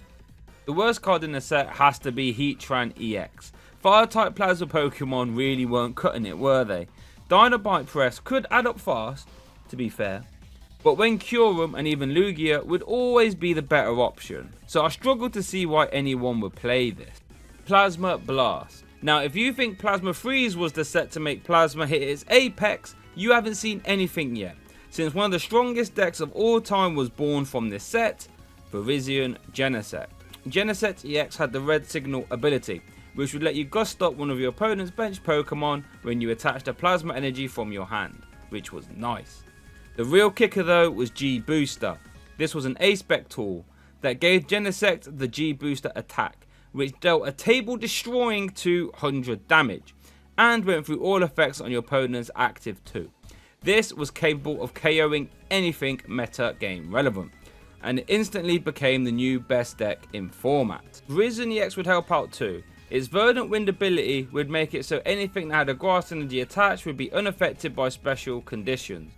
The worst card in the set has to be Heatran EX. Fire type Plasma Pokemon really weren't cutting it, were they? Dynamite Press could add up fast, to be fair, but when Kyurem and even Lugia would always be the better option, so I struggle to see why anyone would play this. Plasma Blast. Now if you think Plasma Freeze was the set to make Plasma hit its apex, you haven't seen anything yet, since one of the strongest decks of all time was born from this set, Viridian Genesect. Genesect EX had the Red Signal ability, which would let you gust up one of your opponent's bench Pokemon when you attached a Plasma Energy from your hand, which was nice. The real kicker though was G Booster. This was an A-Spec tool that gave Genesect the G Booster attack, which dealt a table destroying 200 damage, and went through all effects on your opponent's active too. This was capable of KOing anything meta game relevant, and it instantly became the new best deck in format. Viridian EX would help out too. Its Verdant Wind ability would make it so anything that had a grass energy attached would be unaffected by special conditions,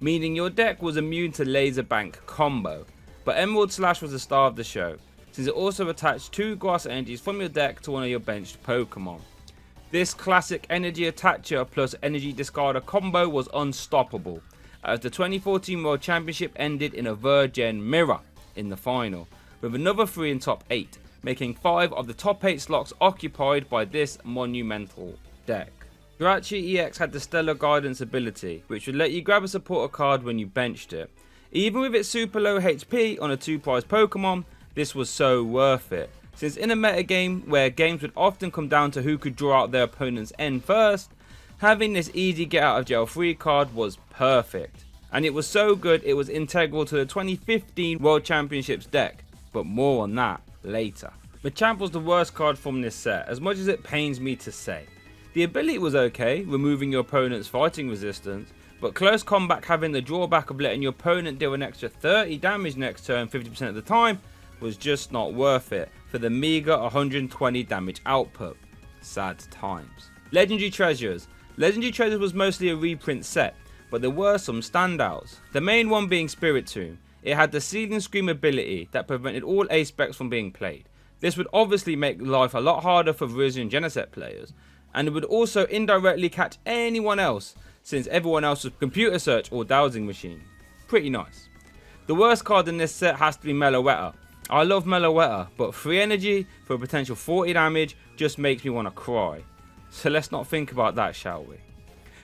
meaning your deck was immune to Laser Bank combo. But Emerald Slash was the star of the show, since it also attached 2 grass energies from your deck to one of your benched Pokemon. This classic energy attacher plus energy discarder combo was unstoppable, as the 2014 World Championship ended in a Virgin Mirror in the final, with another 3 in top 8. Making 5 of the top 8 slots occupied by this monumental deck. Archie EX had the Stellar Guidance ability, which would let you grab a supporter card when you benched it. Even with its super low HP on a 2 prize Pokemon, this was so worth it, since in a metagame where games would often come down to who could draw out their opponent's end first, having this easy get out of jail free card was perfect. And it was so good it was integral to the 2015 World Championships deck, but more on that later. Machamp was the worst card from this set, as much as it pains me to say. The ability was okay, removing your opponent's fighting resistance, but close combat having the drawback of letting your opponent deal an extra 30 damage next turn 50% of the time was just not worth it for the meager 120 damage output. Sad times. Legendary Treasures. Legendary Treasures was mostly a reprint set, but there were some standouts. The main one being Spiritomb. It had the Ceiling Scream ability that prevented all A-Specs from being played. This would obviously make life a lot harder for Viridian Genesect players, and it would also indirectly catch anyone else, since everyone else was Computer Search or Dowsing Machine. Pretty nice. The worst card in this set has to be Meloetta. I love Meloetta, but 3 energy for a potential 40 damage just makes me want to cry. So let's not think about that, shall we?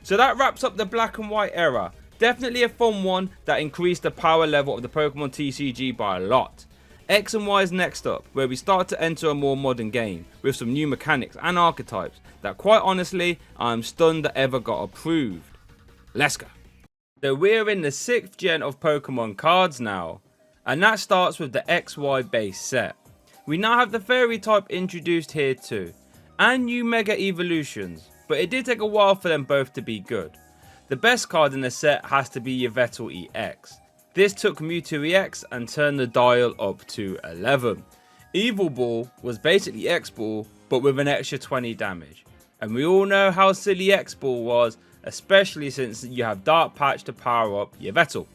So that wraps up the black and white era. Definitely a fun one that increased the power level of the Pokemon TCG by a lot. X and Y is next up, where we start to enter a more modern game with some new mechanics and archetypes that quite honestly I'm stunned that ever got approved. Let's go. So we're in the 6th gen of Pokemon cards now, and that starts with the XY base set. We now have the fairy type introduced here too, and new mega evolutions, but it did take a while for them both to be good. The best card in the set has to be Yveltal EX. This took Meteor EX and turned the dial up to 11. Evil Ball was basically X Ball, but with an extra 20 damage. And we all know how silly X Ball was, especially since you have Dark Patch to power up Yveltal.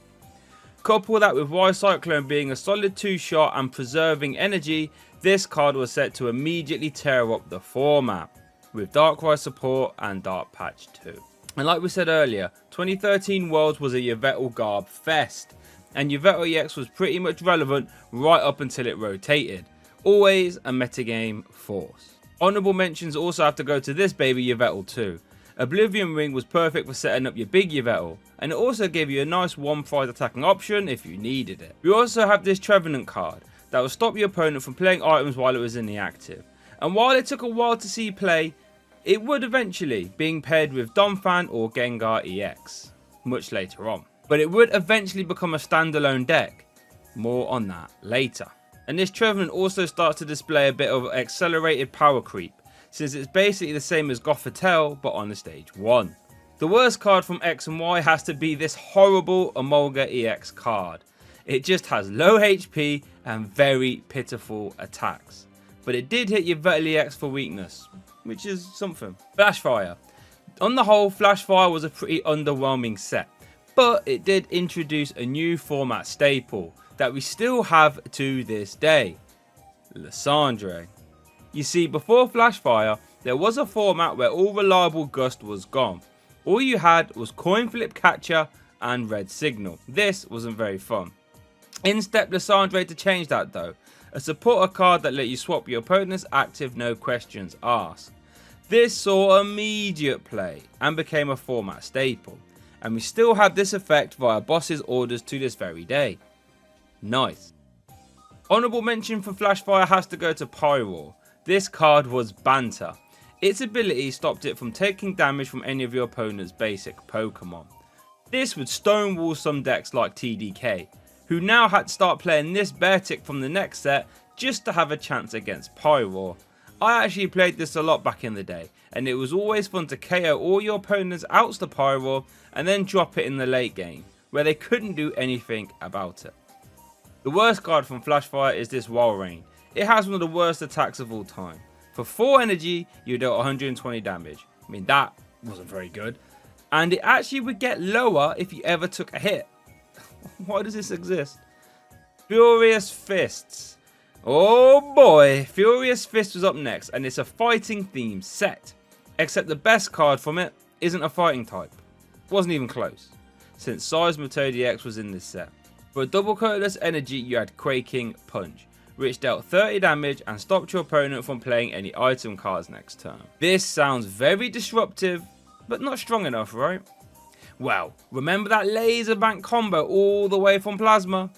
Couple that with Y Cyclone being a solid 2-shot and preserving energy, this card was set to immediately tear up the format, with Darkrai support and Dark Patch too. And like we said earlier, 2013 Worlds was a Yveltal Garb fest, and Yveltal EX was pretty much relevant right up until it rotated. Always a metagame force. Honourable mentions also have to go to this baby Yveltal too. Oblivion Ring was perfect for setting up your big Yveltal, and it also gave you a nice 1-5 attacking option if you needed it. We also have this Trevenant card that will stop your opponent from playing items while it was in the active, and while it took a while to see play, it would eventually, being paired with Donphan or Gengar EX, much later on. But it would eventually become a standalone deck, more on that later. And this Trevenant also starts to display a bit of accelerated power creep, since it's basically the same as Gothitelle but on the stage 1. The worst card from X and Y has to be this horrible Emolga EX card. It just has low HP and very pitiful attacks. But it did hit your Yveltal EX for weakness, which is something. Flashfire. On the whole, Flashfire was a pretty underwhelming set, but it did introduce a new format staple that we still have to this day. Lysandre. You see, before Flashfire, there was a format where all reliable Gust was gone. All you had was Coin Flip Catcher and Red Signal. This wasn't very fun. In stepped Lysandre to change that though. A supporter card that let you swap your opponent's active no questions asked. This saw immediate play and became a format staple. And we still have this effect via boss's orders to this very day. Nice. Honourable mention for Flashfire has to go to Pyroar. This card was banter. Its ability stopped it from taking damage from any of your opponent's basic Pokemon. This would stonewall some decks like TDK, who now had to start playing this Beartic from the next set just to have a chance against Pyroar. I actually played this a lot back in the day, and it was always fun to KO all your opponent's outs to Pyroar and then drop it in the late game, where they couldn't do anything about it. The worst card from Flashfire is this Walrein. It has one of the worst attacks of all time. For 4 energy, you dealt 120 damage. I mean, that wasn't very good. And it actually would get lower if you ever took a hit. Why does this exist? Furious Fists. Oh boy, Furious Fist was up next, and it's a fighting themed set. Except the best card from it isn't a fighting type. Wasn't even close, since Seismitoad EX was in this set. For a double coatless energy, you had Quaking Punch, which dealt 30 damage and stopped your opponent from playing any item cards next turn. This sounds very disruptive, but not strong enough, right? Well, remember that laser bank combo all the way from Plasma?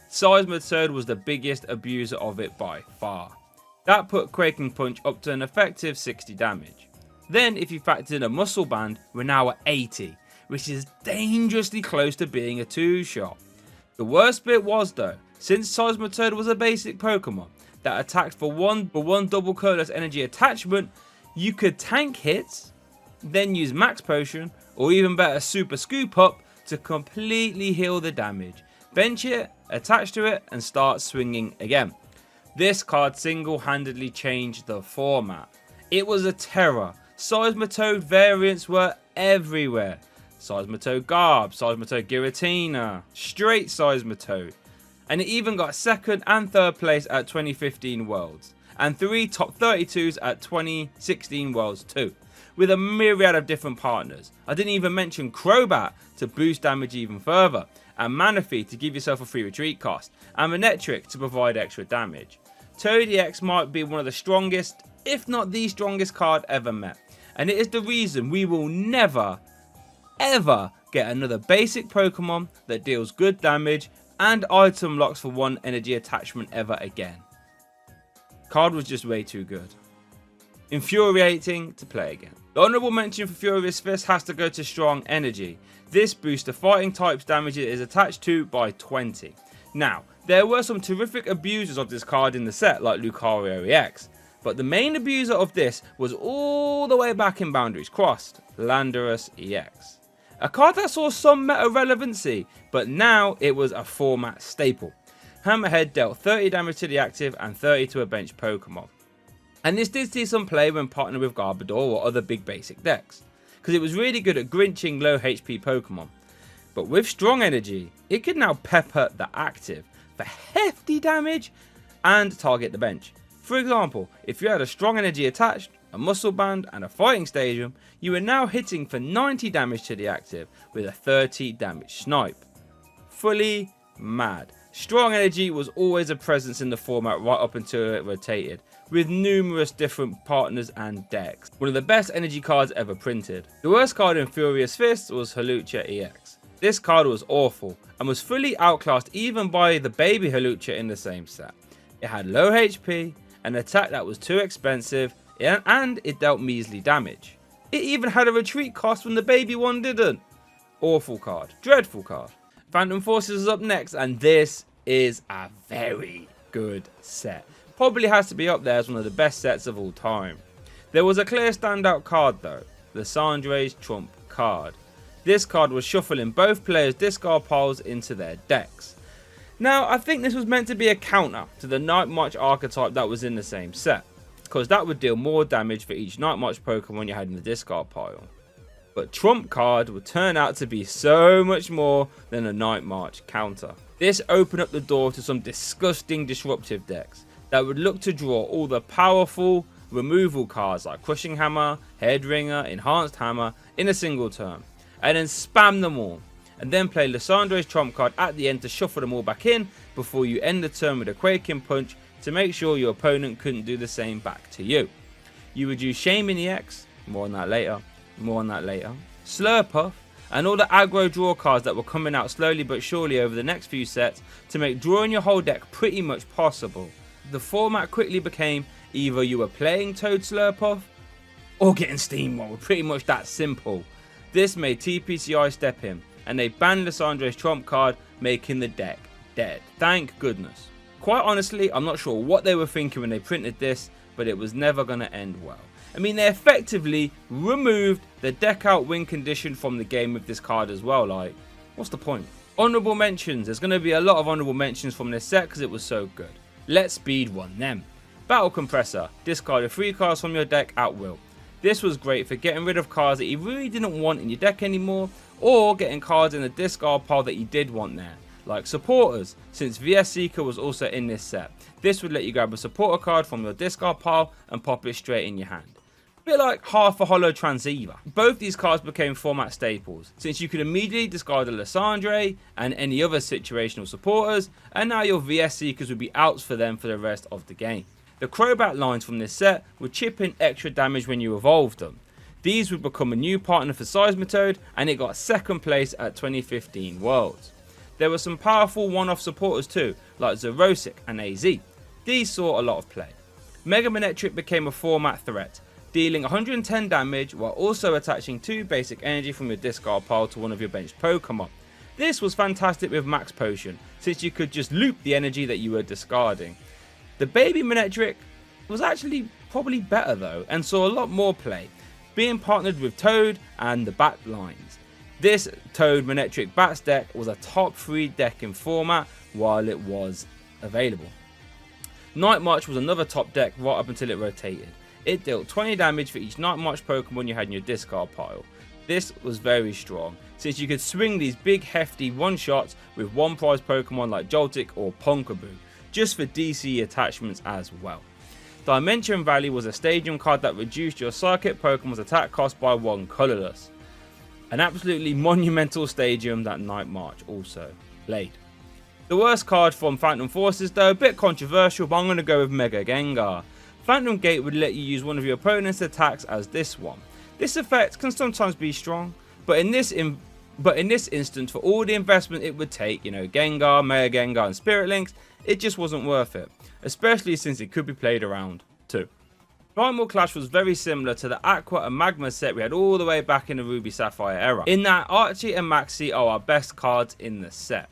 Seismitoad was the biggest abuser of it by far. That put Quaking Punch up to an effective 60 damage. Then if you factor in a Muscle Band, we're now at 80, which is dangerously close to being a 2-shot. The worst bit was though, since Seismitoad was a basic Pokemon that attacked for one double colorless energy attachment, you could tank hits, then use Max Potion, or even better Super Scoop Up to completely heal the damage. Bench it, attach to it, and start swinging again. This card single-handedly changed the format. It was a terror. Seismitoad variants were everywhere. Seismitoad Garb, Seismitoad Giratina, straight Seismitoad. And it even got 2nd and 3rd place at 2015 Worlds, and 3 top 32s at 2016 Worlds too, with a myriad of different partners. I didn't even mention Crobat to boost damage even further, and Manaphy to give yourself a free retreat cost, and Manectric to provide extra damage. Toad EX might be one of the strongest, if not the strongest card ever met, and it is the reason we will never, ever get another basic Pokemon that deals good damage and item locks for 1 energy attachment ever again. Card was just way too good. Infuriating to play again. The honourable mention for Furious Fist has to go to Strong Energy. This boosts the fighting type's damage it is attached to by 20. Now, there were some terrific abusers of this card in the set like Lucario EX, but the main abuser of this was all the way back in Boundaries Crossed, Landorus EX. A card that saw some meta relevancy, but now it was a format staple. Hammerhead dealt 30 damage to the active and 30 to a bench Pokemon. And this did see some play when partnered with Garbodor or other big basic decks, because it was really good at grinching low HP Pokemon. But with Strong Energy, it could now pepper the active for hefty damage and target the bench. For example, if you had a Strong Energy attached, a Muscle Band and a Fighting Stadium, you are now hitting for 90 damage to the active with a 30 damage snipe. Fully mad. Strong Energy was always a presence in the format right up until it rotated, with numerous different partners and decks. One of the best energy cards ever printed. The worst card in Furious Fist was Hawlucha EX. This card was awful and was fully outclassed even by the baby Hawlucha in the same set. It had low HP, an attack that was too expensive, and it dealt measly damage. It even had a retreat cost when the baby one didn't. Awful card. Dreadful card. Phantom Forces is up next, and this is a very good set. Probably has to be up there as one of the best sets of all time. There was a clear standout card though, Lissandre's Trump card. This card was shuffling both players' discard piles into their decks. Now, I think this was meant to be a counter to the Night March archetype that was in the same set, because that would deal more damage for each Night March Pokemon you had in the discard pile. But Trump card would turn out to be so much more than a Night March counter. This opened up the door to some disgusting disruptive decks that would look to draw all the powerful removal cards like Crushing Hammer, Headringer, Enhanced Hammer in a single turn, and then spam them all, and then play Lissandre's Trump card at the end to shuffle them all back in before you end the turn with a Quaking Punch to make sure your opponent couldn't do the same back to you. You would use Shaman EX, more on that later, Slurpuff, and all the aggro draw cards that were coming out slowly but surely over the next few sets to make drawing your whole deck pretty much possible. The format quickly became either you were playing Toad Slurpuff or getting Steamrolled, pretty much that simple. This made TPCI step in, and they banned Lissandre's Trump card, making the deck dead. Thank goodness. Quite honestly, I'm not sure what they were thinking when they printed this, but it was never going to end well. I mean, they effectively removed the deck out win condition from the game with this card as well. Like, what's the point? Honourable mentions. There's going to be a lot of honourable mentions from this set because it was so good. Let's speed run them. Battle Compressor. Discard 3 cards from your deck at will. This was great for getting rid of cards that you really didn't want in your deck anymore, or getting cards in the discard pile that you did want there, like Supporters, since VS Seeker was also in this set. This would let you grab a supporter card from your discard pile and pop it straight in your hand. A bit like half a hollow transceiver. Both these cards became format staples, since you could immediately discard a Lissandre and any other situational supporters, and now your VS Seekers would be outs for them for the rest of the game. The Crobat lines from this set would chip in extra damage when you evolved them. These would become a new partner for Seismitoad, and it got second place at 2015 Worlds. There were some powerful one-off supporters too, like Zerosic and AZ. These saw a lot of play. Mega Manectric became a format threat, dealing 110 damage while also attaching 2 basic energy from your discard pile to one of your benched Pokemon. This was fantastic with Max Potion, since you could just loop the energy that you were discarding. The Baby Manectric was actually probably better though, and saw a lot more play, being partnered with Toad and the Bat lines. This Toad Manectric Bats deck was a top 3 deck in format while it was available. Night March was another top deck right up until it rotated. It dealt 20 damage for each Night March Pokemon you had in your discard pile. This was very strong, since you could swing these big hefty one-shots with one prize Pokemon like Joltik or Pumpkaboo, just for DC attachments as well. Dimension Valley was a stadium card that reduced your Psychic Pokemon's attack cost by 1 colourless. An absolutely monumental stadium that Night March also laid. The worst card from Phantom Forces though, a bit controversial, but I'm going to go with Mega Gengar. Phantom Gate would let you use one of your opponent's attacks as this one. This effect can sometimes be strong, but in this But in this instance, for all the investment it would take, you know, Gengar, Mega Gengar and Spirit Links, it just wasn't worth it. Especially since it could be played around too. Primal Clash was very similar to the Aqua and Magma set we had all the way back in the Ruby Sapphire era, in that Archie and Maxie are our best cards in the set.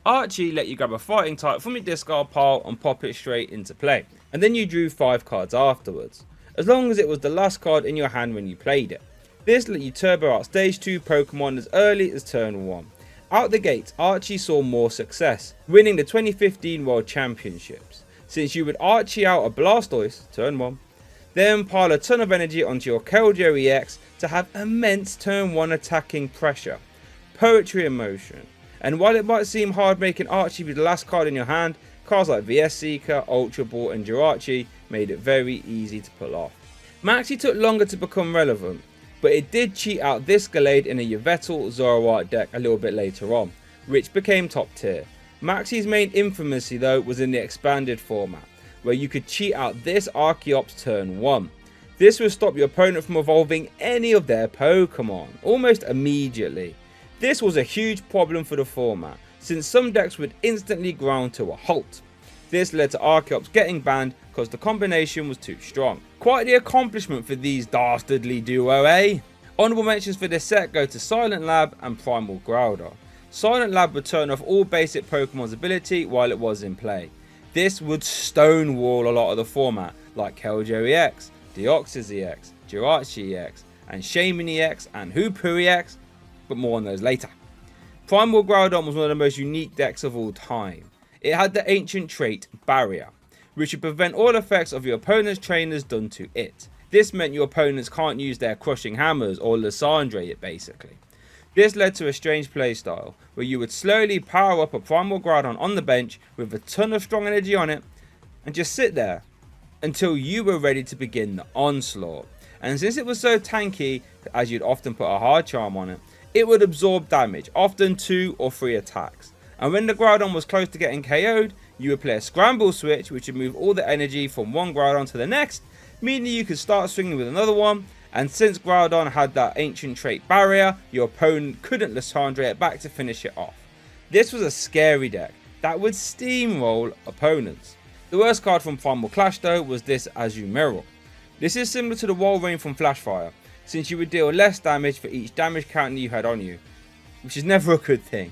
Archie let you grab a fighting type from your discard pile and pop it straight into play, and then you drew 5 cards afterwards, as long as it was the last card in your hand when you played it. This let you turbo out stage 2 Pokemon as early as turn 1. Out the gates, Archie saw more success, winning the 2015 World Championships, since you would Archie out a Blastoise, turn 1, then pile a ton of energy onto your Keldeo EX to have immense turn 1 attacking pressure, poetry in motion. And while it might seem hard making Archie be the last card in your hand, cards like VS Seeker, Ultra Ball and Jirachi made it very easy to pull off. Maxie took longer to become relevant, but it did cheat out this Gallade in a Yveltal Zoroark deck a little bit later on, which became top tier. Maxie's main infamously though was in the expanded format, where you could cheat out this Archeops turn 1. This would stop your opponent from evolving any of their Pokemon, almost immediately. This was a huge problem for the format, since some decks would instantly ground to a halt. This led to Archeops getting banned because the combination was too strong. Quite the accomplishment for these dastardly duo, eh? Honourable mentions for this set go to Silent Lab and Primal Groudon. Silent Lab would turn off all basic Pokemon's ability while it was in play. This would stonewall a lot of the format, like Keldeo EX, Deoxys EX, Jirachi EX, and Shaman EX and Hoopu EX, but more on those later. Primal Groudon was one of the most unique decks of all time. It had the ancient trait Barrier, which would prevent all effects of your opponent's trainers done to it. This meant your opponents can't use their crushing hammers or Lysandre it basically. This led to a strange playstyle, where you would slowly power up a Primal Groudon on the bench with a ton of strong energy on it, and just sit there until you were ready to begin the onslaught. And since it was so tanky, as you'd often put a hard charm on it, it would absorb damage, often 2 or 3 attacks. And when the Groudon was close to getting KO'd, you would play a scramble switch, which would move all the energy from one Groudon to the next, meaning you could start swinging with another one. And since Groudon had that ancient trait Barrier, your opponent couldn't Lysandre it back to finish it off. This was a scary deck that would steamroll opponents. The worst card from Primal Clash though was this Azumarill. This is similar to the Walrein from Flashfire, since you would deal less damage for each damage counter you had on you, which is never a good thing.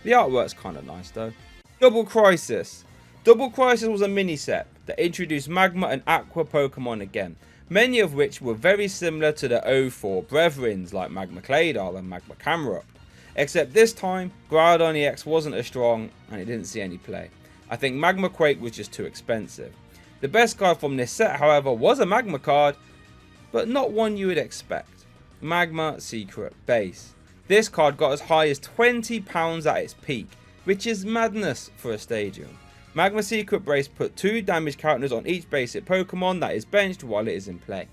The artwork's kinda nice though. Double Crisis. Double Crisis was a mini set that introduced Magma and Aqua Pokemon again, many of which were very similar to the 04 Brethrens like Magma Claydol and Magma Camerupt, except this time Groudon EX wasn't as strong and it didn't see any play. I think Magma Quake was just too expensive. The best card from this set however was a Magma card, but not one you would expect. Magma Secret Base. This card got as high as £20 at its peak, which is madness for a stadium. Magma Secret Base put 2 damage counters on each basic Pokemon that is benched while it is in play.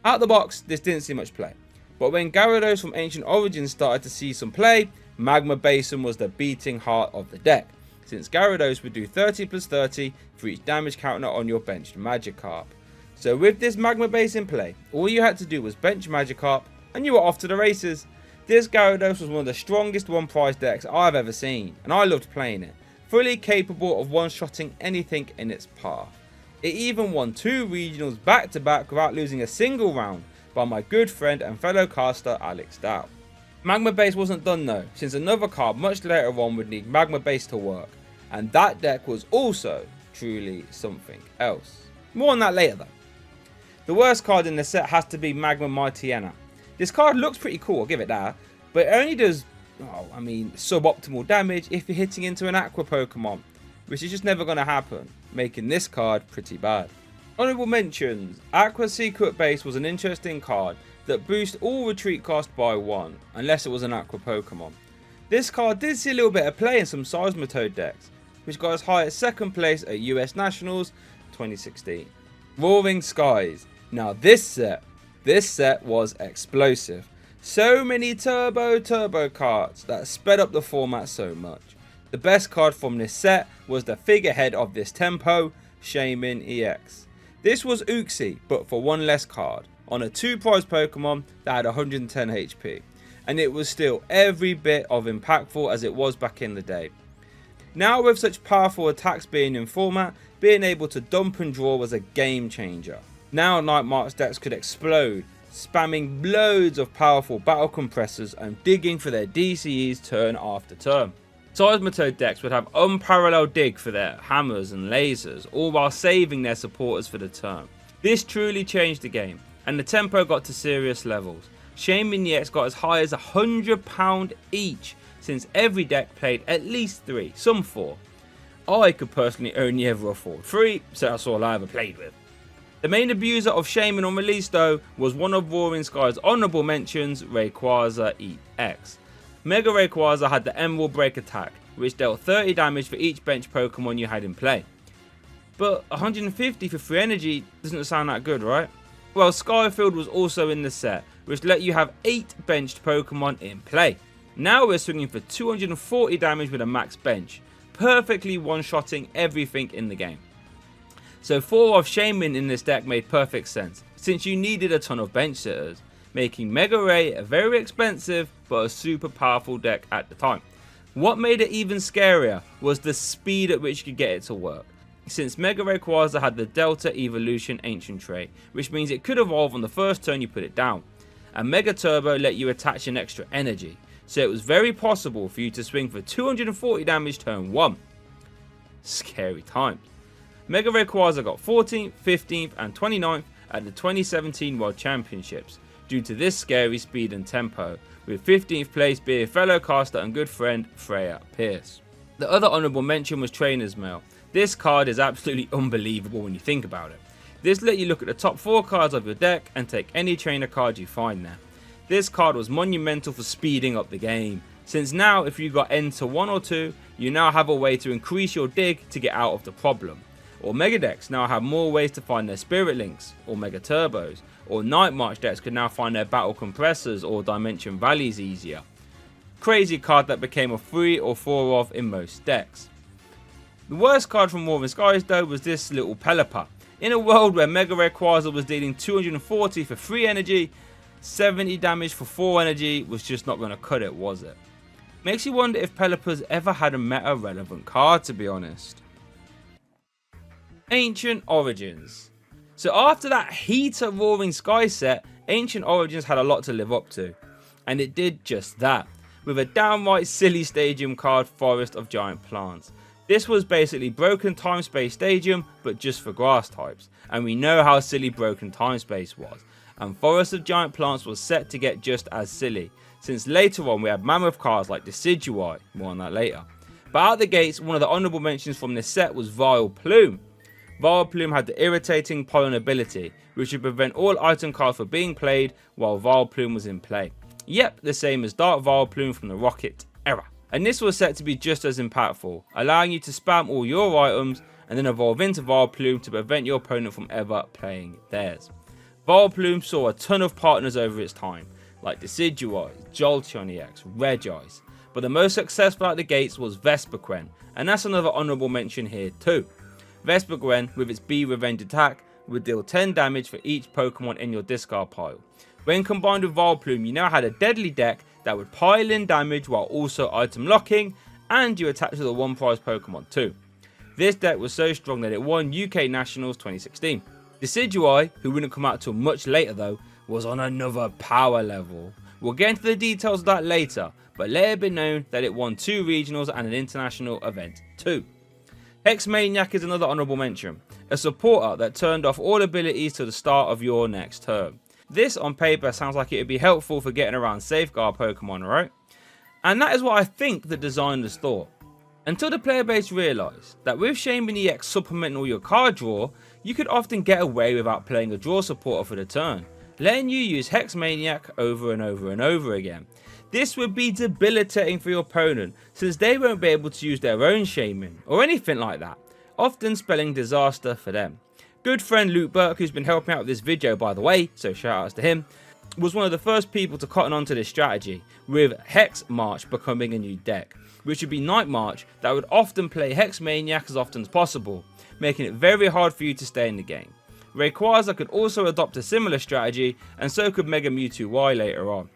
Out the box, this didn't see much play, but when Gyarados from Ancient Origins started to see some play, Magma Basin was the beating heart of the deck, since Gyarados would do 30 plus 30 for each damage counter on your benched Magikarp. So with this Magma Base in play, all you had to do was bench Magikarp and you were off to the races. This Gyarados was one of the strongest one price decks I've ever seen, and I loved playing it. Fully capable of one-shotting anything in its path. It even won 2 regionals back to back without losing a single round by my good friend and fellow caster Alex Dow. Magma Base wasn't done though, since another card much later on would need Magma Base to work, and that deck was also truly something else. More on that later though. The worst card in the set has to be Magma Mightyena. This card looks pretty cool, I'll give it that, but it only does suboptimal damage if you're hitting into an Aqua Pokemon, which is just never going to happen, making this card pretty bad. Honourable mentions. Aqua Secret Base was an interesting card that boosts all retreat cost by 1, unless it was an Aqua Pokemon. This card did see a little bit of play in some Seismitoad decks, which got as high as 2nd place at US Nationals 2016. Roaring Skies. Now this set was explosive. So many turbo cards that sped up the format so much. The best card from this set was the figurehead of this tempo, Shaman EX. This was Uxie, but for 1 less card, on a 2 prize Pokemon that had 110 HP. and it was still every bit of impactful as it was back in the day. Now with such powerful attacks being in format, being able to dump and draw was a game changer. Now Night March decks could explode, spamming loads of powerful battle compressors and digging for their DCEs turn after turn. Seismitoad decks would have unparalleled dig for their hammers and lasers, all while saving their supporters for the turn. This truly changed the game, and the tempo got to serious levels. Shaman EX got as high as £100 each, since every deck played at least 3, some 4. I could personally only ever afford 3, so that's all I ever played with. The main abuser of Shaman on release though was one of Roaring Sky's honourable mentions, Rayquaza EX. Mega Rayquaza had the Emerald Break attack, which dealt 30 damage for each bench Pokemon you had in play. But 150 for free energy doesn't sound that good, right? Well, Skyfield was also in the set, which let you have 8 benched Pokemon in play. Now we're swinging for 240 damage with a max bench, perfectly one-shotting everything in the game. So 4 of Shaman in this deck made perfect sense, since you needed a ton of bench sitters, making Mega Ray a very expensive but a super powerful deck at the time. What made it even scarier was the speed at which you could get it to work, since Mega Rayquaza had the Delta Evolution Ancient trait, which means it could evolve on the first turn you put it down, and Mega Turbo let you attach an extra energy, so it was very possible for you to swing for 240 damage turn 1. Scary times. Mega Rayquaza got 14th, 15th and 29th at the 2017 World Championships due to this scary speed and tempo, with 15th place being fellow caster and good friend Freya Pierce. The other honourable mention was Trainer's Mail. This card is absolutely unbelievable when you think about it. This let you look at the top 4 cards of your deck and take any trainer card you find there. This card was monumental for speeding up the game, since now if you got N to 1 or 2, you now have a way to increase your dig to get out of the problem. Or Mega decks now have more ways to find their Spirit Links, or Mega Turbos, or Night March decks could now find their Battle Compressors or Dimension Valleys easier. Crazy card that became a 3 or 4 of in most decks. The worst card from Roaring Skies though was this little Pelipper. In a world where Mega Rayquaza was dealing 240 for 3 energy, 70 damage for 4 energy was just not going to cut it, was it? Makes you wonder if Pelipper's ever had a meta relevant card, to be honest. Ancient Origins. So after that heater Roaring Sky set, Ancient Origins had a lot to live up to, and it did just that, with a downright silly stadium card, Forest of Giant Plants. This was basically Broken Time Space Stadium, but just for grass types, and we know how silly Broken Time Space was, and Forest of Giant Plants was set to get just as silly, since later on we had mammoth cards like Decidueye, more on that later. But out the gates, one of the honourable mentions from this set was Vileplume. Vileplume had the irritating pollen ability, which would prevent all item cards from being played while Vileplume was in play. Yep, the same as Dark Vileplume from the Rocket era. And this was set to be just as impactful, allowing you to spam all your items and then evolve into Vileplume to prevent your opponent from ever playing theirs. Vileplume saw a ton of partners over its time, like Decidueye, Jolteon EX, Regice, but the most successful out the gates was Vespiquen, and that's another honourable mention here too. Vespiquen, with its Be Revenge attack, would deal 10 damage for each Pokemon in your discard pile. When combined with Vileplume, you now had a deadly deck that would pile in damage while also item locking, and you attach to the one prize Pokemon too. This deck was so strong that it won UK Nationals 2016. Decidueye, who wouldn't come out till much later though, was on another power level. We'll get into the details of that later, but let it be known that it won 2 regionals and an international event too. Hexmaniac is another honourable mention, a supporter that turned off all abilities to the start of your next turn. This on paper sounds like it would be helpful for getting around Safeguard Pokemon, right? And that is what I think the designers thought. Until the player base realised that with Shaman EX supplementing all your card draw, you could often get away without playing a draw supporter for the turn, letting you use Hexmaniac over and over and over again. This would be debilitating for your opponent, since they won't be able to use their own Shaman or anything like that, often spelling disaster for them. Good friend Burke, who's been helping out with this video by the way, so shout outs to him, was one of the first people to cotton onto this strategy, with Hex March becoming a new deck, which would be Night March that would often play Hexmaniac as often as possible, making it very hard for you to stay in the game. Rayquaza could also adopt a similar strategy, and so could Mega Mewtwo Y later on.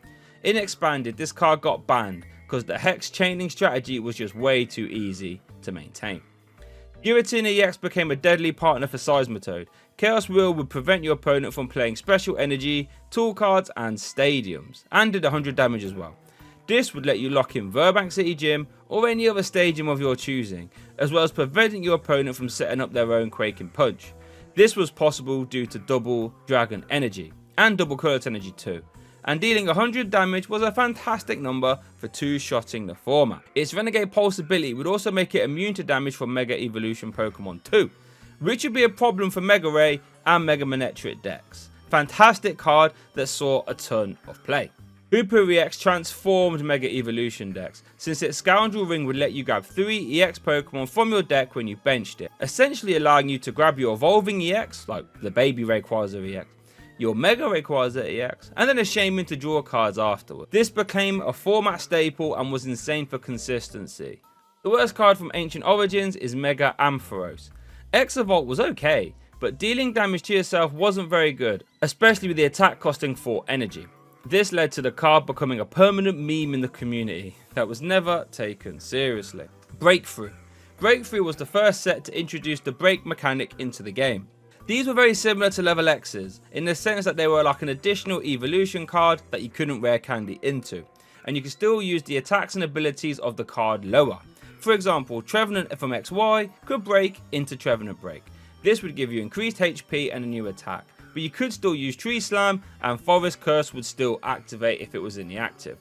In Expanded, this card got banned because the Hex chaining strategy was just way too easy to maintain. Giratina EX became a deadly partner for Seismitoad. Chaos Wheel would prevent your opponent from playing Special Energy, Tool Cards and Stadiums, and did 100 damage as well. This would let you lock in Verbank City Gym or any other stadium of your choosing, as well as preventing your opponent from setting up their own Quaking Punch. This was possible due to double Dragon Energy, and double Current Energy too, and dealing 100 damage was a fantastic number for two-shotting the format. Its Renegade Pulse ability would also make it immune to damage from Mega Evolution Pokemon too, which would be a problem for Mega Ray and Mega Manectric decks. Fantastic card that saw a ton of play. Hooper EX transformed Mega Evolution decks, since its Scoundrel Ring would let you grab 3 EX Pokemon from your deck when you benched it, essentially allowing you to grab your Evolving EX, like the Baby Rayquaza EX, your Mega Rayquaza EX, and then a Shaman to draw cards afterward. This became a format staple and was insane for consistency. The worst card from Ancient Origins is Mega Ampharos. Exavolt was okay, but dealing damage to yourself wasn't very good, especially with the attack costing 4 energy. This led to the card becoming a permanent meme in the community that was never taken seriously. Breakthrough. Breakthrough was the first set to introduce the break mechanic into the game. These were very similar to level X's in the sense that they were like an additional evolution card that you couldn't rare candy into, and you could still use the attacks and abilities of the card lower. For example, Trevenant from XY could break into Trevenant Break. This would give you increased HP and a new attack, but you could still use Tree Slam, and Forest Curse would still activate if it was in the active.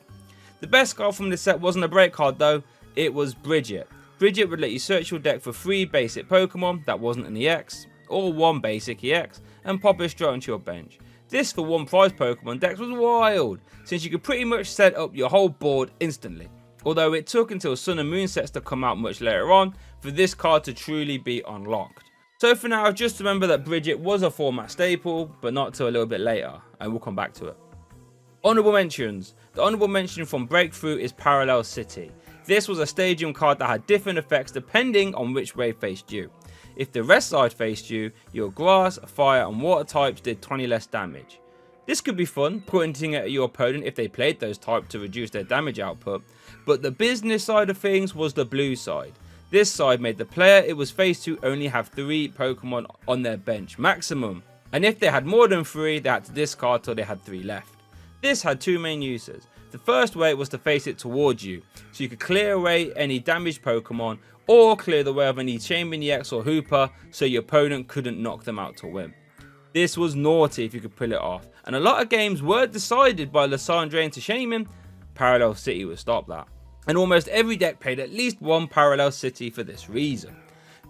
The best card from this set wasn't a break card though, it was Bridget. Bridget would let you search your deck for 3 basic Pokemon that wasn't an EX, or 1 basic EX, and pop it straight onto your bench. This for 1 prize Pokemon decks was wild, since you could pretty much set up your whole board instantly. Although it took until Sun and Moon sets to come out much later on for this card to truly be unlocked. So for now, just remember that Bridget was a format staple, but not till a little bit later, and we'll come back to it. Honourable mentions. The honourable mention from Breakthrough is Parallel City. This was a stadium card that had different effects depending on which way faced you. If the rest side faced you, your grass, fire and water types did 20 less damage. This could be fun, pointing at your opponent if they played those types to reduce their damage output, but the business side of things was the blue side. This side made the player it was faced to only have 3 Pokemon on their bench maximum, and if they had more than 3 they had to discard till they had 3 left. This had 2 main uses. The first way was to face it towards you, so you could clear away any damaged Pokemon or clear the way of any Shaman EX or Hooper so your opponent couldn't knock them out to win. This was naughty if you could pull it off, and a lot of games were decided by Lysandre into Shaman. Parallel City would stop that. And almost every deck played at least 1 Parallel City for this reason.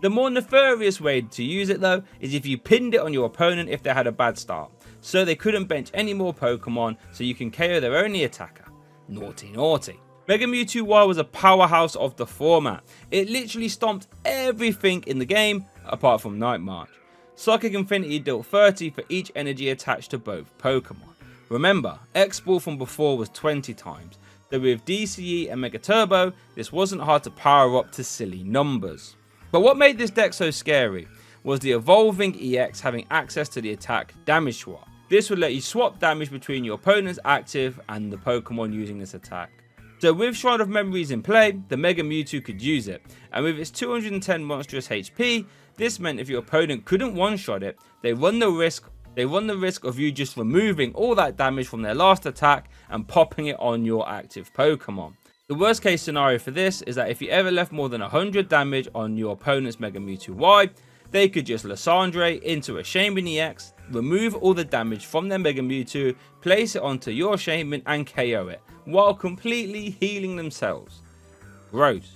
The more nefarious way to use it though is if you pinned it on your opponent if they had a bad start, so they couldn't bench any more Pokemon so you can KO their only attacker. Naughty naughty. Mega Mewtwo Y was a powerhouse of the format. It literally stomped everything in the game apart from Night March. Psychic Infinity dealt 30 for each energy attached to both Pokemon. Remember, X-Ball from before was 20 times. So with DCE and Mega Turbo, this wasn't hard to power up to silly numbers. But what made this deck so scary was the Evolving EX having access to the attack damage swap. This would let you swap damage between your opponent's active and the Pokemon using this attack. So with Shrine of Memories in play, the Mega Mewtwo could use it, and with its 210 monstrous HP, this meant if your opponent couldn't one-shot it, they run the risk of you just removing all that damage from their last attack and popping it on your active Pokemon. The worst case scenario for this is that if you ever left more than 100 damage on your opponent's Mega Mewtwo Y, they could just Lysandre into a Shaman EX, remove all the damage from their Mega Mewtwo, place it onto your Shaman and KO it, while completely healing themselves. Gross.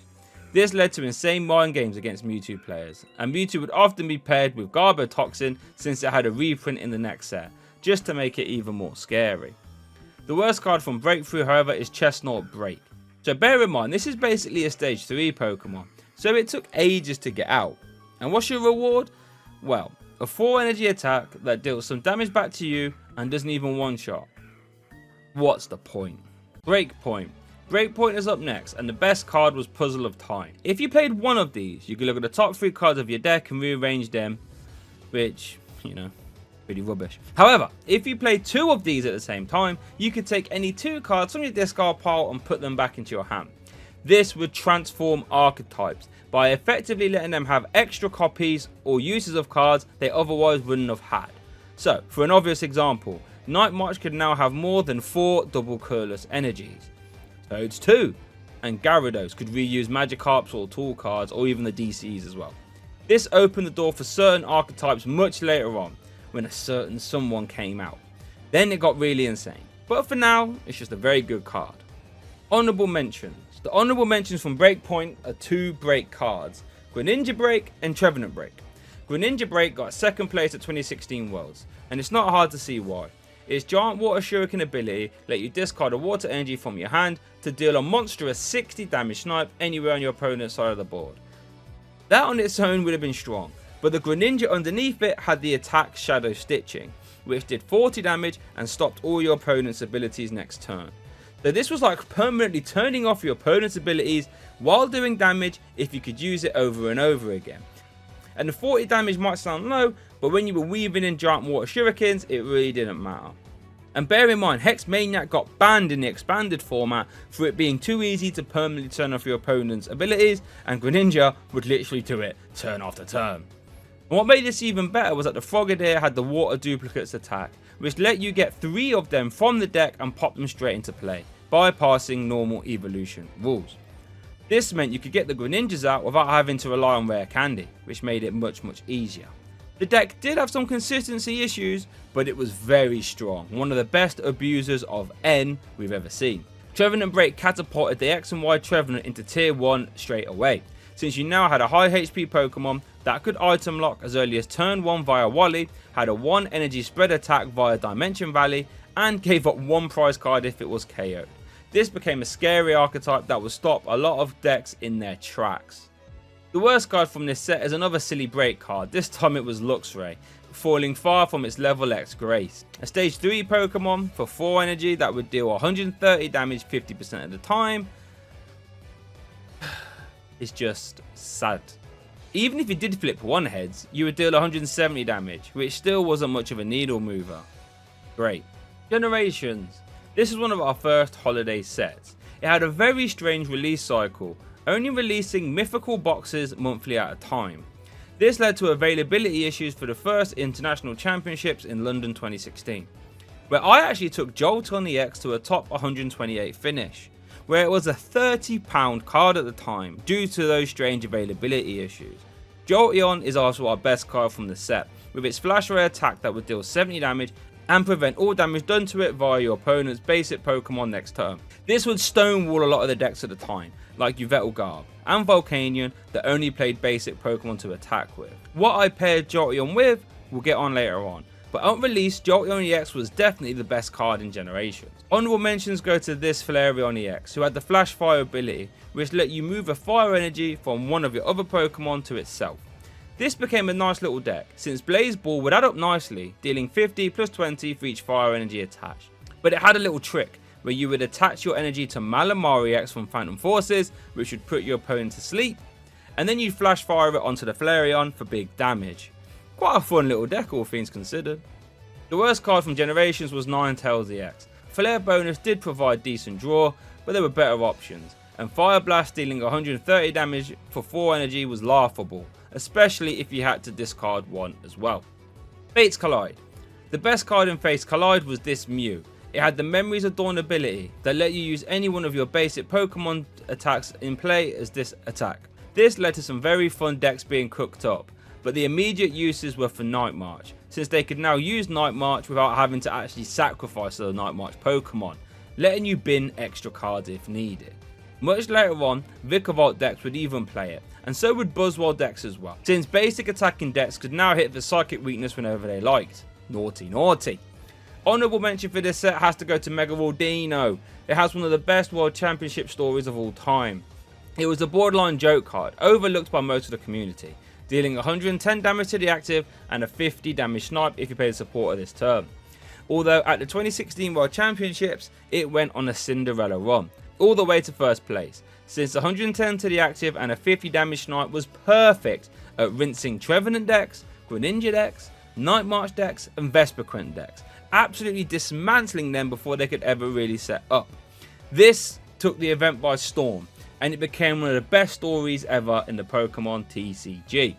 This led to insane mind games against Mewtwo players, and Mewtwo would often be paired with Garbotoxin since it had a reprint in the next set, just to make it even more scary. The worst card from Breakthrough however is Chestnut Break. So bear in mind, this is basically a stage 3 Pokemon, so it took ages to get out. And what's your reward? Well, a 4 energy attack that deals some damage back to you and doesn't even one-shot. What's the point? Breakpoint. Breakpoint is up next, and the best card was Puzzle of Time. If you played one of these, you could look at the top 3 cards of your deck and rearrange them, which Pretty rubbish. However, if you play 2 of these at the same time, you could take any 2 cards from your discard pile and put them back into your hand. This would transform archetypes by effectively letting them have extra copies or uses of cards they otherwise wouldn't have had. So, for an obvious example, Night March could now have more than 4 double colorless energies. Toads 2 and Gyarados could reuse Magikarps or Tool cards or even the DCs as well. This opened the door for certain archetypes much later on, when a certain someone came out. Then it got really insane, but for now, it's just a very good card. Honourable mentions. The honourable mentions from Breakpoint are 2 break cards, Greninja Break and Trevenant Break. Greninja Break got 2nd place at 2016 Worlds, and it's not hard to see why. Its giant water shuriken ability let you discard a water energy from your hand to deal a monstrous 60 damage snipe anywhere on your opponent's side of the board. That on its own would have been strong, but the Greninja underneath it had the attack Shadow Stitching, which did 40 damage and stopped all your opponent's abilities next turn. So this was like permanently turning off your opponent's abilities while doing damage if you could use it over and over again. And the 40 damage might sound low, but when you were weaving in giant water shurikens, it really didn't matter. And bear in mind, Hex Maniac got banned in the expanded format for it being too easy to permanently turn off your opponent's abilities, and Greninja would literally do it turn after turn. And what made this even better was that the Frogadier had the water duplicates attack, which let you get 3 of them from the deck and pop them straight into play, bypassing normal evolution rules. This meant you could get the Greninjas out without having to rely on rare candy, which made it much easier. The deck did have some consistency issues, but it was very strong, one of the best abusers of N we've ever seen. Trevenant Break catapulted the X and Y Trevenant into tier 1 straight away, since you now had a high HP Pokemon that could item lock as early as turn 1 via Wally, had a 1 energy spread attack via Dimension Valley, and gave up 1 prize card if it was KO'd. This became a scary archetype that would stop a lot of decks in their tracks. The worst card from this set is another silly break card, this time it was Luxray, falling far from its level X grace. A stage 3 Pokemon for 4 energy that would deal 130 damage 50% of the time. It's just sad. Even if you did flip 1 heads, you would deal 170 damage, which still wasn't much of a needle mover. Great. Generations. This is one of our first holiday sets. It had a very strange release cycle, only releasing mythical boxes monthly at a time. This led to availability issues for the first International Championships in London 2016, where I actually took Jolteon EX to a top 128 finish, where it was a £30 card at the time due to those strange availability issues. Jolteon is also our best card from the set, with its flash ray attack that would deal 70 damage and prevent all damage done to it via your opponent's basic Pokemon next turn. This would stonewall a lot of the decks at the time, like Yveltal Garb and Volcanion that only played basic Pokemon to attack with. What I paired Jolteon with, we'll get on later on, but unreleased, Jolteon EX was definitely the best card in Generations. Honourable mentions go to this Flareon EX, who had the Flash Fire ability, which let you move a fire energy from one of your other Pokemon to itself. This became a nice little deck, since Blaze Ball would add up nicely, dealing 50 plus 20 for each fire energy attached. But it had a little trick, where you would attach your energy to Malamari X from Phantom Forces, which would put your opponent to sleep, and then you'd flash fire it onto the Flareon for big damage. Quite a fun little deck, all things considered. The worst card from Generations was Ninetales EX. Flare bonus did provide decent draw, but there were better options, and Fire Blast dealing 130 damage for 4 energy was laughable, especially if you had to discard 1 as well. Fates Collide. The best card in Fates Collide was this Mew. It had the Memories of Dawn ability that let you use any one of your basic Pokemon attacks in play as this attack. This led to some very fun decks being cooked up, but the immediate uses were for Night March, since they could now use Night March without having to actually sacrifice the Night March Pokemon, letting you bin extra cards if needed. Much later on, Vikavolt decks would even play it, and so would Buzzwole decks as well, since basic attacking decks could now hit the Psychic weakness whenever they liked. Naughty, naughty. Honourable mention for this set has to go to Mega Dino. It has one of the best World Championship stories of all time. It was a borderline joke card, overlooked by most of the community, dealing 110 damage to the active and a 50 damage snipe if you pay the support of this turn. Although at the 2016 World Championships, it went on a Cinderella run, all the way to first place, since 110 to the active and a 50 damage snipe was perfect at rinsing Trevenant decks, Greninja decks, Night March decks and Vesperquent decks, absolutely dismantling them before they could ever really set up. This took the event by storm, and it became one of the best stories ever in the Pokemon TCG.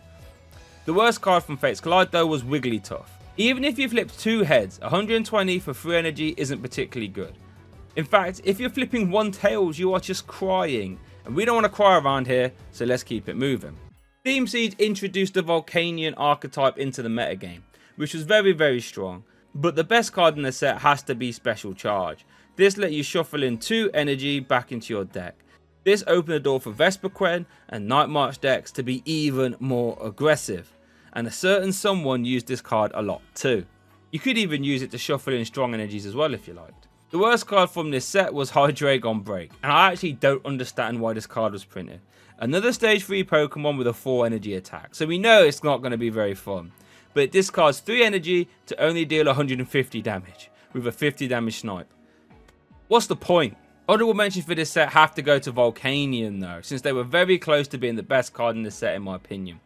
The worst card from Fate's Collide though was Wigglytuff. Even if you flipped 2 heads, 120 for 3 energy isn't particularly good. In fact, if you're flipping 1 tails, you are just crying, and we don't want to cry around here, so let's keep it moving. Steam Siege introduced the Volcanion archetype into the metagame, which was very strong, but the best card in the set has to be Special Charge. This let you shuffle in 2 energy back into your deck. This opened the door for Vesperquent and Night March decks to be even more aggressive, and a certain someone used this card a lot too. You could even use it to shuffle in strong energies as well if you liked. The worst card from this set was Hydreigon Break, and I actually don't understand why this card was printed. Another stage 3 Pokemon with a 4 energy attack, so we know it's not going to be very fun. But it discards 3 energy to only deal 150 damage, with a 50 damage snipe. What's the point? Honorable mentions for this set have to go to Volcanion though, since they were very close to being the best card in this set in my opinion.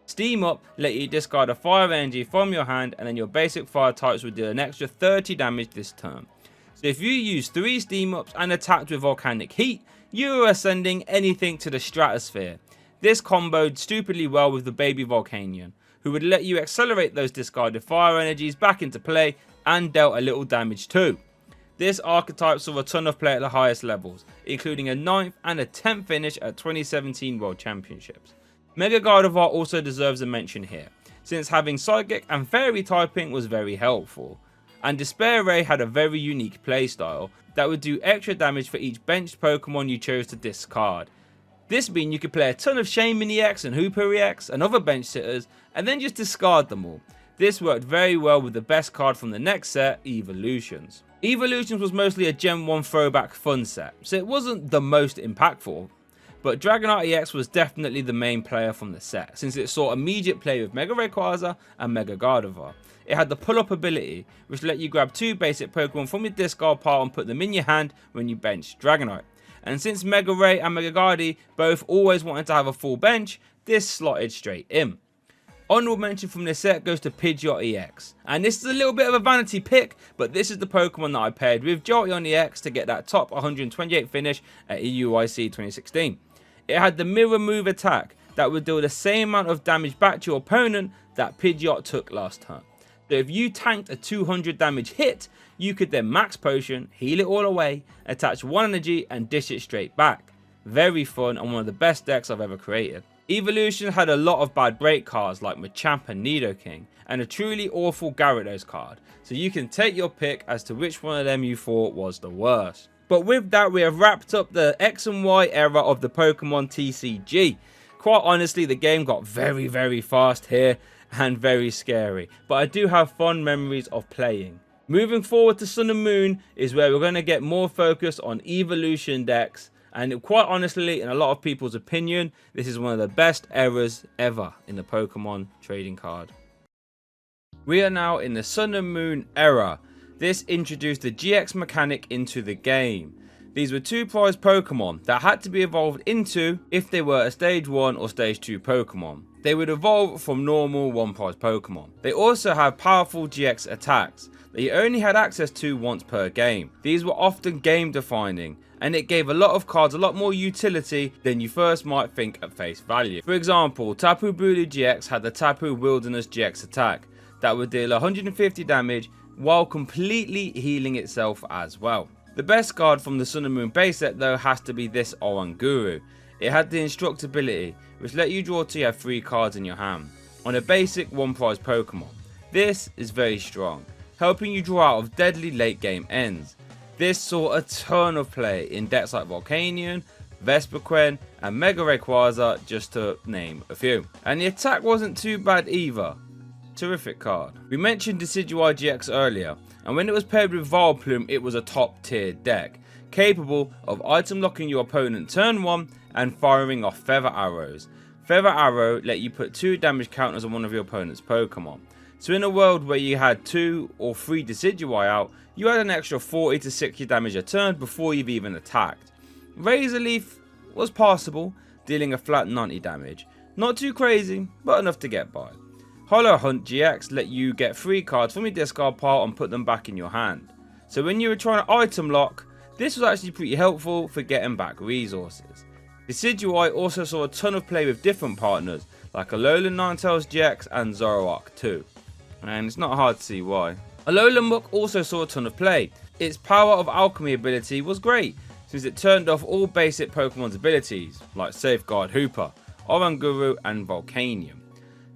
Steam Up let you discard a fire energy from your hand, and then your basic fire types would deal an extra 30 damage this turn. So if you use 3 Steam Ups and attacked with Volcanic Heat, you are sending anything to the stratosphere. This comboed stupidly well with the baby Volcanion, who would let you accelerate those discarded fire energies back into play and dealt a little damage too. This archetype saw a ton of play at the highest levels, including a 9th and a 10th finish at 2017 World Championships. Mega Gardevoir also deserves a mention here, since having Psychic and Fairy typing was very helpful. And Despair Ray had a very unique playstyle that would do extra damage for each benched Pokemon you chose to discard. This means you could play a ton of Shaman EX and Hooper EX and other bench sitters and then just discard them all. This worked very well with the best card from the next set, Evolutions. Evolutions was mostly a Gen 1 throwback fun set, so it wasn't the most impactful. But Dragonite EX was definitely the main player from the set, since it saw immediate play with Mega Rayquaza and Mega Gardevoir. It had the pull-up ability, which let you grab 2 basic Pokemon from your discard pile and put them in your hand when you bench Dragonite. And since Mega Ray and Mega Gardy both always wanted to have a full bench, this slotted straight in. Honorable mention from this set goes to Pidgeot EX, and this is a little bit of a vanity pick, but this is the Pokemon that I paired with Jolteon EX to get that top 128 finish at EUIC 2016. It had the mirror move attack that would deal the same amount of damage back to your opponent that Pidgeot took last turn. So if you tanked a 200 damage hit, you could then max potion, heal it all away, attach 1 energy and dish it straight back. Very fun and one of the best decks I've ever created. Evolution had a lot of bad break cards like Machamp and Nidoking, and a truly awful Gyarados card, so you can take your pick as to which one of them you thought was the worst. But with that, we have wrapped up the X and Y era of the Pokemon TCG. Quite honestly, the game got very fast here and very scary, but I do have fond memories of playing. Moving forward to Sun and Moon is where we're going to get more focus on evolution decks, and quite honestly, in a lot of people's opinion, this is one of the best eras ever in the Pokemon trading card. We are now in the Sun and Moon era. This introduced the GX mechanic into the game. These were 2 prize Pokemon that had to be evolved into if they were a stage 1 or stage 2 Pokemon. They would evolve from normal 1 prize Pokemon. They also have powerful GX attacks that you only had access to once per game. These were often game defining, and it gave a lot of cards a lot more utility than you first might think at face value. For example, Tapu Bulu GX had the Tapu Wilderness GX attack that would deal 150 damage while completely healing itself as well. The best card from the Sun and Moon base set though has to be this Oranguru. It had the Instructability, which let you draw till you have 3 cards in your hand on a basic 1 prize Pokemon. This is very strong, helping you draw out of deadly late game ends. This saw a ton of play in decks like Volcanion, Vesperquent and Mega Rayquaza, just to name a few. And the attack wasn't too bad either. Terrific card. We mentioned Decidueye GX earlier, and when it was paired with Vileplume, it was a top tier deck, capable of item locking your opponent turn 1 and firing off Feather Arrows. Feather Arrow let you put 2 damage counters on one of your opponent's Pokemon. So in a world where you had 2 or 3 Decidueye out, you had an extra 40 to 60 damage a turn before you've even attacked. Razor Leaf was passable, dealing a flat 90 damage. Not too crazy, but enough to get by. Hollow Hunt GX let you get 3 cards from your discard pile and put them back in your hand. So when you were trying to item lock, this was actually pretty helpful for getting back resources. Decidueye also saw a ton of play with different partners like Alolan Ninetales GX and Zoroark 2. And it's not hard to see why. Alolan Muk also saw a ton of play. Its Power of Alchemy ability was great, since it turned off all basic Pokemon's abilities, like Safeguard Hooper, Oranguru and Volcanium.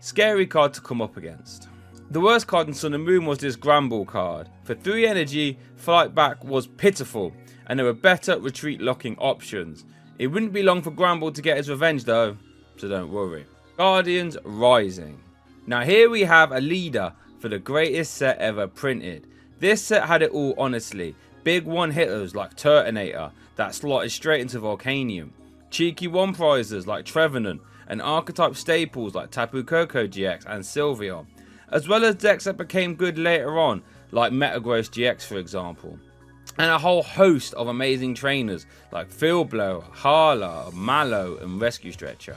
Scary card to come up against. The worst card in Sun and Moon was this Granbull card. For 3 energy, Flight Back was pitiful, and there were better retreat locking options. It wouldn't be long for Granbull to get his revenge though, so don't worry. Guardians Rising. Now here we have a leader for the greatest set ever printed. This set had it all honestly. Big one hitters like Turtonator that slotted straight into Volcanium. Cheeky one prizes like Trevenant and archetype staples like Tapu Koko GX and Sylveon. As well as decks that became good later on like Metagross GX for example. And a whole host of amazing trainers like Fieldblower, Harla, Mallow and Rescue Stretcher.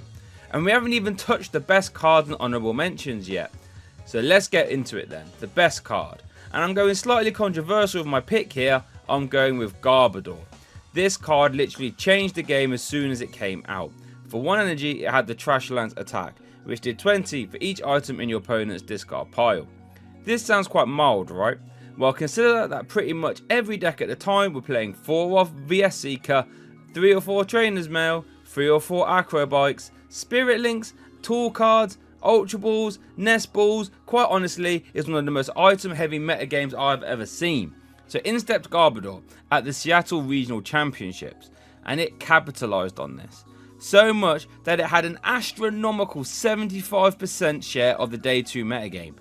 And we haven't even touched the best cards and honourable mentions yet. So let's get into it then. The best card. And I'm going slightly controversial with my pick here. I'm going with Garbodor. This card literally changed the game as soon as it came out. For 1 energy, it had the Trash Lance attack, which did 20 for each item in your opponent's discard pile. This sounds quite mild, right? Well, consider that pretty much every deck at the time were playing 4 of VS Seeker, 3 or 4 Trainers Mail, 3 or 4 Acro Bikes, Spirit Links, Tool Cards, Ultra Balls, Nest Balls. Quite honestly, it's one of the most item heavy meta games I've ever seen. So in stepped Garbodor at the Seattle Regional Championships, and it capitalised on this. So much that it had an astronomical 75% share of the day 2 metagame.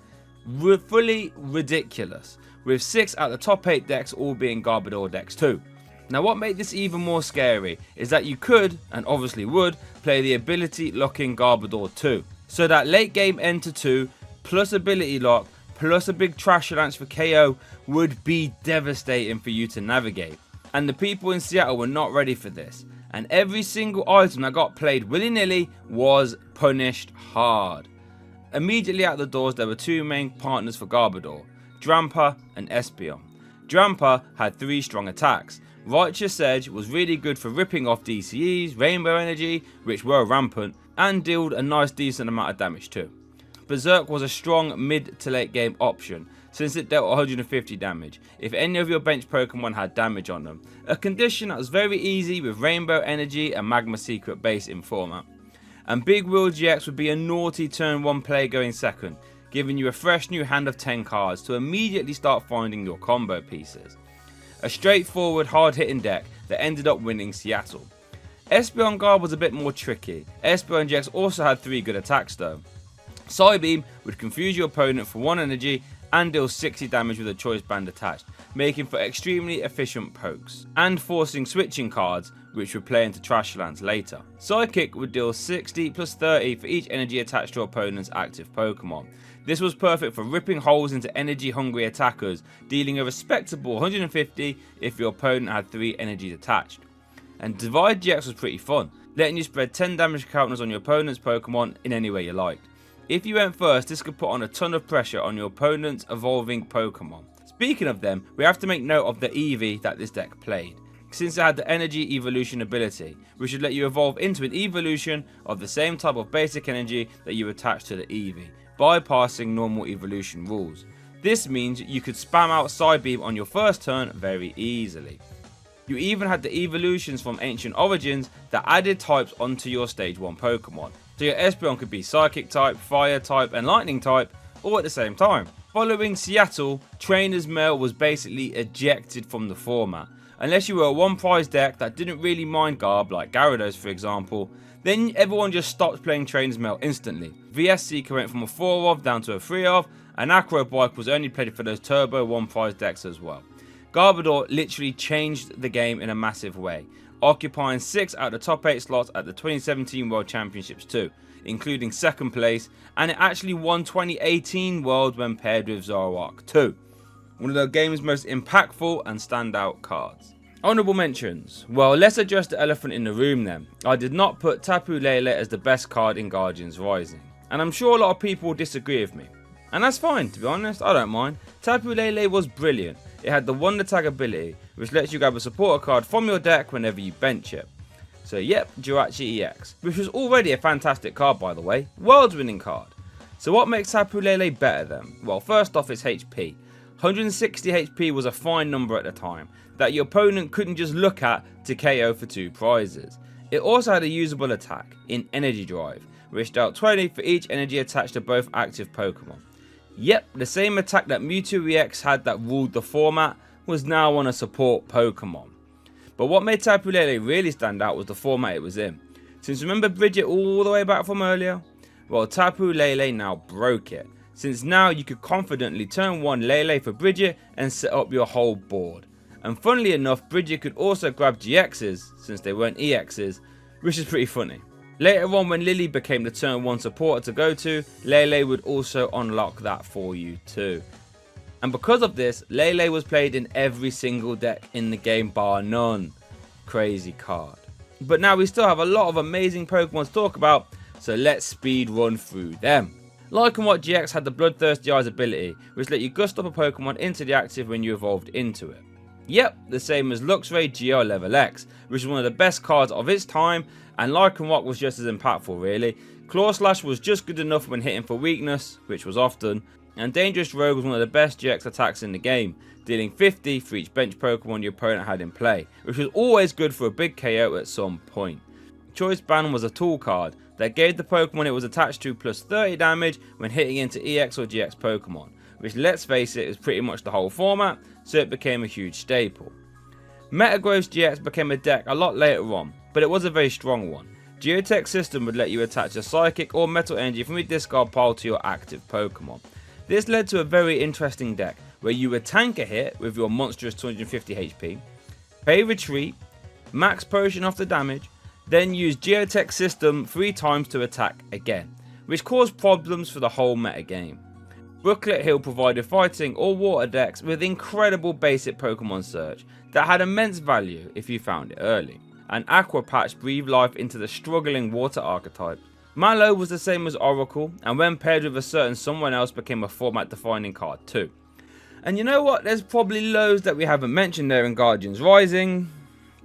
Fully ridiculous, with 6 out of the top 8 decks all being Garbodor decks too. Now what made this even more scary is that you could, and obviously would, play the ability locking Garbodor too. So that late game enter 2 plus ability lock plus a big Trash Lance for KO would be devastating for you to navigate. And the people in Seattle were not ready for this. And every single item that got played willy-nilly was punished hard. Immediately out the doors there were 2 main partners for Garbodor, Drampa and Espeon. Drampa had 3 strong attacks. Righteous Edge was really good for ripping off DCEs, Rainbow Energy, which were rampant, and dealt a nice decent amount of damage too. Berserk was a strong mid to late game option, since it dealt 150 damage if any of your bench Pokemon had damage on them, a condition that was very easy with Rainbow Energy and Magma Secret base in format. And Big Wheel GX would be a naughty turn 1 play going second, giving you a fresh new hand of 10 cards to immediately start finding your combo pieces. A straightforward hard hitting deck that ended up winning Seattle. Espeon Guard was a bit more tricky. Espeon GX also had 3 good attacks though. Psybeam would confuse your opponent for 1 energy and deal 60 damage with a choice band attached, making for extremely efficient pokes, and forcing switching cards which would play into Trash Lance later. Psychic would deal 60 plus 30 for each energy attached to your opponent's active Pokemon. This was perfect for ripping holes into energy hungry attackers, dealing a respectable 150 if your opponent had 3 energies attached. And Divide GX was pretty fun, letting you spread 10 damage counters on your opponent's Pokemon in any way you liked. If you went first, this could put on a ton of pressure on your opponent's evolving Pokemon. Speaking of them, we have to make note of the Eevee that this deck played, since it had the Energy Evolution ability, which would let you evolve into an evolution of the same type of basic energy that you attach to the Eevee, bypassing normal evolution rules. This means you could spam out Psybeam on your first turn very easily. You even had the evolutions from Ancient Origins that added types onto your Stage 1 Pokemon. So your Espeon could be Psychic type, Fire type and Lightning type all at the same time. Following Seattle, Trainer's Mail was basically ejected from the format. Unless you were a 1 prize deck that didn't really mind Garb, like Gyarados for example, then everyone just stopped playing Trainer's Mail instantly. VS Seeker went from a 4 of down to a 3 of, and Acro Bike was only played for those turbo 1 prize decks as well. Garbodor literally changed the game in a massive way, occupying 6 out of the top 8 slots at the 2017 World Championships too, including 2nd place, and it actually won 2018 World when paired with Zoroark 2. One of the game's most impactful and standout cards. Honourable mentions. Well, let's address the elephant in the room then. I did not put Tapu Lele as the best card in Guardians Rising. And I'm sure a lot of people will disagree with me. And that's fine, to be honest, I don't mind. Tapu Lele was brilliant. It had the Wonder Tag ability, which lets you grab a supporter card from your deck whenever you bench it. So yep, Jirachi EX, which was already a fantastic card by the way, world's winning card. So what makes Tapu Lele better then? Well, first off it's HP. 160 HP was a fine number at the time, that your opponent couldn't just look at to KO for 2 prizes. It also had a usable attack, in Energy Drive, which dealt 20 for each energy attached to both active Pokemon. Yep, the same attack that Meteor EX had that ruled the format was now on a support Pokemon. But what made Tapu Lele really stand out was the format it was in. Since remember Bridget all the way back from earlier? Well, Tapu Lele now broke it, since now you could confidently turn 1 Lele for Bridget and set up your whole board. And funnily enough, Bridget could also grab GXs, since they weren't EXs, which is pretty funny. Later on when Lily became the turn 1 supporter to go to, Lele would also unlock that for you too. And because of this, Lele was played in every single deck in the game bar none. Crazy card. But now we still have a lot of amazing Pokemon to talk about, so let's speed run through them. Lycanroc GX had the Bloodthirsty Eyes ability, which let you gust up a Pokemon into the active when you evolved into it. Yep, the same as Luxray GL Level X, which was one of the best cards of its time, and Lycanroc was just as impactful really. Claw Slash was just good enough when hitting for weakness, which was often, and Dangerous Rogue was one of the best GX attacks in the game, dealing 50 for each bench Pokemon your opponent had in play, which was always good for a big KO at some point. Choice Band was a tool card that gave the Pokemon it was attached to plus 30 damage when hitting into EX or GX Pokemon, which let's face it is pretty much the whole format, so it became a huge staple. Metagross GX became a deck a lot later on, but it was a very strong one. Geotech System would let you attach a Psychic or Metal Energy from your discard pile to your active Pokemon. This led to a very interesting deck, where you would tank a hit with your monstrous 250 HP, pay retreat, max potion off the damage, then use Geotech System 3 times to attack again, which caused problems for the whole meta game. Brooklet Hill provided fighting or water decks with incredible basic Pokemon search that had immense value if you found it early, and Aqua Patch breathed life into the struggling water archetype. Mallow was the same as Oracle, and when paired with a certain someone else became a format defining card too. And you know what, there's probably loads that we haven't mentioned there in Guardians Rising,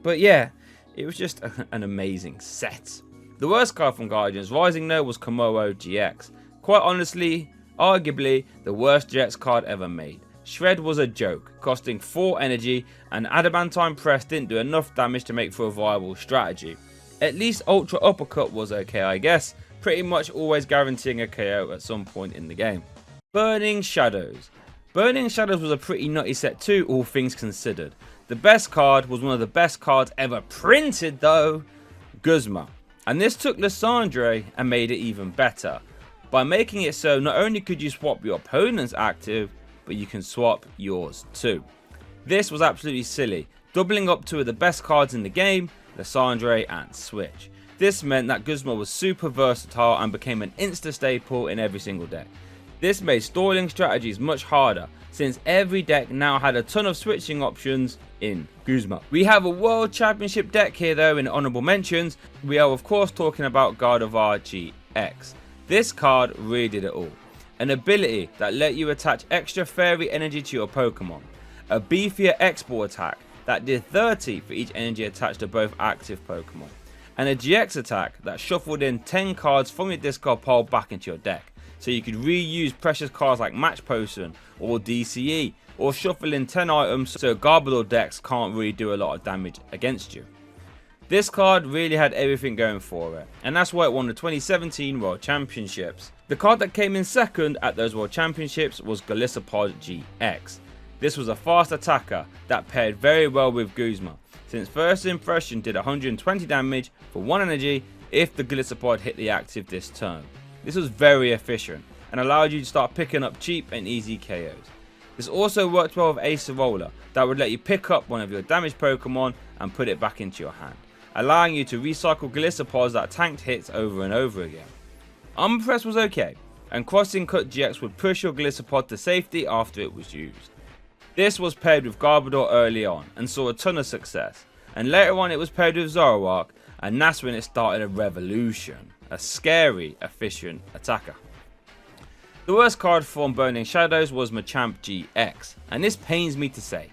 but yeah, it was just an amazing set. The worst card from Guardians Rising though was Komoro GX. Quite honestly, arguably the worst GX card ever made. Shred was a joke, costing 4 energy, and Adamantine Press didn't do enough damage to make for a viable strategy. At least Ultra Uppercut was okay I guess, pretty much always guaranteeing a KO at some point in the game. Burning Shadows. Burning Shadows was a pretty nutty set too, all things considered. The best card was one of the best cards ever printed though, Guzma. And this took Lysandre and made it even better, by making it so not only could you swap your opponent's active, but you can swap yours too. This was absolutely silly, doubling up 2 of the best cards in the game, Lysandre and Switch. This meant that Guzma was super versatile and became an insta staple in every single deck. This made stalling strategies much harder, since every deck now had a ton of switching options in Guzma. We have a World Championship deck here though in honourable mentions. We are of course talking about Gardevoir GX. This card really did it all. An ability that let you attach extra fairy energy to your Pokemon. A beefier export attack that did 30 for each energy attached to both active Pokemon. And a GX attack that shuffled in 10 cards from your discard pile back into your deck, so you could reuse precious cards like Match Potion or DCE, or shuffle in 10 items so Garbodor decks can't really do a lot of damage against you. This card really had everything going for it, and that's why it won the 2017 World Championships. The card that came in second at those World Championships was Golisopod GX. This was a fast attacker that paired very well with Guzma, since first impression did 120 damage for 1 energy if the Golisopod hit the active this turn. This was very efficient and allowed you to start picking up cheap and easy KOs. This also worked well with Acerola that would let you pick up one of your damaged Pokemon and put it back into your hand, allowing you to recycle Galisopods that tanked hits over and over again. Armor Press was okay, and Crossing Cut GX would push your Glisopod to safety after it was used. This was paired with Garbodor early on and saw a ton of success, and later on it was paired with Zoroark, and that's when it started a revolution. a scary, efficient attacker. The worst card from Burning Shadows was Machamp GX, and this pains me to say.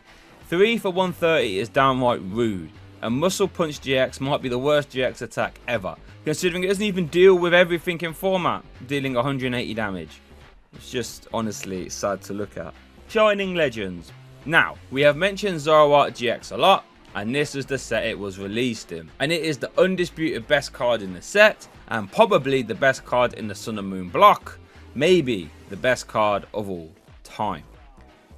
3 for 130 is downright rude, and Muscle Punch GX might be the worst GX attack ever, considering it doesn't even deal with everything in format, dealing 180 damage. It's just honestly sad to look at. Shining Legends. Now, we have mentioned Zoroark GX a lot, and this is the set it was released in, and it is the undisputed best card in the set, and probably the best card in the Sun and Moon block, maybe the best card of all time.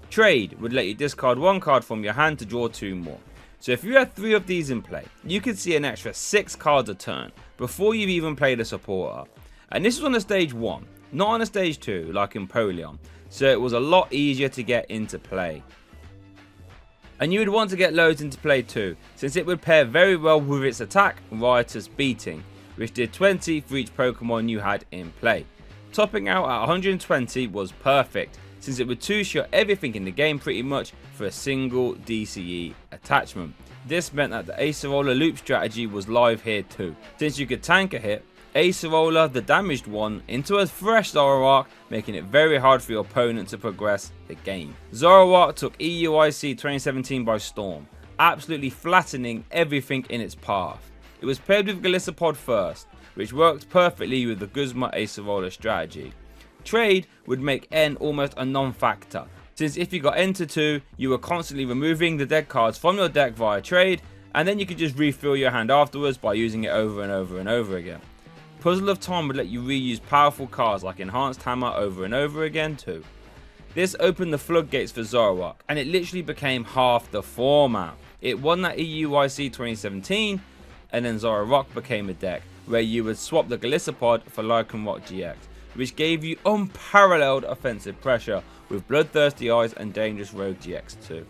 Trade would let you discard 1 card from your hand to draw 2 more. So if you had 3 of these in play, you could see an extra 6 cards a turn before you've even played a supporter. And this was on a stage 1, not on a stage 2 like in Polion, so it was a lot easier to get into play. And you would want to get loads into play too, since it would pair very well with its attack, Riotous Beating, which did 20 for each Pokemon you had in play. Topping out at 120 was perfect, since it would 2-shot everything in the game pretty much for a single DCE attachment. This meant that the Acerola loop strategy was live here too, since you could tank a hit, Acerola the damaged one into a fresh Zoroark, making it very hard for your opponent to progress the game. Zoroark took EUIC 2017 by storm, absolutely flattening everything in its path. It was paired with Golisopod first, which worked perfectly with the Guzma Acerola strategy. Trade would make N almost a non-factor, since if you got N to 2, you were constantly removing the dead cards from your deck via trade, and then you could just refill your hand afterwards by using it over and over and over again. Puzzle of Time would let you reuse powerful cards like Enhanced Hammer over and over again too. This opened the floodgates for Zoroark, and it literally became half the format. It won that EUIC 2017, and then Zoroark became a deck where you would swap the Golisopod for Lycanroc GX, which gave you unparalleled offensive pressure with Bloodthirsty Eyes and Dangerous Rogue GX2.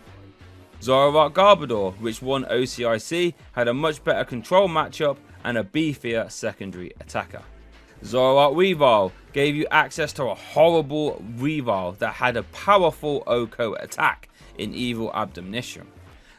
Zoroark Garbodor, which won OCIC, had a much better control matchup and a beefier secondary attacker. Zoroark Weavile gave you access to a horrible Weavile that had a powerful Oko attack in Evil Abdominition.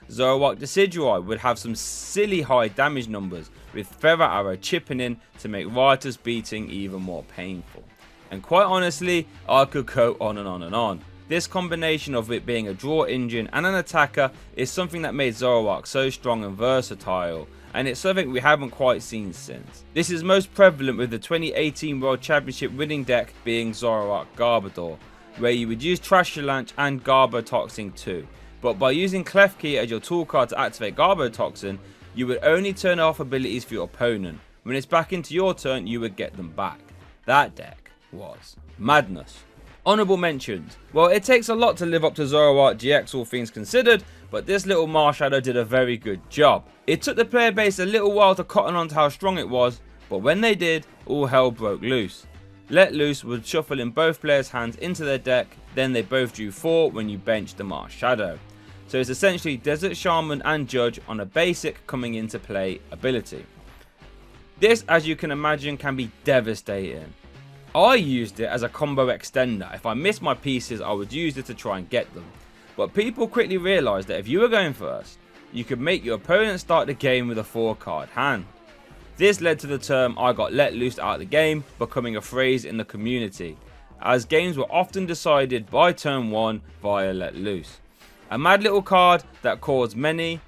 Zoroark Decidueye would have some silly high damage numbers, with Feather Arrow chipping in to make Riotous Beating even more painful. And quite honestly, I could go on and on and on. This combination of it being a draw engine and an attacker is something that made Zoroark so strong and versatile, and it's something we haven't quite seen since. This is most prevalent with the 2018 World Championship winning deck being Zoroark Garbodor, where you would use Trashalanche and Garbotoxin too, but by using Klefki as your tool card to activate Garbotoxin, you would only turn off abilities for your opponent. When it's back into your turn, you would get them back. That deck was madness. Honourable mentions. Well, it takes a lot to live up to Zoroark GX, all things considered, but this little Marshadow did a very good job. It took the player base a little while to cotton on to how strong it was, but when they did, all hell broke loose. Let Loose would shuffle in both players' hands into their deck, then they both drew 4 when you benched the Marshadow. So it's essentially Desert Shaman and Judge on a basic coming into play ability. This, as you can imagine, can be devastating. I used it as a combo extender. If I missed my pieces, I would use it to try and get them. But people quickly realised that if you were going first, you could make your opponent start the game with a 4-card hand. This led to the term "I got let loose" out of the game becoming a phrase in the community, as games were often decided by turn 1 via let loose. A mad little card that caused many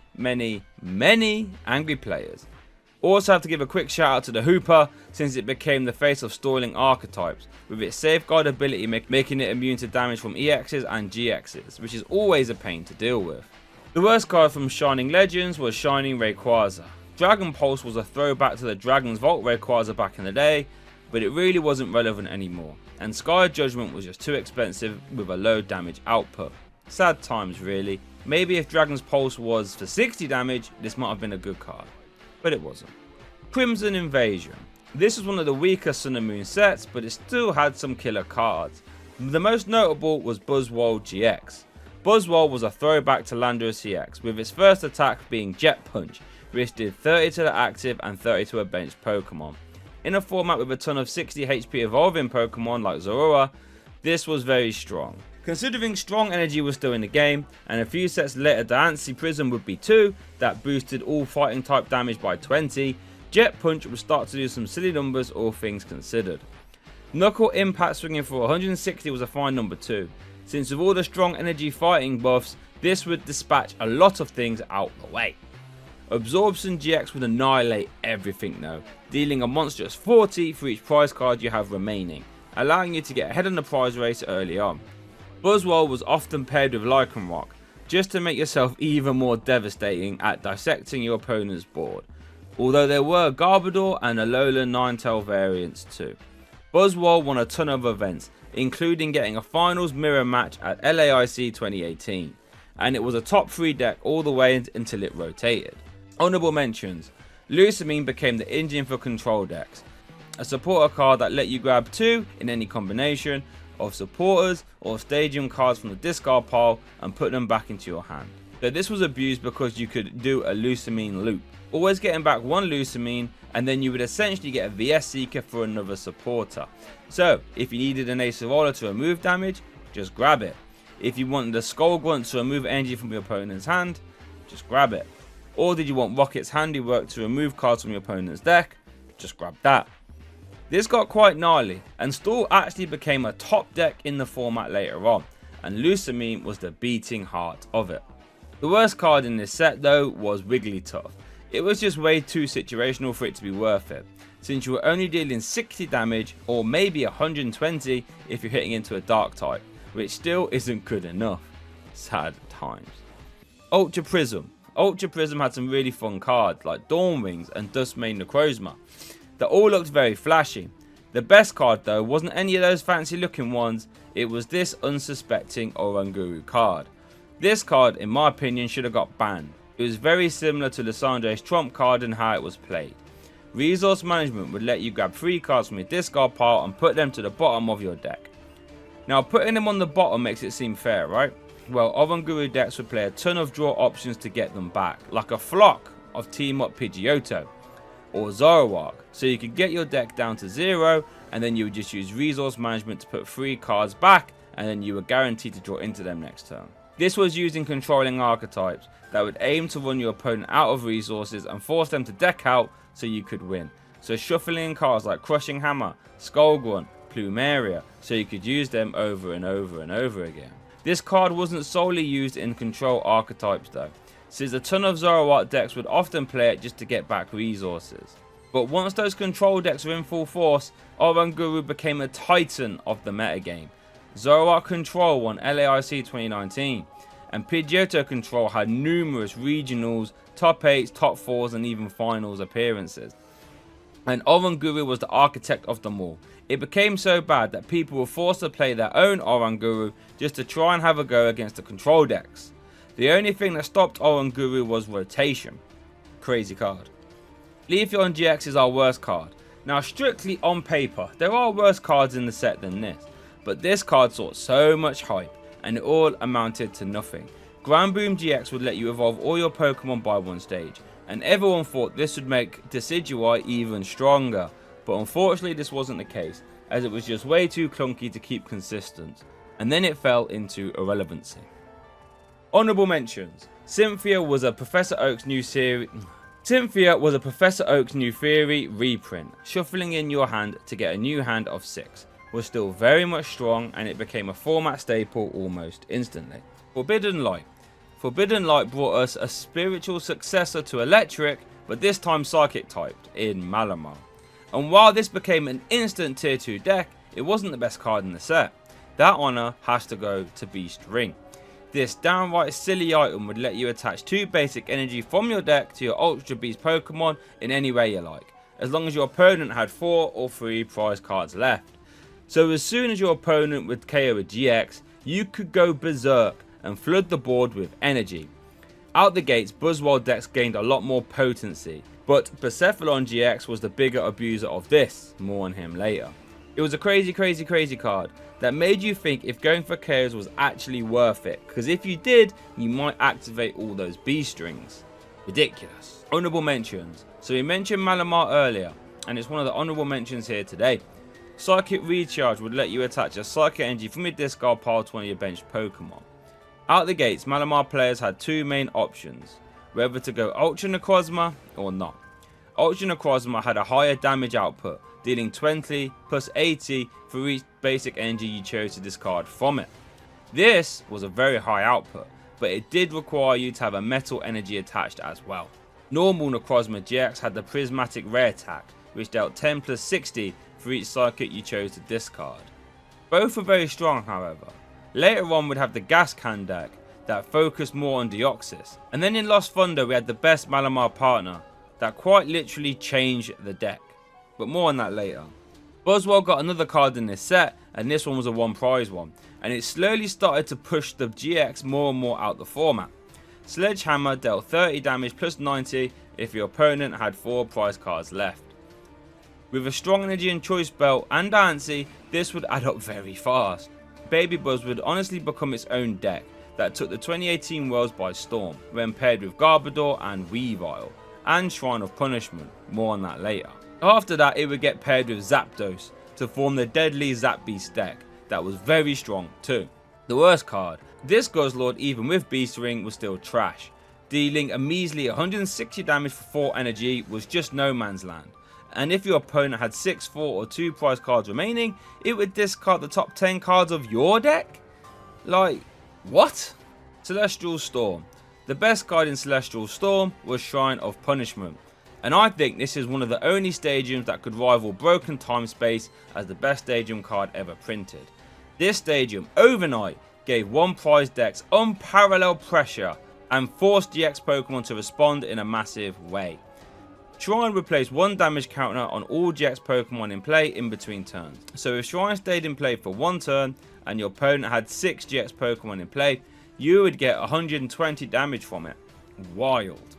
angry players. Also have to give a quick shout out to the Hooper, since it became the face of stalling archetypes, with its safeguard ability making it immune to damage from EXs and GXs, which is always a pain to deal with. The worst card from Shining Legends was Shining Rayquaza. Dragon Pulse was a throwback to the Dragon's Vault Rayquaza back in the day, but it really wasn't relevant anymore, and Sky Judgment was just too expensive with a low damage output. Sad times really. Maybe if Dragon's Pulse was for 60 damage, this might have been a good card, but it wasn't. Crimson Invasion. This was one of the weaker Sun and Moon sets, but it still had some killer cards. The most notable was Buzzwole GX. Buzzwole was a throwback to Landorus CX, with its first attack being Jet Punch, which did 30 to the active and 30 to a benched Pokemon. In a format with a ton of 60 HP evolving Pokemon like Zorua, this was very strong. Considering Strong Energy was still in the game, and a few sets later Diancie Prism would be 2, that boosted all fighting type damage by 20, Jet Punch would start to do some silly numbers, all things considered. Knuckle Impact swinging for 160 was a fine number too, since with all the strong energy fighting buffs, this would dispatch a lot of things out the way. Absorption GX would annihilate everything though, dealing a monstrous 40 for each prize card you have remaining, allowing you to get ahead in the prize race early on. Buzzwole was often paired with Lycanroc, just to make yourself even more devastating at dissecting your opponent's board, although there were Garbodor and Alolan Ninetale variants too. Buzzwole won a ton of events, including getting a finals mirror match at LAIC 2018, and it was a top 3 deck all the way until it rotated. Honourable mentions: Lusamine became the engine for control decks, a supporter card that let you grab 2 in any combination of supporters or stadium cards from the discard pile and put them back into your hand. So this was abused because you could do a Lusamine loop, always getting back 1 Lusamine, and then you would essentially get a VS Seeker for another supporter. So if you needed an Acerola to remove damage, just grab it. If you wanted a Skull Grunt to remove energy from your opponent's hand, just grab it. Or did you want Rocket's Handiwork to remove cards from your opponent's deck, just grab that. This got quite gnarly, and Stall actually became a top deck in the format later on, and Lusamine was the beating heart of it. The worst card in this set though was Wigglytuff. It was just way too situational for it to be worth it, since you were only dealing 60 damage or maybe 120 if you're hitting into a dark type, which still isn't good enough. Sad times. Ultra Prism. Ultra Prism had some really fun cards like Dawn Wings and Duskmane Necrozma that all looked very flashy. The best card though wasn't any of those fancy looking ones, it was this unsuspecting Oranguru card. This card in my opinion should have got banned. It was very similar to Lissandre's Trump card and how it was played. Resource Management would let you grab 3 cards from your discard pile and put them to the bottom of your deck. Now putting them on the bottom makes it seem fair, right? Well, Oranguru decks would play a ton of draw options to get them back, like a flock of Team Up Pidgeotto or Zoroark, so you could get your deck down to 0 and then you would just use Resource Management to put 3 cards back and then you were guaranteed to draw into them next turn. This was used in controlling archetypes that would aim to run your opponent out of resources and force them to deck out so you could win. So shuffling cards like Crushing Hammer, Skull Grunt, Plumeria, so you could use them over and over and over again. This card wasn't solely used in control archetypes though, since a ton of Zoroark decks would often play it just to get back resources. But once those control decks were in full force, Oranguru became a titan of the metagame. Zoroark Control won LAIC 2019, and Pidgeotto Control had numerous regionals, top 8s, top 4s and even finals appearances. And Oranguru was the architect of them all. It became so bad that people were forced to play their own Oranguru just to try and have a go against the control decks. The only thing that stopped Oranguru was rotation. Crazy card. Leafgreen GX is our worst card. Now strictly on paper, there are worse cards in the set than this, but this card saw so much hype and it all amounted to nothing. Grand Boom GX would let you evolve all your Pokemon by 1 stage, and everyone thought this would make Decidueye even stronger, but unfortunately this wasn't the case, as it was just way too clunky to keep consistent, and then it fell into irrelevancy. Honourable mentions. Cynthia was a Professor Oak's new theory reprint. Shuffling in your hand to get a new hand of 6 was still very much strong, and it became a format staple almost instantly. Forbidden Light. Forbidden Light brought us a spiritual successor to Electric, but this time Psychic typed in Malamar. And while this became an instant tier 2 deck, it wasn't the best card in the set. That honour has to go to Beast Ring. This downright silly item would let you attach 2 basic energy from your deck to your Ultra Beast Pokemon in any way you like, as long as your opponent had 4 or 3 prize cards left. So as soon as your opponent would KO a GX, you could go berserk and flood the board with energy. Out the gates, Buzzwole decks gained a lot more potency, but Percephalon GX was the bigger abuser of this, more on him later. It was a crazy card that made you think if going for KOs was actually worth it, because if you did, you might activate all those B strings. Ridiculous. Honourable mentions. So we mentioned Malamar earlier, and it's one of the honourable mentions here today. Psychic Recharge would let you attach a Psychic Energy from your discard pile to one of your benched Pokemon. Out the gates, Malamar players had 2 main options, whether to go Ultra Necrozma or not. Ultra Necrozma had a higher damage output, dealing 20 plus 80 for each basic energy you chose to discard from it. This was a very high output, but it did require you to have a metal energy attached as well. Normal Necrozma GX had the Prismatic Ray attack, which dealt 10 plus 60 for each psychic you chose to discard. Both were very strong, however. Later on we'd have the Gas Can deck that focused more on Deoxys, and then in Lost Thunder we had the best Malamar partner that quite literally changed the deck, but more on that later. Buzzwell got another card in this set, and this one was a one prize one, and it slowly started to push the GX more and more out the format. Sledgehammer dealt 30 damage plus 90 if your opponent had 4 prize cards left. With a strong energy and choice belt and Dancy, this would add up very fast. Baby Buzz would honestly become its own deck that took the 2018 Worlds by storm when paired with Garbodor and Weavile, and Shrine of Punishment, more on that later. After that it would get paired with Zapdos to form the deadly Zap Beast deck that was very strong too. The worst card, this Guzzlord even with Beast Ring was still trash. Dealing a measly 160 damage for 4 energy was just no man's land, and if your opponent had 6, 4 or 2 prize cards remaining, it would discard the top 10 cards of your deck? Like, what? Celestial Storm. The best card in Celestial Storm was Shrine of Punishment, and I think this is one of the only stadiums that could rival Broken Time Space as the best stadium card ever printed. This stadium overnight gave one prize decks unparalleled pressure and forced GX Pokemon to respond in a massive way. Shrine would place 1 damage counter on all GX Pokemon in play in between turns. So if Shrine stayed in play for 1 turn and your opponent had 6 GX Pokemon in play, you would get 120 damage from it. Wild.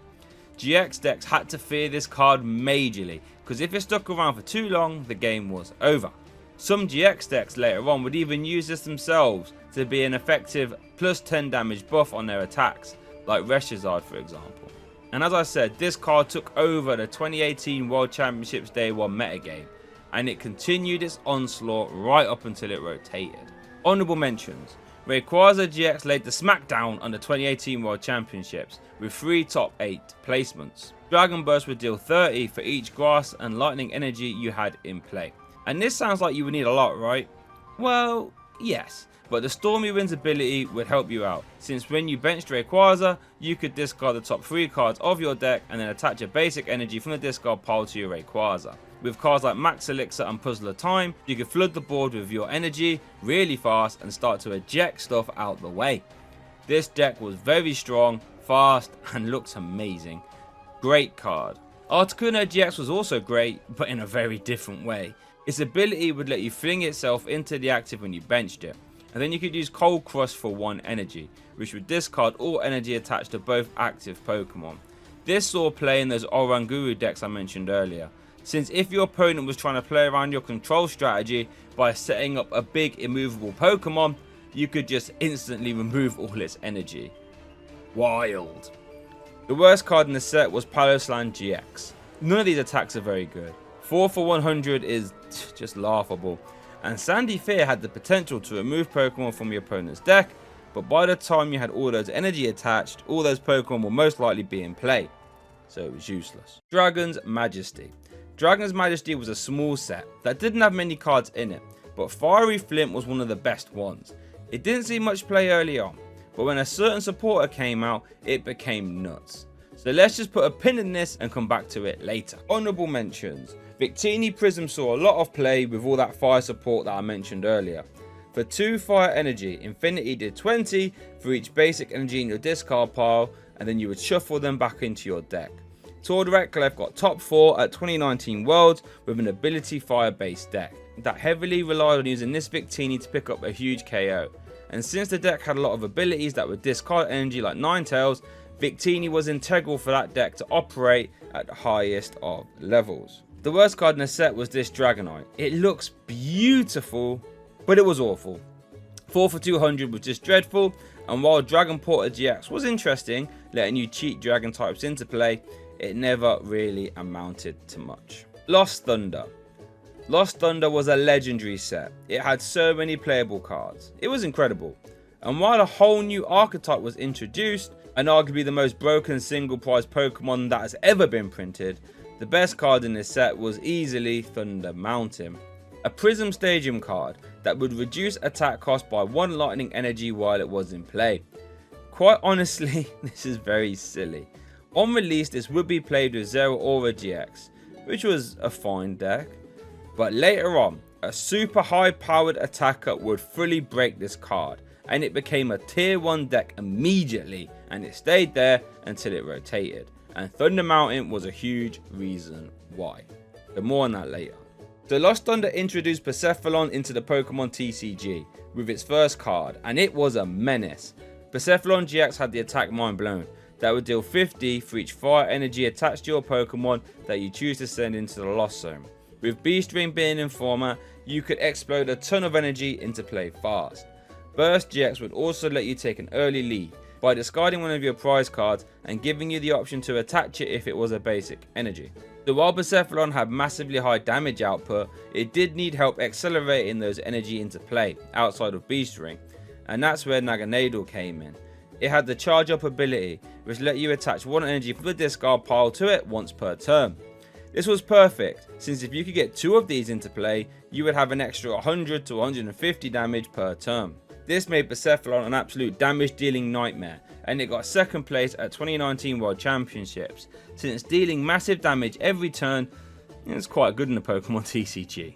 GX decks had to fear this card majorly, because if it stuck around for too long, the game was over. Some GX decks later on would even use this themselves to be an effective plus 10 damage buff on their attacks, like Reshizard for example. And as I said, this card took over the 2018 World Championships Day 1 metagame, and it continued its onslaught right up until it rotated. Honourable mentions. Rayquaza GX laid the smackdown on the 2018 World Championships with 3 top 8 placements. Dragon Burst would deal 30 for each grass and lightning energy you had in play. And this sounds like you would need a lot, right? Well, yes, but the Stormy Winds ability would help you out, since when you benched Rayquaza, you could discard the top 3 cards of your deck and then attach a basic energy from the discard pile to your Rayquaza. With cards like Max Elixir and Puzzler Time, you could flood the board with your energy really fast and start to eject stuff out the way. This deck was very strong, fast, and looks amazing. Great card. Articuno GX was also great, but in a very different way. Its ability would let you fling itself into the active when you benched it, and then you could use Cold Crush for 1 energy, which would discard all energy attached to both active Pokemon. This saw play in those Oranguru decks I mentioned earlier, since if your opponent was trying to play around your control strategy by setting up a big immovable Pokemon, you could just instantly remove all its energy. Wild. The worst card in the set was Palosland GX. None of these attacks are very good. 4 for 100 is just laughable, and Sandy Fear had the potential to remove Pokemon from your opponent's deck, but by the time you had all those energy attached, all those Pokemon will most likely be in play, so it was useless. Dragon's Majesty. Dragon's Majesty was a small set that didn't have many cards in it, but Fiery Flint was one of the best ones. It didn't see much play early on, but when a certain supporter came out, it became nuts. So let's just put a pin in this and come back to it later. Honourable mentions. Victini Prism saw a lot of play with all that fire support that I mentioned earlier. For 2 fire energy, Infinity did 20 for each basic energy in your discard pile, and then you would shuffle them back into your deck. Tordirect got top 4 at 2019 Worlds with an ability fire based deck that heavily relied on using this Victini to pick up a huge KO. And since the deck had a lot of abilities that would discard energy like Ninetales, Victini was integral for that deck to operate at the highest of levels. The worst card in the set was this Dragonite. It looks beautiful, but it was awful. 4 for 200 was just dreadful, and while Dragon Porter GX was interesting, letting you cheat dragon types into play, it never really amounted to much. Lost Thunder. Lost Thunder was a legendary set. It had so many playable cards. It was incredible. And while a whole new archetype was introduced, and arguably the most broken single prize Pokemon that has ever been printed, The best card in this set was easily Thunder Mountain, a Prism Stadium card that would reduce attack cost by 1 lightning energy while it was in play. Quite honestly, this is very silly. On release, this would be played with Zero Aura GX, which was a fine deck, but later on, a super high powered attacker would fully break this card, and it became a tier 1 deck immediately, and it stayed there until it rotated, and Thunder Mountain was a huge reason why. But more on that later. So Lost Thunder introduced Persephone into the Pokemon TCG with its first card, and it was a menace. Persephone GX had the attack Mind Blown that would deal 50 for each fire energy attached to your Pokemon that you choose to send into the Lost Zone. With Beast Ring being in format, you could explode a ton of energy into play fast. Burst GX would also let you take an early lead by discarding one of your prize cards and giving you the option to attach it if it was a basic energy. So while Persephone had massively high damage output, it did need help accelerating those energy into play outside of Beast Ring, and that's where Naganadel came in. It had the charge up ability, which let you attach 1 energy from the discard pile to it once per turn. This was perfect, since if you could get 2 of these into play, you would have an extra 100 to 150 damage per turn. This made Persephone an absolute damage dealing nightmare, and it got 2nd place at 2019 World Championships, since dealing massive damage every turn is quite good in the Pokemon TCG.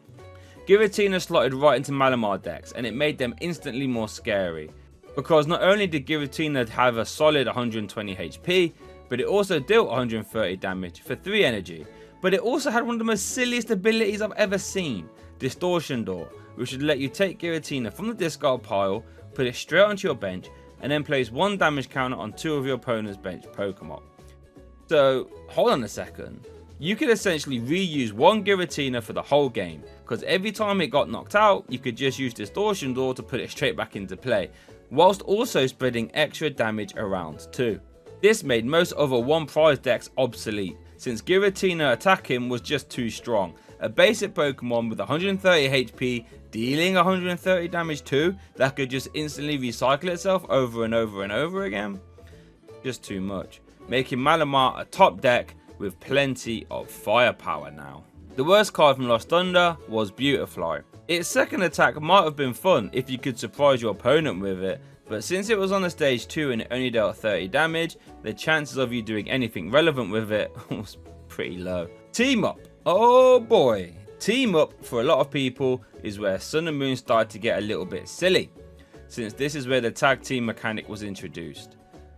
Giratina slotted right into Malamar decks, and it made them instantly more scary, because not only did Giratina have a solid 120 HP, but it also dealt 130 damage for 3 energy, but it also had one of the most silliest abilities I've ever seen, Distortion Door, which would let you take Giratina from the discard pile, put it straight onto your bench, and then place 1 damage counter on 2 of your opponent's bench Pokemon. So, hold on a second. You could essentially reuse 1 Giratina for the whole game, because every time it got knocked out, you could just use Distortion Door to put it straight back into play, whilst also spreading extra damage around too. This made most other 1 prize decks obsolete, since Giratina attacking was just too strong. A basic Pokemon with 130 HP dealing 130 damage too, that could just instantly recycle itself over and over and over again? Just too much, making Malamar a top deck with plenty of firepower now. The worst card from Lost Thunder was Beautifly. Its 2nd attack might have been fun if you could surprise your opponent with it, but since it was on the stage 2 and it only dealt 30 damage, the chances of you doing anything relevant with it was pretty low. Team Up. Oh boy. Team Up for a lot of people is where Sun and Moon started to get a little bit silly, since this is where the tag team mechanic was introduced.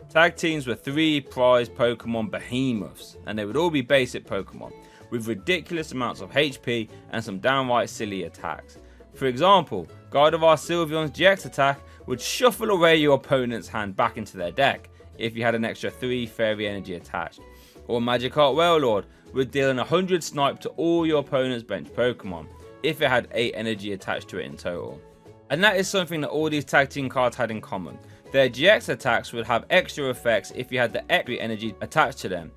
Tag teams were 3 prized Pokemon behemoths, and they would all be basic Pokemon, with ridiculous amounts of HP and some downright silly attacks. For example, Gardevoir Sylveon's GX attack would shuffle away your opponent's hand back into their deck if you had an extra 3 fairy energy attached. Or Magikarp Wailord would deal an 100 snipe to all your opponent's bench Pokemon if it had 8 energy attached to it in total. And that is something that all these tag team cards had in common. Their GX attacks would have extra effects if you had the extra energy attached to them.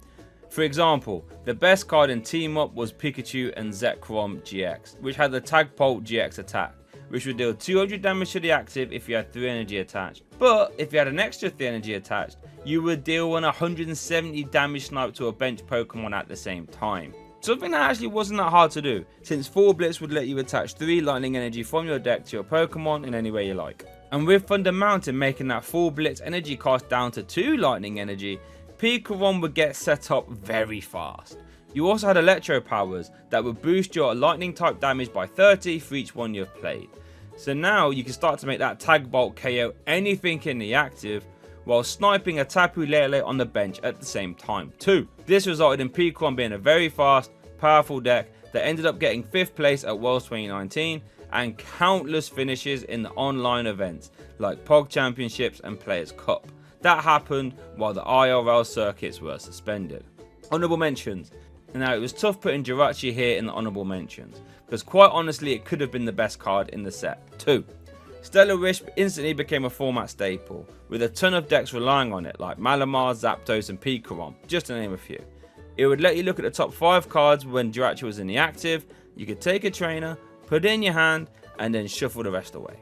For example, the best card in Team Up was Pikachu and Zekrom GX, which had the Tagbolt GX attack, which would deal 200 damage to the active if you had 3 energy attached. But if you had an extra 3 energy attached, you would deal 170 damage snipe to a bench Pokemon at the same time. Something that actually wasn't that hard to do, since Full Blitz would let you attach 3 lightning energy from your deck to your Pokemon in any way you like. And with Thunder Mountain making that Full Blitz energy cost down to 2 lightning energy, Pikachu would get set up very fast. You also had Electro powers that would boost your lightning type damage by 30 for each one you've played. So now you can start to make that Tag Bolt KO anything in the active, while sniping a Tapu Lele on the bench at the same time too. This resulted in Pikachu being a very fast, powerful deck that ended up getting 5th place at Worlds 2019 and countless finishes in the online events like Pog Championships and Players Cup. That happened while the IRL circuits were suspended. Honourable mentions. Now it was tough putting Jirachi here in the honourable mentions, because quite honestly it could have been the best card in the set too. Stellar Wisp instantly became a format staple, with a ton of decks relying on it like Malamar, Zapdos and Pikachu, just to name a few. It would let you look at the top 5 cards when Jirachi was in the active, you could take a trainer, put it in your hand and then shuffle the rest away.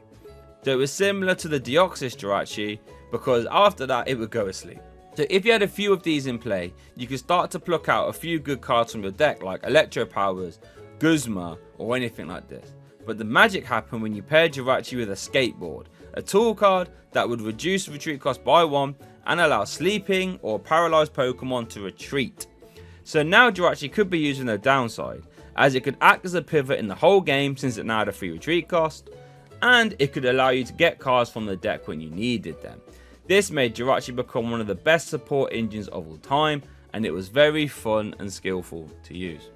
So it was similar to the Deoxys Jirachi, because after that it would go asleep. So if you had a few of these in play, you could start to pluck out a few good cards from your deck like Electro Powers, Guzma, or anything like this. But the magic happened when you paired Jirachi with a Skateboard, a tool card that would reduce retreat cost by 1 and allow sleeping or paralyzed Pokemon to retreat. So now Jirachi could be used with no downside, as it could act as a pivot in the whole game since it now had a free retreat cost, and it could allow you to get cards from the deck when you needed them. This made Jirachi become one of the best support engines of all time, and it was very fun and skillful to use.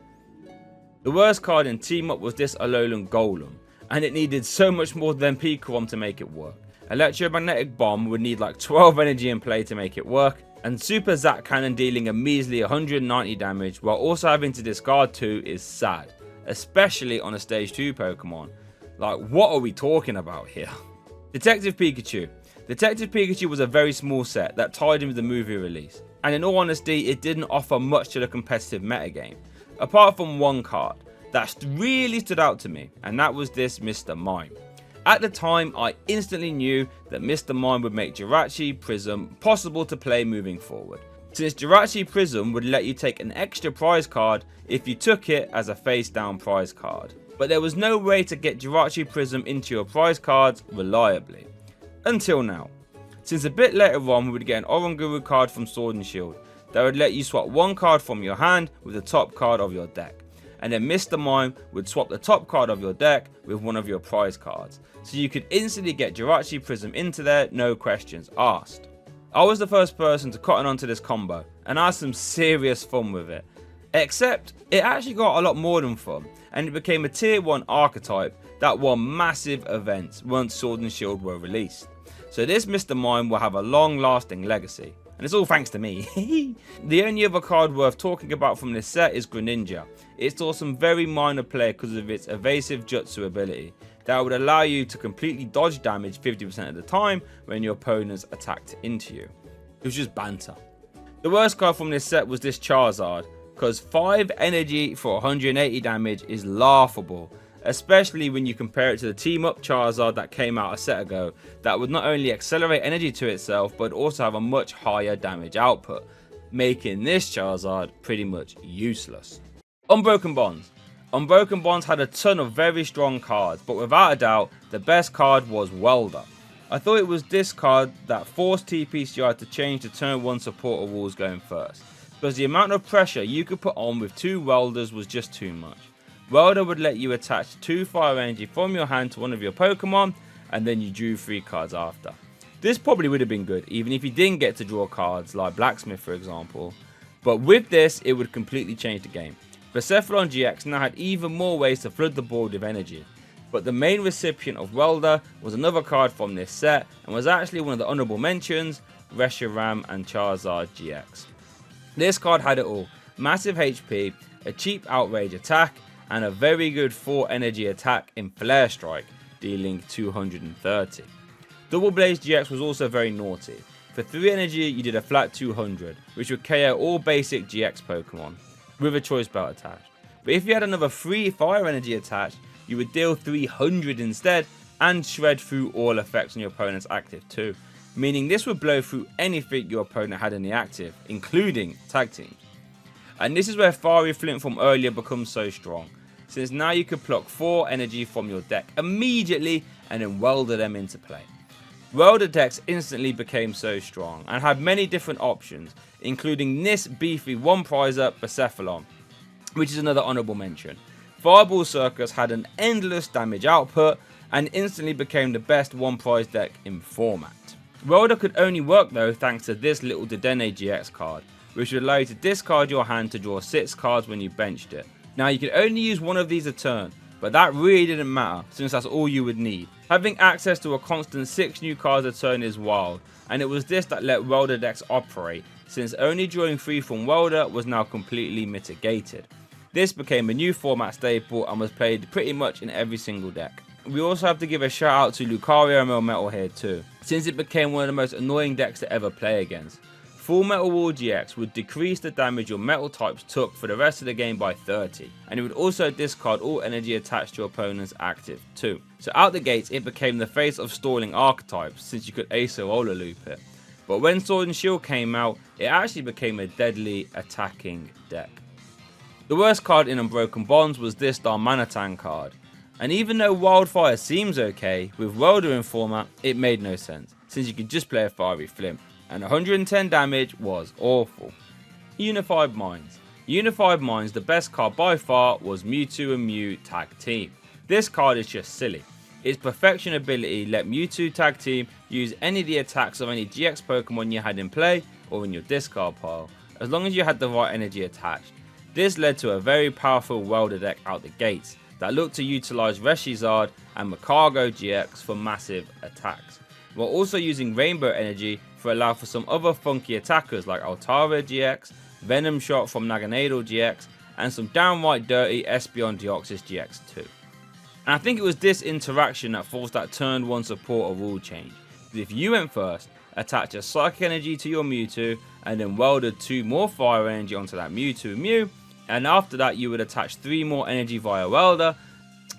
The worst card in Team Up was this Alolan Golem, and it needed so much more than Pikarom to make it work. Electromagnetic Bomb would need like 12 energy in play to make it work, and Super Zap Cannon dealing a measly 190 damage while also having to discard 2 is sad, especially on a stage 2 Pokemon. Like, what are we talking about here? Detective Pikachu. Detective Pikachu was a very small set that tied in with the movie release, and in all honesty it didn't offer much to the competitive metagame, apart from one card that really stood out to me, and that was this Mr. Mime. At the time I instantly knew that Mr. Mime would make Jirachi Prism possible to play moving forward, since Jirachi Prism would let you take an extra prize card if you took it as a face down prize card, but there was no way to get Jirachi Prism into your prize cards reliably. Until now, since a bit later on we would get an Oranguru card from Sword and Shield that would let you swap one card from your hand with the top card of your deck, and then Mr. Mime would swap the top card of your deck with one of your prize cards, so you could instantly get Jirachi Prism into there, no questions asked. I was the first person to cotton onto this combo, and I had some serious fun with it, except it actually got a lot more than fun, and it became a tier 1 archetype that won massive events once Sword and Shield were released. So this Mr. Mime will have a long lasting legacy, and it's all thanks to me. The only other card worth talking about from this set is Greninja. It saw some very minor play because of its evasive jutsu ability that would allow you to completely dodge damage 50% of the time when your opponents attacked into you. It was just banter. The worst card from this set was this Charizard, because 5 energy for 180 damage is laughable, especially when you compare it to the Team Up Charizard that came out a set ago that would not only accelerate energy to itself but also have a much higher damage output, making this Charizard pretty much useless. Unbroken Bonds. Unbroken Bonds had a ton of very strong cards, but without a doubt the best card was Welder. I thought it was this card that forced TPCI to change the turn 1 supporter rules going first, because the amount of pressure you could put on with 2 Welders was just too much. Welder would let you attach 2 fire energy from your hand to one of your Pokemon, and then you drew 3 cards after. This probably would have been good, even if you didn't get to draw cards like Blacksmith for example, but with this it would completely change the game. Percephalon GX now had even more ways to flood the board with energy, but the main recipient of Welder was another card from this set, and was actually one of the honourable mentions, Reshiram and Charizard GX. This card had it all: massive HP, a cheap outrage attack, and a very good 4 energy attack in Flare Strike, dealing 230. Double Blaze GX was also very naughty. For 3 energy you did a flat 200, which would KO all basic GX Pokemon, with a choice belt attached. But if you had another 3 fire energy attached, you would deal 300 instead, and shred through all effects on your opponent's active too, meaning this would blow through anything your opponent had in the active, including tag teams. And this is where Fiery Flint from earlier becomes so strong, since now you could pluck 4 energy from your deck immediately and then welder them into play. Welder decks instantly became so strong and had many different options, including this beefy 1 prizer Percephalon, which is another honourable mention. Fireball Circus had an endless damage output and instantly became the best 1 prize deck in format. Welder could only work though thanks to this little Dedenne GX card, which would allow you to discard your hand to draw 6 cards when you benched it. Now you could only use 1 of these a turn, but that really didn't matter since that's all you would need. Having access to a constant 6 new cards a turn is wild, and it was this that let Welder decks operate, since only drawing 3 from Welder was now completely mitigated. This became a new format staple and was played pretty much in every single deck. We also have to give a shout out to Lucario and Melmetal here too, since it became one of the most annoying decks to ever play against. Full Metal Wall GX would decrease the damage your metal types took for the rest of the game by 30, and it would also discard all energy attached to your opponent's active too. So out the gates it became the face of stalling archetypes, since you could Acerola loop it. but when Sword and Shield came out, it actually became a deadly attacking deck. The worst card in Unbroken Bonds was this Darmanitan card, and even though Wildfire seems okay, with Welder in format, it made no sense, since you could just play a Fiery Flimp, and 110 damage was awful. Unified Minds. Unified Minds, the best card by far, was Mewtwo and Mew Tag Team. This card is just silly. Its perfection ability let Mewtwo Tag Team use any of the attacks of any GX Pokemon you had in play or in your discard pile, as long as you had the right energy attached. This led to a very powerful Welder deck out the gates that looked to utilise Reshizard and Macargo GX for massive attacks, while also using Rainbow Energy to allow for some other funky attackers like Altara GX, Venom Shot from Naganadel GX, and some downright dirty Espeon Deoxys GX too. And I think it was this interaction that forced that turn 1 supporter rule change. If you went first, attach a Psychic Energy to your Mewtwo, and then welded 2 more Fire Energy onto that Mewtwo Mew, and after that you would attach 3 more energy via Welder,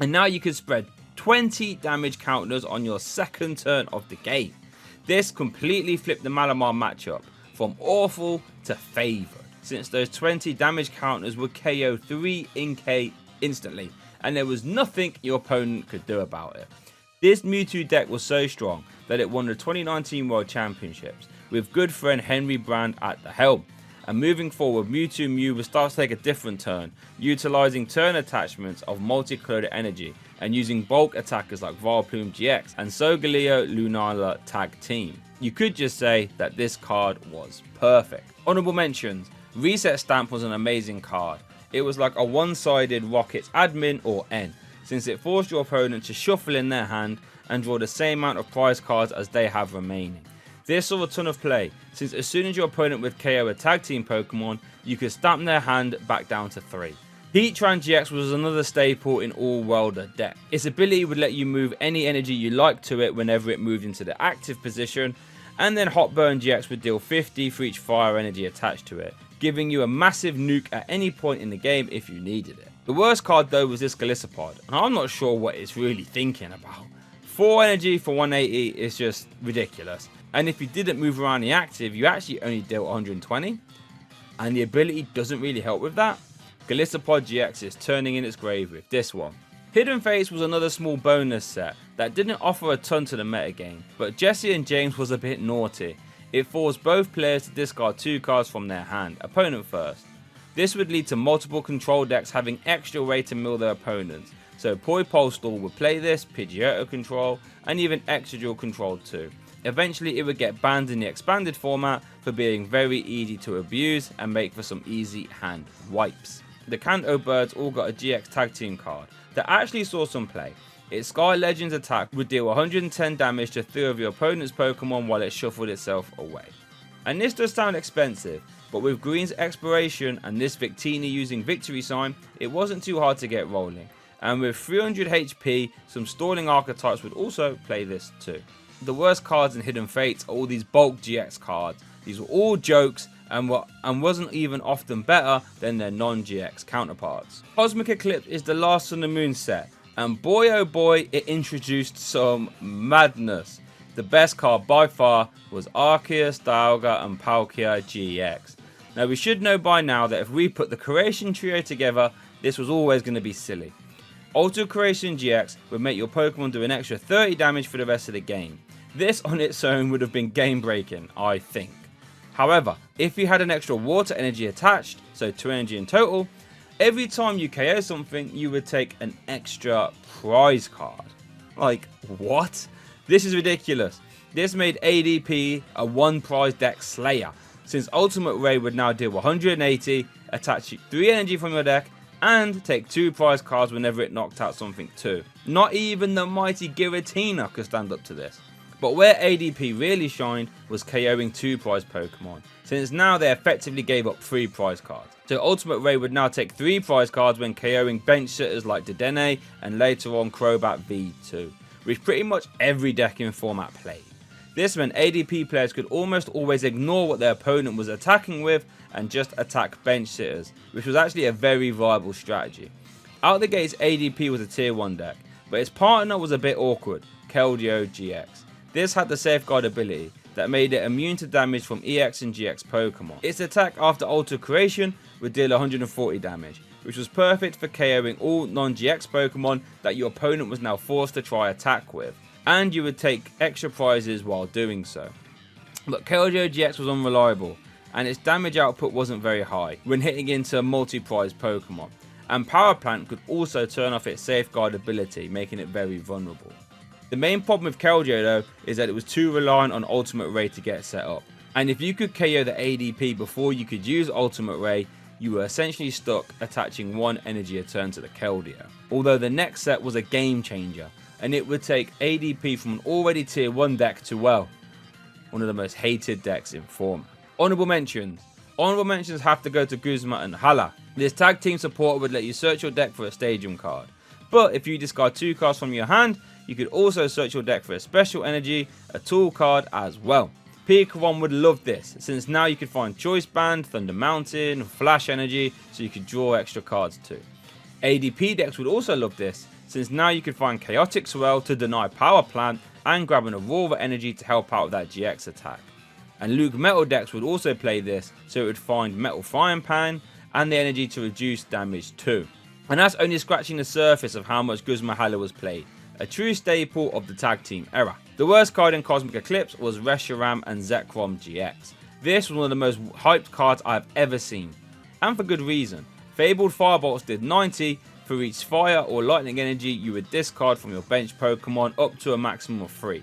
and now you could spread 20 damage counters on your second turn of the game. This completely flipped the Malamar matchup from awful to favoured, since those 20 damage counters would KO 3 in-K instantly, and there was nothing your opponent could do about it. This Mewtwo deck was so strong that it won the 2019 World Championships, with good friend Henry Brand at the helm. And moving forward, Mewtwo Mew will start to take a different turn, utilising turn attachments of multicolored energy and using bulk attackers like Vileplume GX and Solgaleo Lunala Tag Team. You could just say that this card was perfect. Honourable mentions. Reset Stamp was an amazing card. It was like a one-sided Rockets admin or N, since it forced your opponent to shuffle in their hand and draw the same amount of prize cards as they have remaining. This saw a ton of play, since as soon as your opponent would KO a tag team Pokemon, you could stamp their hand back down to 3. Heatran GX was another staple in all Welder deck. Its ability would let you move any energy you like to it whenever it moved into the active position, and then Hot Burn GX would deal 50 for each fire energy attached to it, giving you a massive nuke at any point in the game if you needed it. The worst card though was this Galissapod, and I'm not sure what it's really thinking about. 4 energy for 180 is just ridiculous. And if you didn't move around the active, you actually only dealt 120. And the ability doesn't really help with that. Galissapod GX is turning in its grave with this one. Hidden Fates was another small bonus set that didn't offer a ton to the metagame, but Jesse and James was a bit naughty. It forced both players to discard 2 cards from their hand, opponent first. This would lead to multiple control decks having extra way to mill their opponents. So Poi Postal would play this, Pidgeotto control, and even Exegil control too. Eventually it would get banned in the expanded format for being very easy to abuse and make for some easy hand wipes. The Kanto birds all got a GX tag team card that actually saw some play. Its Sky Legends attack would deal 110 damage to 3 of your opponent's Pokemon while it shuffled itself away. And this does sound expensive, but with Green's Exploration and this Victini using Victory Sign, it wasn't too hard to get rolling. And with 300 HP, some stalling archetypes would also play this too. The worst cards in Hidden Fates are all these bulk GX cards. These were all jokes and wasn't even often better than their non-GX counterparts. Cosmic Eclipse is the last Sun and Moon set, and boy oh boy, it introduced some madness. The best card by far was Arceus, Dialga and Palkia GX. Now we should know by now that if we put the Creation Trio together, this was always going to be silly. Ultra Creation GX would make your Pokemon do an extra 30 damage for the rest of the game. This on its own would have been game breaking, I think. However, if you had an extra water energy attached, so 2 energy in total, every time you KO something you would take an extra prize card. Like, what? This is ridiculous. This made ADP a 1 prize deck slayer, since Ultimate Ray would now deal 180, attach 3 energy from your deck, and take 2 prize cards whenever it knocked out something too. Not even the mighty Giratina could stand up to this. But where ADP really shined was KOing 2 prize Pokemon, since now they effectively gave up 3 prize cards. So Ultimate Ray would now take 3 prize cards when KOing bench sitters like Dedenne and later on Crobat V2, which pretty much every deck in format played. This meant ADP players could almost always ignore what their opponent was attacking with and just attack bench sitters, which was actually a very viable strategy. Out the gates ADP was a tier 1 deck, but its partner was a bit awkward, Keldeo GX. This had the Safeguard ability that made it immune to damage from EX and GX Pokemon. Its attack after Alter Creation would deal 140 damage, which was perfect for KOing all non-GX Pokemon that your opponent was now forced to try attack with, and you would take extra prizes while doing so. But Keldeo GX was unreliable, and its damage output wasn't very high when hitting into multi-prize Pokemon, and Power Plant could also turn off its safeguard ability, making it very vulnerable. The main problem with Keldeo though is that it was too reliant on Ultimate Ray to get set up, and if you could KO the ADP before you could use Ultimate Ray, you were essentially stuck attaching one energy a turn to the Keldeo. Although the next set was a game changer, and it would take ADP from an already tier 1 deck to, well, one of the most hated decks in form. Honorable mentions. Honorable mentions have to go to Guzma and Hala. This tag team support would let you search your deck for a stadium card, but if you discard 2 cards from your hand, you could also search your deck for a special energy, a tool card as well. Pokemon would love this, since now you could find Choice Band, Thunder Mountain, Flash Energy, so you could draw extra cards too. ADP decks would also love this, since now you could find Chaotic Swell to deny Power Plant and grab an Aurora Energy to help out with that GX attack. And Luke Metal decks would also play this, so it would find Metal Frying Pan and the energy to reduce damage too. And that's only scratching the surface of how much Guzma Hala was played, a true staple of the tag team era. The worst card in Cosmic Eclipse was Reshiram and Zekrom GX. This was one of the most hyped cards I've ever seen, and for good reason. Fabled Firebolts did 90, for each fire or lightning energy you would discard from your bench Pokemon up to a maximum of 3.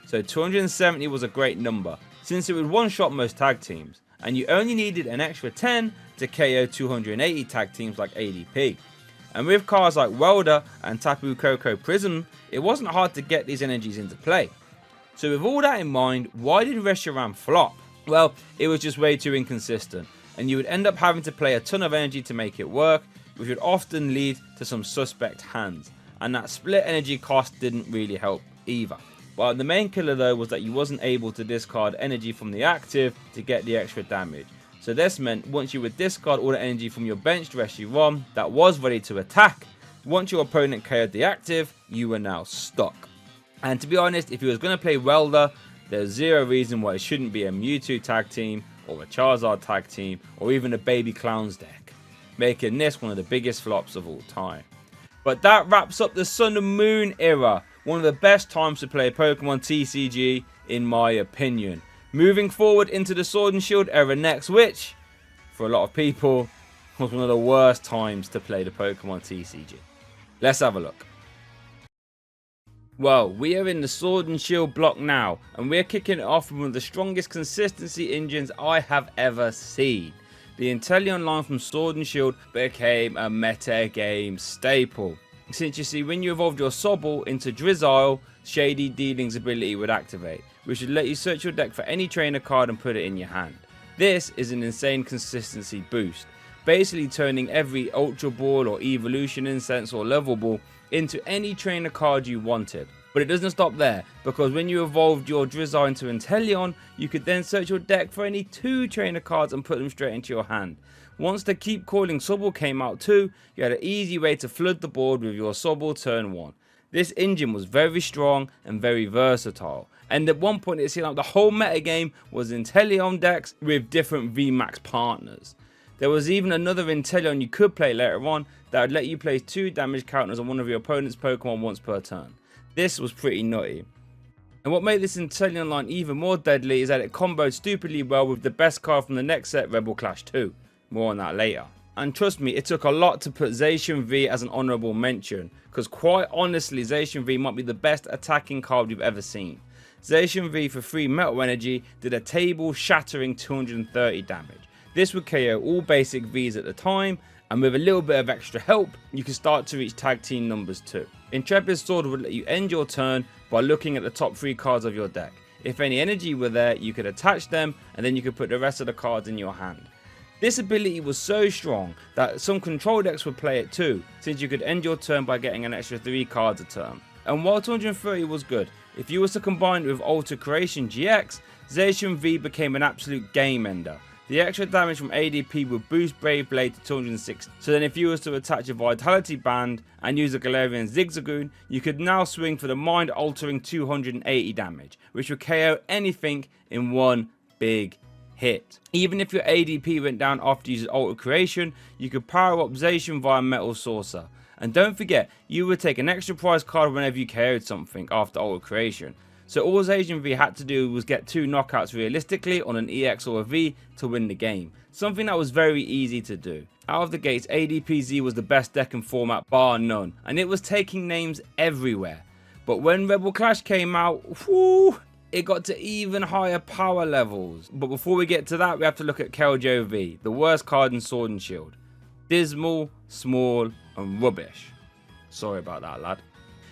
So 270 was a great number, since it would one-shot most tag teams, and you only needed an extra 10 to KO 280 tag teams like ADP. And with cards like Welder and Tapu Koko Prism, it wasn't hard to get these energies into play. So with all that in mind, why did Reshiram flop? Well, it was just way too inconsistent, and you would end up having to play a ton of energy to make it work, which would often lead to some suspect hands, and that split energy cost didn't really help either. Well, the main killer though was that you wasn't able to discard energy from the active to get the extra damage. So this meant once you would discard all the energy from your benched Reshiram that was ready to attack, once your opponent KO'd the active, you were now stuck. And to be honest, if he was going to play Welder, there's zero reason why it shouldn't be a Mewtwo tag team, or a Charizard tag team, or even a Baby Clowns deck, making this one of the biggest flops of all time. But that wraps up the Sun and Moon era, one of the best times to play Pokemon TCG in my opinion. Moving forward into the Sword and Shield era next, which, for a lot of people, was one of the worst times to play the Pokemon TCG. Let's have a look. Well, we are in the Sword and Shield block now, and we're kicking it off with one of the strongest consistency engines I have ever seen. The Inteleon line from Sword and Shield became a meta game staple, since you see when you evolved your Sobble into Drizzile, Shady Dealing's ability would activate, which would let you search your deck for any trainer card and put it in your hand. This is an insane consistency boost, basically turning every Ultra Ball or Evolution Incense or Level Ball into any trainer card you wanted. But it doesn't stop there, because when you evolved your Drizzile into Inteleon, you could then search your deck for any 2 trainer cards and put them straight into your hand. Once the Keep Calling Sobble came out too, you had an easy way to flood the board with your Sobble turn 1. This engine was very strong and very versatile, and at one point it seemed like the whole metagame was Inteleon decks with different VMAX partners. There was even another Inteleon you could play later on that would let you place 2 damage counters on one of your opponent's Pokemon once per turn. This was pretty nutty. And what made this Inteleon line even more deadly is that it comboed stupidly well with the best card from the next set, Rebel Clash 2. More on that later. And trust me, it took a lot to put Zacian V as an honourable mention, because quite honestly, Zacian V might be the best attacking card we've ever seen. Zacian V for 3 Metal Energy did a table shattering 230 damage. This would KO all basic Vs at the time, and with a little bit of extra help, you can start to reach tag team numbers too. Intrepid Sword would let you end your turn by looking at the top 3 cards of your deck. If any energy were there, you could attach them, and then you could put the rest of the cards in your hand. This ability was so strong that some control decks would play it too, since you could end your turn by getting an extra 3 cards a turn. And while 230 was good, if you was to combine it with Alter Creation GX, Zacian V became an absolute game ender. The extra damage from ADP would boost Brave Blade to 260. So then if you was to attach a Vitality Band and use a Galarian Zigzagoon, you could now swing for the mind altering 280 damage, which would KO anything in one big hit. Even if your ADP went down after using Alter Creation, you could power up Zacian via Metal Saucer. And don't forget, you would take an extra prize card whenever you KO'd something after Alter Creation. So all Zacian V had to do was get 2 knockouts realistically on an EX or a V to win the game. Something that was very easy to do. Out of the gates, ADPZ was the best deck in format bar none, and it was taking names everywhere. But when Rebel Clash came out, whoo, it got to even higher power levels. But before we get to that, we have to look at Keljo V, the worst card in Sword and Shield. Dismal, small, and rubbish. Sorry about that, lad.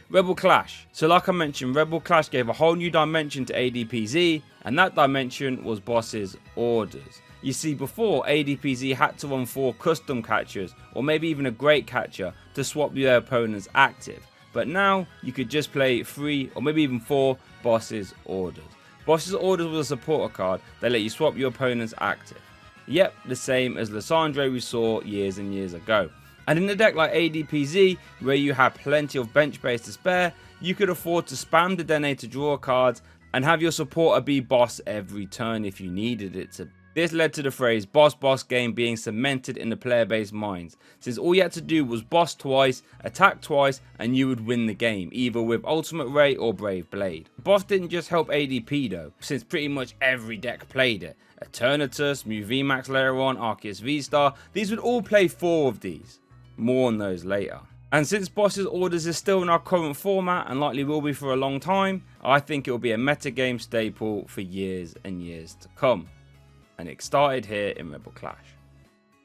Rebel Clash. So like I mentioned, Rebel Clash gave a whole new dimension to ADPZ, and that dimension was Boss's Orders. You see, before, ADPZ had to run 4 custom catchers, or maybe even a great catcher, to swap their opponent's active. But now, you could just play 3 or maybe even 4 Boss's Orders. Boss's Orders was a supporter card that let you swap your opponent's active. Yep, the same as Lysandre we saw years and years ago. And in a deck like ADPZ, where you have plenty of bench space to spare, you could afford to spam the Dene to draw cards and have your supporter be boss every turn if you needed it to. This led to the phrase boss game being cemented in the player base minds, since all you had to do was boss twice, attack twice, and you would win the game, either with Ultimate Ray or Brave Blade. Boss didn't just help ADP though, since pretty much every deck played it. Eternatus, Mew VMAX later on, Arceus V-Star, these would all play 4 of these. More on those later. And since Boss's Orders is still in our current format and likely will be for a long time, I think it will be a metagame staple for years and years to come. And it started here in Rebel Clash.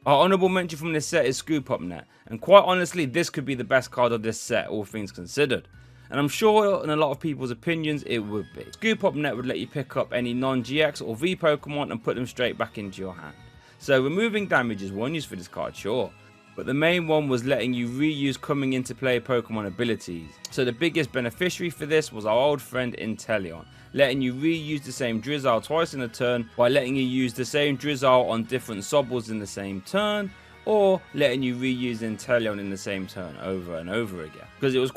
Our honourable mention from this set is Scoop Up Net, and quite honestly this could be the best card of this set, all things considered. And I'm sure in a lot of people's opinions it would be. Scoop Up Net would let you pick up any non-GX or V Pokemon and put them straight back into your hand. So removing damage is one use for this card, sure. But the main one was letting you reuse coming into play Pokemon abilities. So the biggest beneficiary for this was our old friend Inteleon, letting you reuse the same Drizzile twice in a turn by letting you use the same Drizzile on different Sobbles in the same turn, or letting you reuse Inteleon in the same turn over and over again. Because it was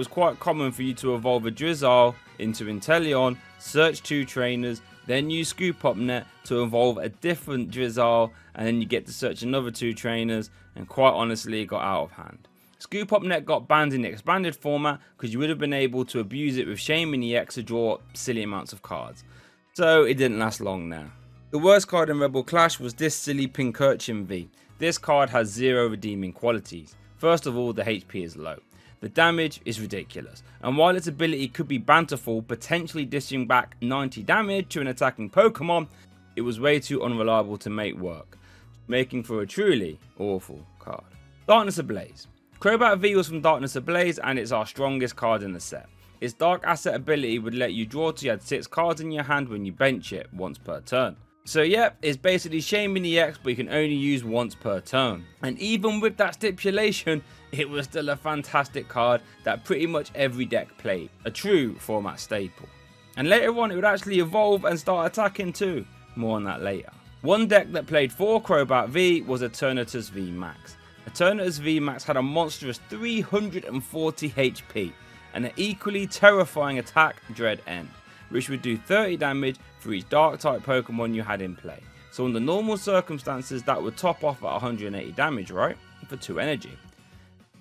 quite common for you to evolve a Drizzile into Inteleon, search 2 trainers, then use Scoop Up Net to evolve a different Drizzile, and then you get to search another 2 trainers, and quite honestly it got out of hand. Scoop Up Net got banned in the expanded format because you would have been able to abuse it with Shaman EX to draw silly amounts of cards. So it didn't last long now. The worst card in Rebel Clash was this silly Pincurchin V. This card has 0 redeeming qualities. First of all, the HP is low. The damage is ridiculous, and while its ability could be banterful, potentially dishing back 90 damage to an attacking Pokemon, it was way too unreliable to make work, making for a truly awful card. Darkness Ablaze. Crobat V was from Darkness Ablaze, and it's our strongest card in the set. Its Dark Asset ability would let you draw till you had 6 cards in your hand when you bench it once per turn. So yep, it's basically Shaman EX, but you can only use once per turn. And even with that stipulation, it was still a fantastic card that pretty much every deck played. A true format staple. And later on it would actually evolve and start attacking too. More on that later. One deck that played for Crobat V was Eternatus V Max. Eternatus V Max had a monstrous 340 HP and an equally terrifying attack Dread End, which would do 30 damage for each dark type Pokemon you had in play. So under normal circumstances that would top off at 180 damage, right? For 2 energy.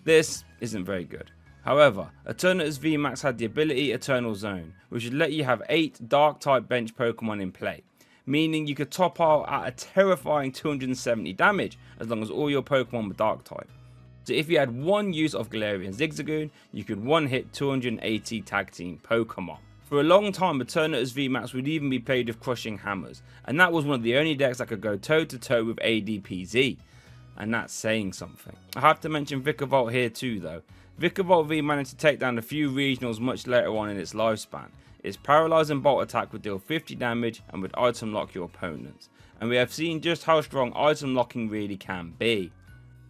This isn't very good. However, Eternatus V Max had the ability Eternal Zone, which would let you have 8 dark type bench Pokemon in play, meaning you could top out at a terrifying 270 damage as long as all your Pokemon were dark type. So if you had one use of Galarian Zigzagoon, you could one hit 280 tag team Pokemon. For a long time, Eternatus VMAX would even be played with Crushing Hammers, and that was one of the only decks that could go toe to toe with ADPZ, and that's saying something. I have to mention Vikavolt here too though. Vikavolt V managed to take down a few regionals much later on in its lifespan. Its Paralyzing Bolt attack would deal 50 damage and would item lock your opponents, and we have seen just how strong item locking really can be.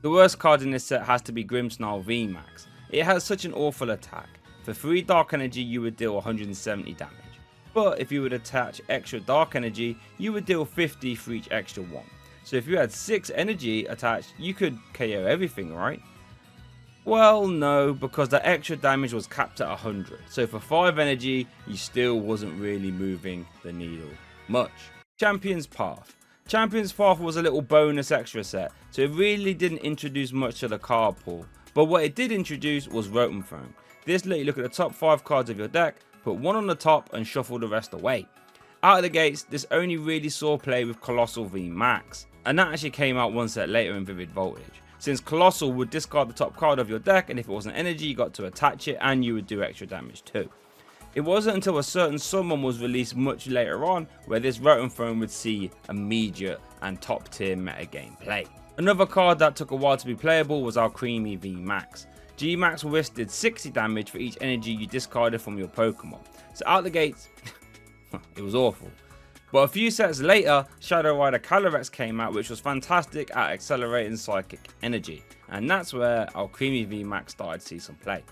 The worst card in this set has to be Grimmsnarl VMAX. It has such an awful attack. For 3 Dark Energy you would deal 170 damage. but if you would attach extra dark energy, you would deal 50 for each extra one. So if you had 6 energy attached, you could KO everything, right? Well, no, because the extra damage was capped at 100. So for 5 energy, you still wasn't really moving the needle much. Champion's Path. Champion's Path was a little bonus extra set, so it really didn't introduce much to the card pool. But what it did introduce was Rotom Throne. This let you look at the top 5 cards of your deck, put one on the top and shuffle the rest away. Out of the gates, this only really saw play with Colossal V Max, and that actually came out one set later in Vivid Voltage, since Colossal would discard the top card of your deck, and if it wasn't energy, you got to attach it and you would do extra damage too. It wasn't until a certain summon was released much later on where this Rotom Throne would see immediate and top tier metagame play. Another card that took a while to be playable was Alchemy V Max. G Max Whisk did 60 damage for each energy you discarded from your Pokemon. So out the gates, it was awful. But a few sets later, Shadow Rider Calyrex came out, which was fantastic at accelerating psychic energy. And that's where Alchemy V Max started to see some play.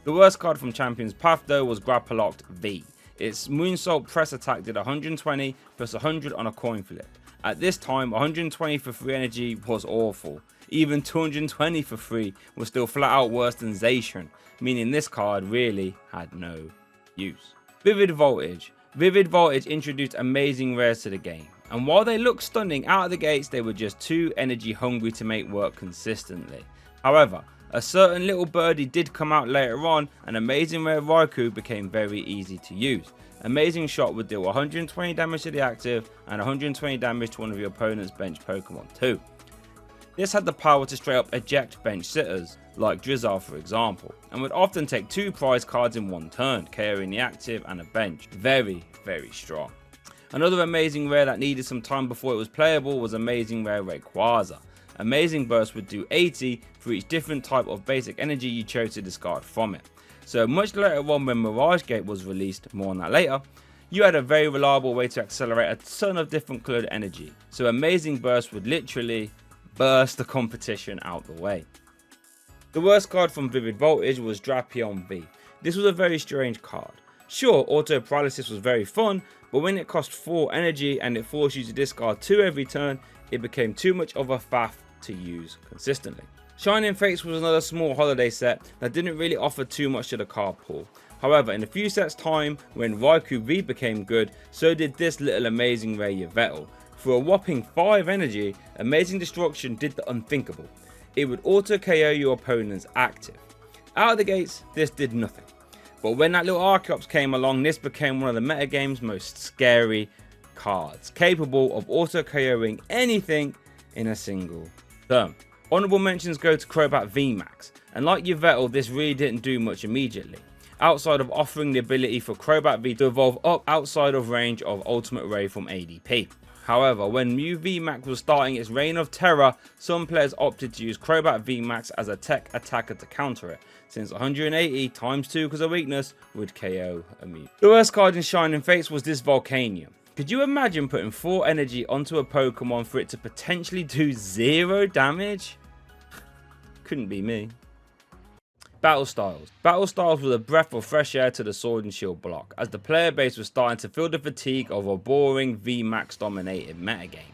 The worst card from Champion's Path though was Grapploct V. Its Moonsault press attack did 120 plus 100 on a coin flip. At this time, 120 for free energy was awful. Even 220 for free was still flat out worse than Zacian, meaning this card really had no use. Vivid Voltage. Vivid Voltage introduced amazing rares to the game, and while they looked stunning out of the gates, they were just too energy hungry to make work consistently. However, a certain little birdie did come out later on, and Amazing Rare Raikou became very easy to use. Amazing Shot would deal 120 damage to the active and 120 damage to one of your opponent's bench Pokemon too. This had the power to straight up eject bench sitters, like Drizzle for example, and would often take 2 prize cards in one turn, KOing the active and a bench. Very, very strong. Another amazing rare that needed some time before it was playable was Amazing Rare Rayquaza. Amazing Burst would do 80 for each different type of basic energy you chose to discard from it. So much later on when Mirage Gate was released, more on that later, you had a very reliable way to accelerate a ton of different coloured energy. So Amazing Burst would literally burst the competition out the way. The worst card from Vivid Voltage was Drapion V. This was a very strange card. Sure, Auto Paralysis was very fun, but when it cost 4 energy and it forced you to discard 2 every turn, it became too much of a faff to use consistently. Shining Fates was another small holiday set that didn't really offer too much to the card pool. However, in a few sets time, when Raikou V became good, so did this little amazing rare Yveltal. For a whopping 5 energy, Amazing Destruction did the unthinkable. It would auto KO your opponent's active. Out of the gates, this did nothing. But when that little Archeops came along, this became one of the metagame's most scary cards, capable of auto KOing anything in a single turn. Honourable mentions go to Crobat VMAX, and like Yveltal, this really didn't do much immediately, outside of offering the ability for Crobat V to evolve up outside of range of Ultimate Ray from ADP. However, when Mew VMAX was starting its reign of terror, some players opted to use Crobat VMAX as a tech attacker to counter it, since 180 times 2 because of weakness would KO a Mew. The worst card in Shining Fates was this Volcanion. Could you imagine putting 4 energy onto a Pokemon for it to potentially do 0 damage? Couldn't be me. Battle Styles. Battle Styles was a breath of fresh air to the Sword and Shield block, as the player base was starting to feel the fatigue of a boring VMAX dominated metagame.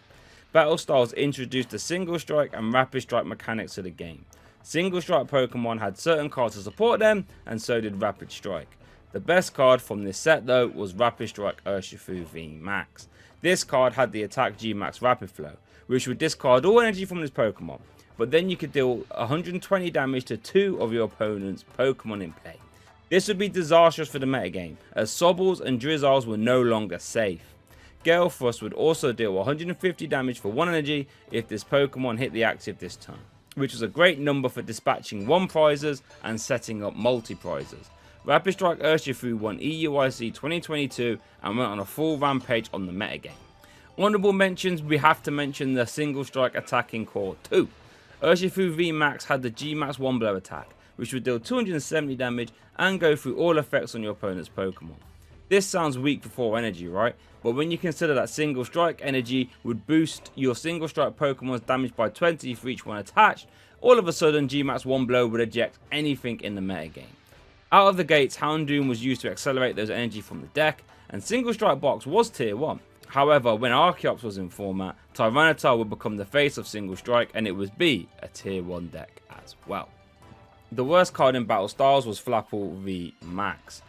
Battle Styles introduced the Single Strike and Rapid Strike mechanics to the game. Single Strike Pokemon had certain cards to support them, and so did Rapid Strike. The best card from this set though was Rapid Strike Urshifu VMAX. This card had the attack G-Max Rapid Flow, which would discard all energy from this Pokemon, but then you could deal 120 damage to 2 of your opponent's Pokemon in play. This would be disastrous for the metagame, as Sobbles and Drizzles were no longer safe. Gale Frost would also deal 150 damage for 1 energy if this Pokemon hit the active this turn, which was a great number for dispatching 1 prizes and setting up multi-prizes. Rapid Strike Urshifu won EUIC 2022 and went on a full rampage on the metagame. Honourable mentions, we have to mention the Single Strike attacking core too. Urshifu VMAX had the G-Max 1 blow attack, which would deal 270 damage and go through all effects on your opponent's Pokemon. This sounds weak for 4 energy, right? But when you consider that Single Strike energy would boost your Single Strike Pokemon's damage by 20 for each one attached, all of a sudden G-Max 1 blow would eject anything in the metagame. Out of the gates, Houndoom was used to accelerate those energy from the deck, and Single Strike Box was tier 1. However, when Archeops was in format, Tyranitar would become the face of Single Strike and it would be a tier 1 deck as well. The worst card in Battle Styles was Flapple v Max.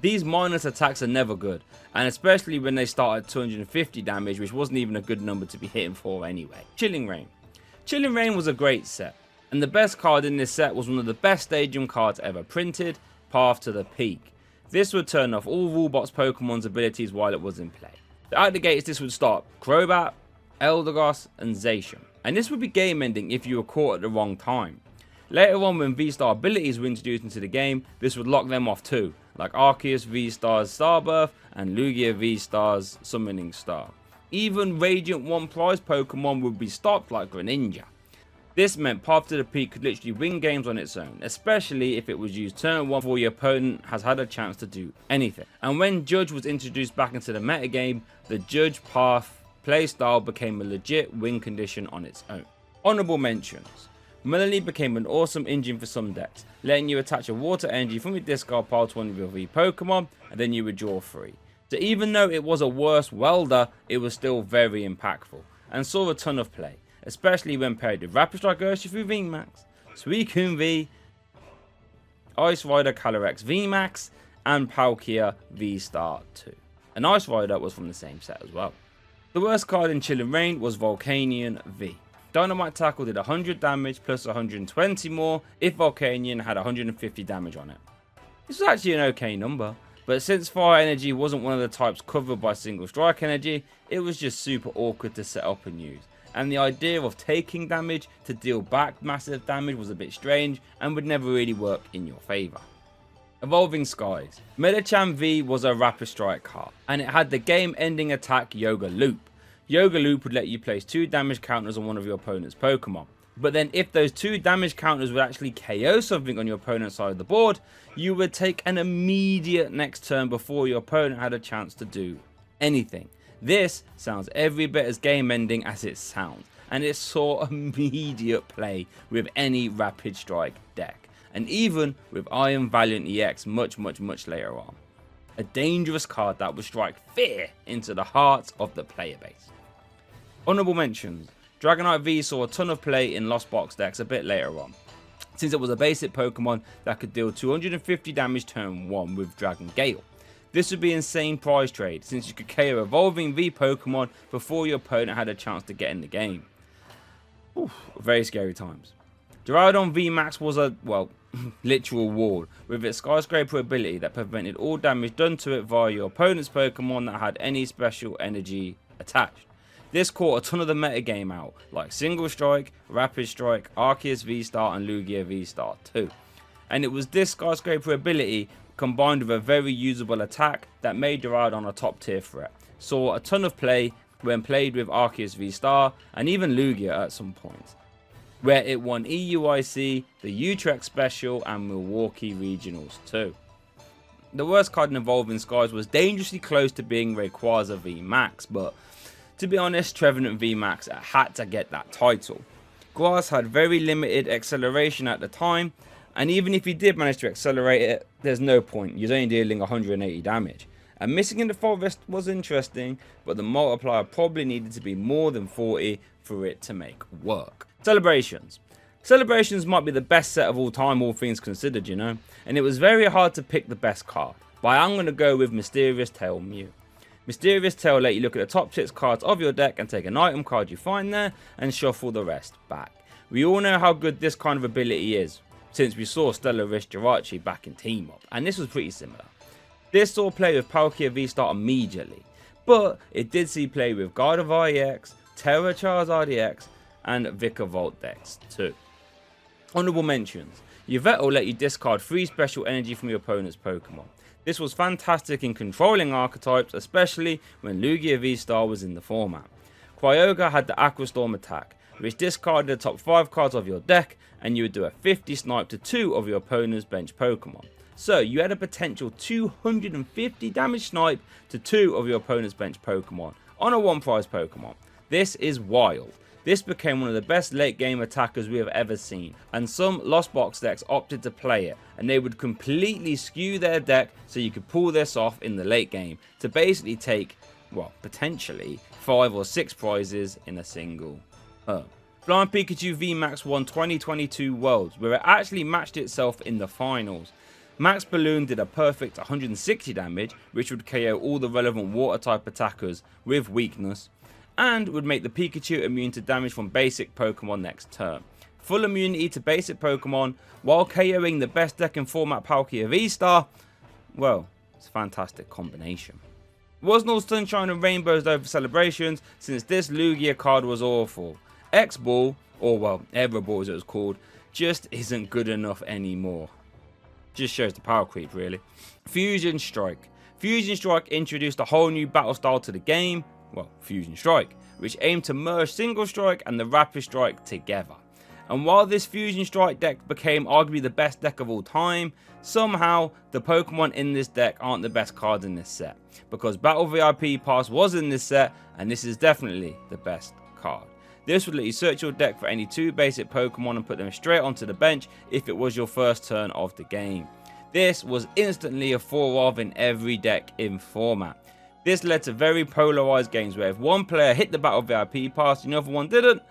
These minus attacks are never good, and especially when they start at 250 damage, which wasn't even a good number to be hitting for anyway. Chilling Reign. Chilling Reign was a great set, and the best card in this set was one of the best stadium cards ever printed, Path to the Peak. This would turn off all Rulebox Pokemon's abilities while it was in play. Out the gates, this would start Crobat, Eldegoss, and Zacian, and this would be game ending if you were caught at the wrong time. Later on, when V-Star abilities were introduced into the game, this would lock them off too, like Arceus V-Star's Starbirth and Lugia V-Star's Summoning Star. Even Radiant 1 prize Pokemon would be stopped like Greninja. This meant Path to the Peak could literally win games on its own, especially if it was used turn 1 before your opponent has had a chance to do anything. And when Judge was introduced back into the metagame, the Judge Path playstyle became a legit win condition on its own. Honourable mentions. Melanie became an awesome engine for some decks, letting you attach a water energy from your discard pile to one of your V Pokemon, and then you would draw 3. So even though it was a worse welder, it was still very impactful, and saw a ton of play, especially when paired with Rapid Strike Urshifu VMAX, Suicune V, Ice Rider Calyrex VMAX, and Palkia V-Star 2. And Ice Rider was from the same set as well. The worst card in Chilling Reign was Volcanion V. Dynamite Tackle did 100 damage plus 120 more if Volcanion had 150 damage on it. This was actually an okay number, but since Fire Energy wasn't one of the types covered by Single Strike Energy, it was just super awkward to set up and use. And the idea of taking damage to deal back massive damage was a bit strange and would never really work in your favour. Evolving Skies. Medicham V was a Rapid Strike card, and it had the game ending attack Yoga Loop. Yoga Loop would let you place 2 damage counters on one of your opponent's Pokemon. But then if those 2 damage counters would actually KO something on your opponent's side of the board, you would take an immediate next turn before your opponent had a chance to do anything. This sounds every bit as game ending as it sounds, and it saw immediate play with any Rapid Strike deck, and even with Iron Valiant EX much later on. A dangerous card that would strike fear into the hearts of the player base. Honourable mentions. Dragonite V saw a ton of play in Lost Box decks a bit later on, since it was a basic Pokemon that could deal 250 damage turn 1 with Dragon Gale. This would be insane prize trade, since you could KO Evolving V Pokemon before your opponent had a chance to get in the game. Oof, very scary times. Duraludon VMAX was a, well, literal wall, with its Skyscraper ability that prevented all damage done to it via your opponent's Pokemon that had any special energy attached. This caught a ton of the metagame out, like Single Strike, Rapid Strike, Arceus V-Star and Lugia V-Star 2. And it was this Skyscraper ability combined with a very usable attack that made Duraludon a top tier threat. Saw a ton of play when played with Arceus V-Star and even Lugia at some points, where it won EUIC, the Utrecht Special and Milwaukee Regionals too. The worst card in Evolving Skies was dangerously close to being Rayquaza VMAX, but to be honest, Trevenant VMAX had to get that title. Grass had very limited acceleration at the time, and even if you did manage to accelerate it, there's no point, you're only dealing 180 damage. And missing in the forest was interesting, but the multiplier probably needed to be more than 40 for it to make work. Celebrations. Celebrations might be the best set of all time, all things considered, you know, and it was very hard to pick the best card, but I'm going to go with Mysterious Tail Mew. Mysterious Tail let you look at the top 6 cards of your deck and take an item card you find there and shuffle the rest back. We all know how good this kind of ability is, since we saw Stellar Rish Jirachi back in Team Up, and this was pretty similar. This saw play with Palkia V-Star immediately, but it did see play with Gardevoir EX, Terra Charizard EX, and Vikavolt decks too. Honourable mentions. Yveltal will let you discard 3 special energy from your opponent's Pokemon. This was fantastic in controlling archetypes, especially when Lugia V-Star was in the format. Kyogre had the Aqua Storm attack, which discarded the top 5 cards of your deck, and you would do a 50 snipe to 2 of your opponent's bench Pokemon. So you had a potential 250 damage snipe to 2 of your opponent's bench Pokemon on a 1 prize Pokemon. This is wild. This became one of the best late game attackers we have ever seen, and some lost box decks opted to play it, and they would completely skew their deck so you could pull this off in the late game to basically take, well, potentially 5 or 6 prizes in a single turn. Blind Pikachu VMAX won 2022 Worlds, where it actually matched itself in the finals. Max Balloon did a perfect 160 damage, which would KO all the relevant water type attackers with weakness, and would make the Pikachu immune to damage from basic Pokemon next turn. Full immunity to basic Pokemon while KOing the best deck in format Palkia V-Star, well, it's a fantastic combination. Wasn't all sunshine and rainbows though for celebrations, since this Lugia card was awful. X-Ball, or well, Everball as it was called, just isn't good enough anymore. Just shows the power creep really. Fusion Strike. Fusion Strike introduced a whole new battle style to the game, well, Fusion Strike, which aimed to merge Single Strike and the Rapid Strike together. And while this Fusion Strike deck became arguably the best deck of all time, somehow the Pokemon in this deck aren't the best cards in this set, because Battle VIP Pass was in this set, and this is definitely the best card. This would let you search your deck for any 2 basic Pokemon and put them straight onto the bench if it was your first turn of the game. This was instantly a 4-of in every deck in format. This led to very polarized games where if one player hit the Battle VIP Pass and the other one didn't,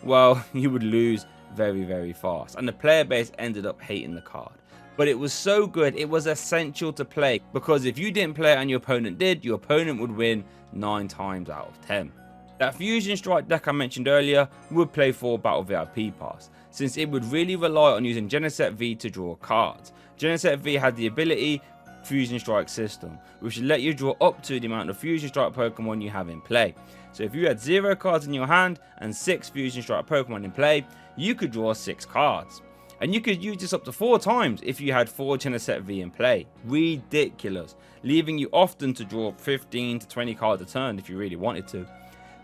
well, you would lose very fast, and the player base ended up hating the card. But it was so good, it was essential to play, because if you didn't play it and your opponent did, your opponent would win 9 times out of 10. That Fusion Strike deck I mentioned earlier would play for Battle VIP Pass, since it would really rely on using Genesect V to draw cards. Genesect V had the ability Fusion Strike system, which would let you draw up to the amount of Fusion Strike Pokemon you have in play. So if you had 0 cards in your hand and 6 Fusion Strike Pokemon in play, you could draw 6 cards. And you could use this up to 4 times if you had 4 Genesect V in play. Ridiculous, leaving you often to draw 15 to 20 cards a turn if you really wanted to.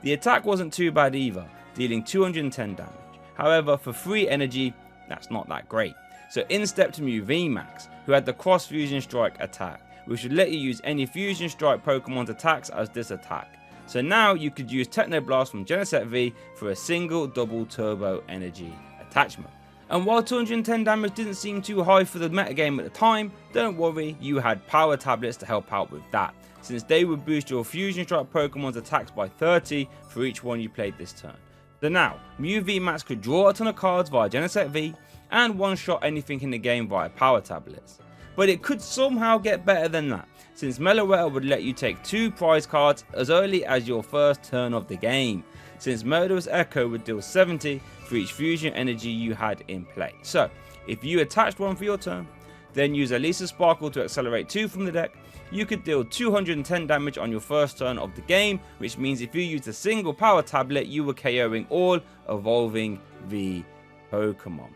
The attack wasn't too bad either, dealing 210 damage. However, for free energy, that's not that great. So in stepped Mew VMAX, who had the Cross Fusion Strike attack, which would let you use any Fusion Strike Pokemon's attacks as this attack. So now you could use Techno Blast from Genesect V for a single double turbo energy attachment. And while 210 damage didn't seem too high for the metagame at the time, don't worry, you had power tablets to help out with that, since they would boost your Fusion Strike Pokemon's attacks by 30 for each one you played this turn. So now, Mew VMAX could draw a ton of cards via Genesect V, and one-shot anything in the game via power tablets. But it could somehow get better than that, since Meloetta would let you take 2 prize cards as early as your first turn of the game, since Murderous Echo would deal 70 for each fusion energy you had in play. So, if you attached one for your turn, then use Elisa Sparkle to accelerate 2 from the deck, you could deal 210 damage on your first turn of the game, which means if you used a single power tablet, you were KOing all Evolving V Pokemon.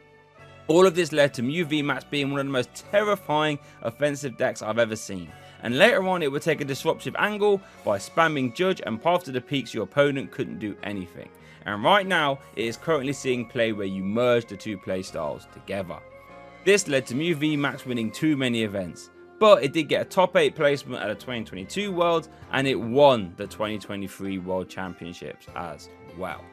All of this led to Mew VMAX being one of the most terrifying offensive decks I've ever seen, and later on it would take a disruptive angle by spamming Judge and Path to the Peak so your opponent couldn't do anything. And right now it is currently seeing play where you merge the 2 play styles together. This led to Mew VMAX winning too many events, but it did get a top 8 placement at the 2022 Worlds, and it won the 2023 World Championships as well.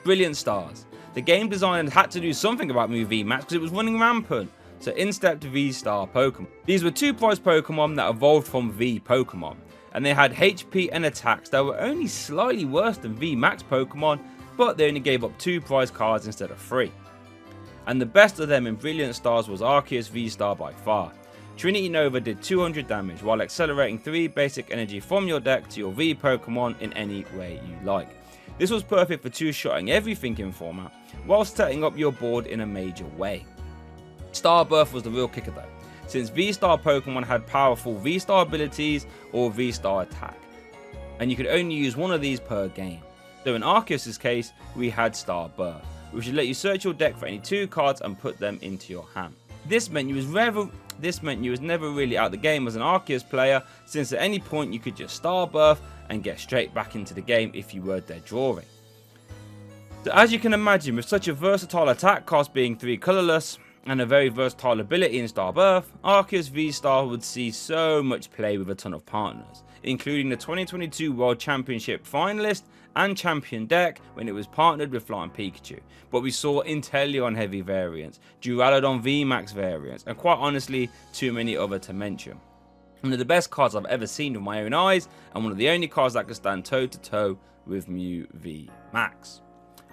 Brilliant Stars. The game designer had to do something about Mew VMAX because it was running rampant. So in stepped V-Star Pokemon. These were 2 prize Pokemon that evolved from V Pokemon, and they had HP and attacks that were only slightly worse than VMAX Pokemon, but they only gave up 2 prize cards instead of 3. And the best of them in Brilliant Stars was Arceus V-Star by far. Trinity Nova did 200 damage while accelerating 3 basic energy from your deck to your V Pokemon in any way you like. This was perfect for 2-shotting everything in format, whilst setting up your board in a major way. Starbirth was the real kicker though, since V-Star Pokemon had powerful V-Star abilities or V-Star attack, and you could only use one of these per game. So in Arceus' case, we had Starbirth, which would let you search your deck for any 2 cards and put them into your hand. This meant you was never really out of the game as an Arceus player, since at any point you could just Starbirth and get straight back into the game if you were dead drawing. So as you can imagine, with such a versatile attack cost being 3 colourless, and a very versatile ability in Starbirth, Arceus V-Star would see so much play with a ton of partners, including the 2022 World Championship finalist and champion deck when it was partnered with Flying Pikachu. But we saw Inteleon heavy variants, Duraludon VMAX variants, and quite honestly, too many other to mention. One of the best cards I've ever seen with my own eyes, and one of the only cards that could stand toe to toe with Mew V Max.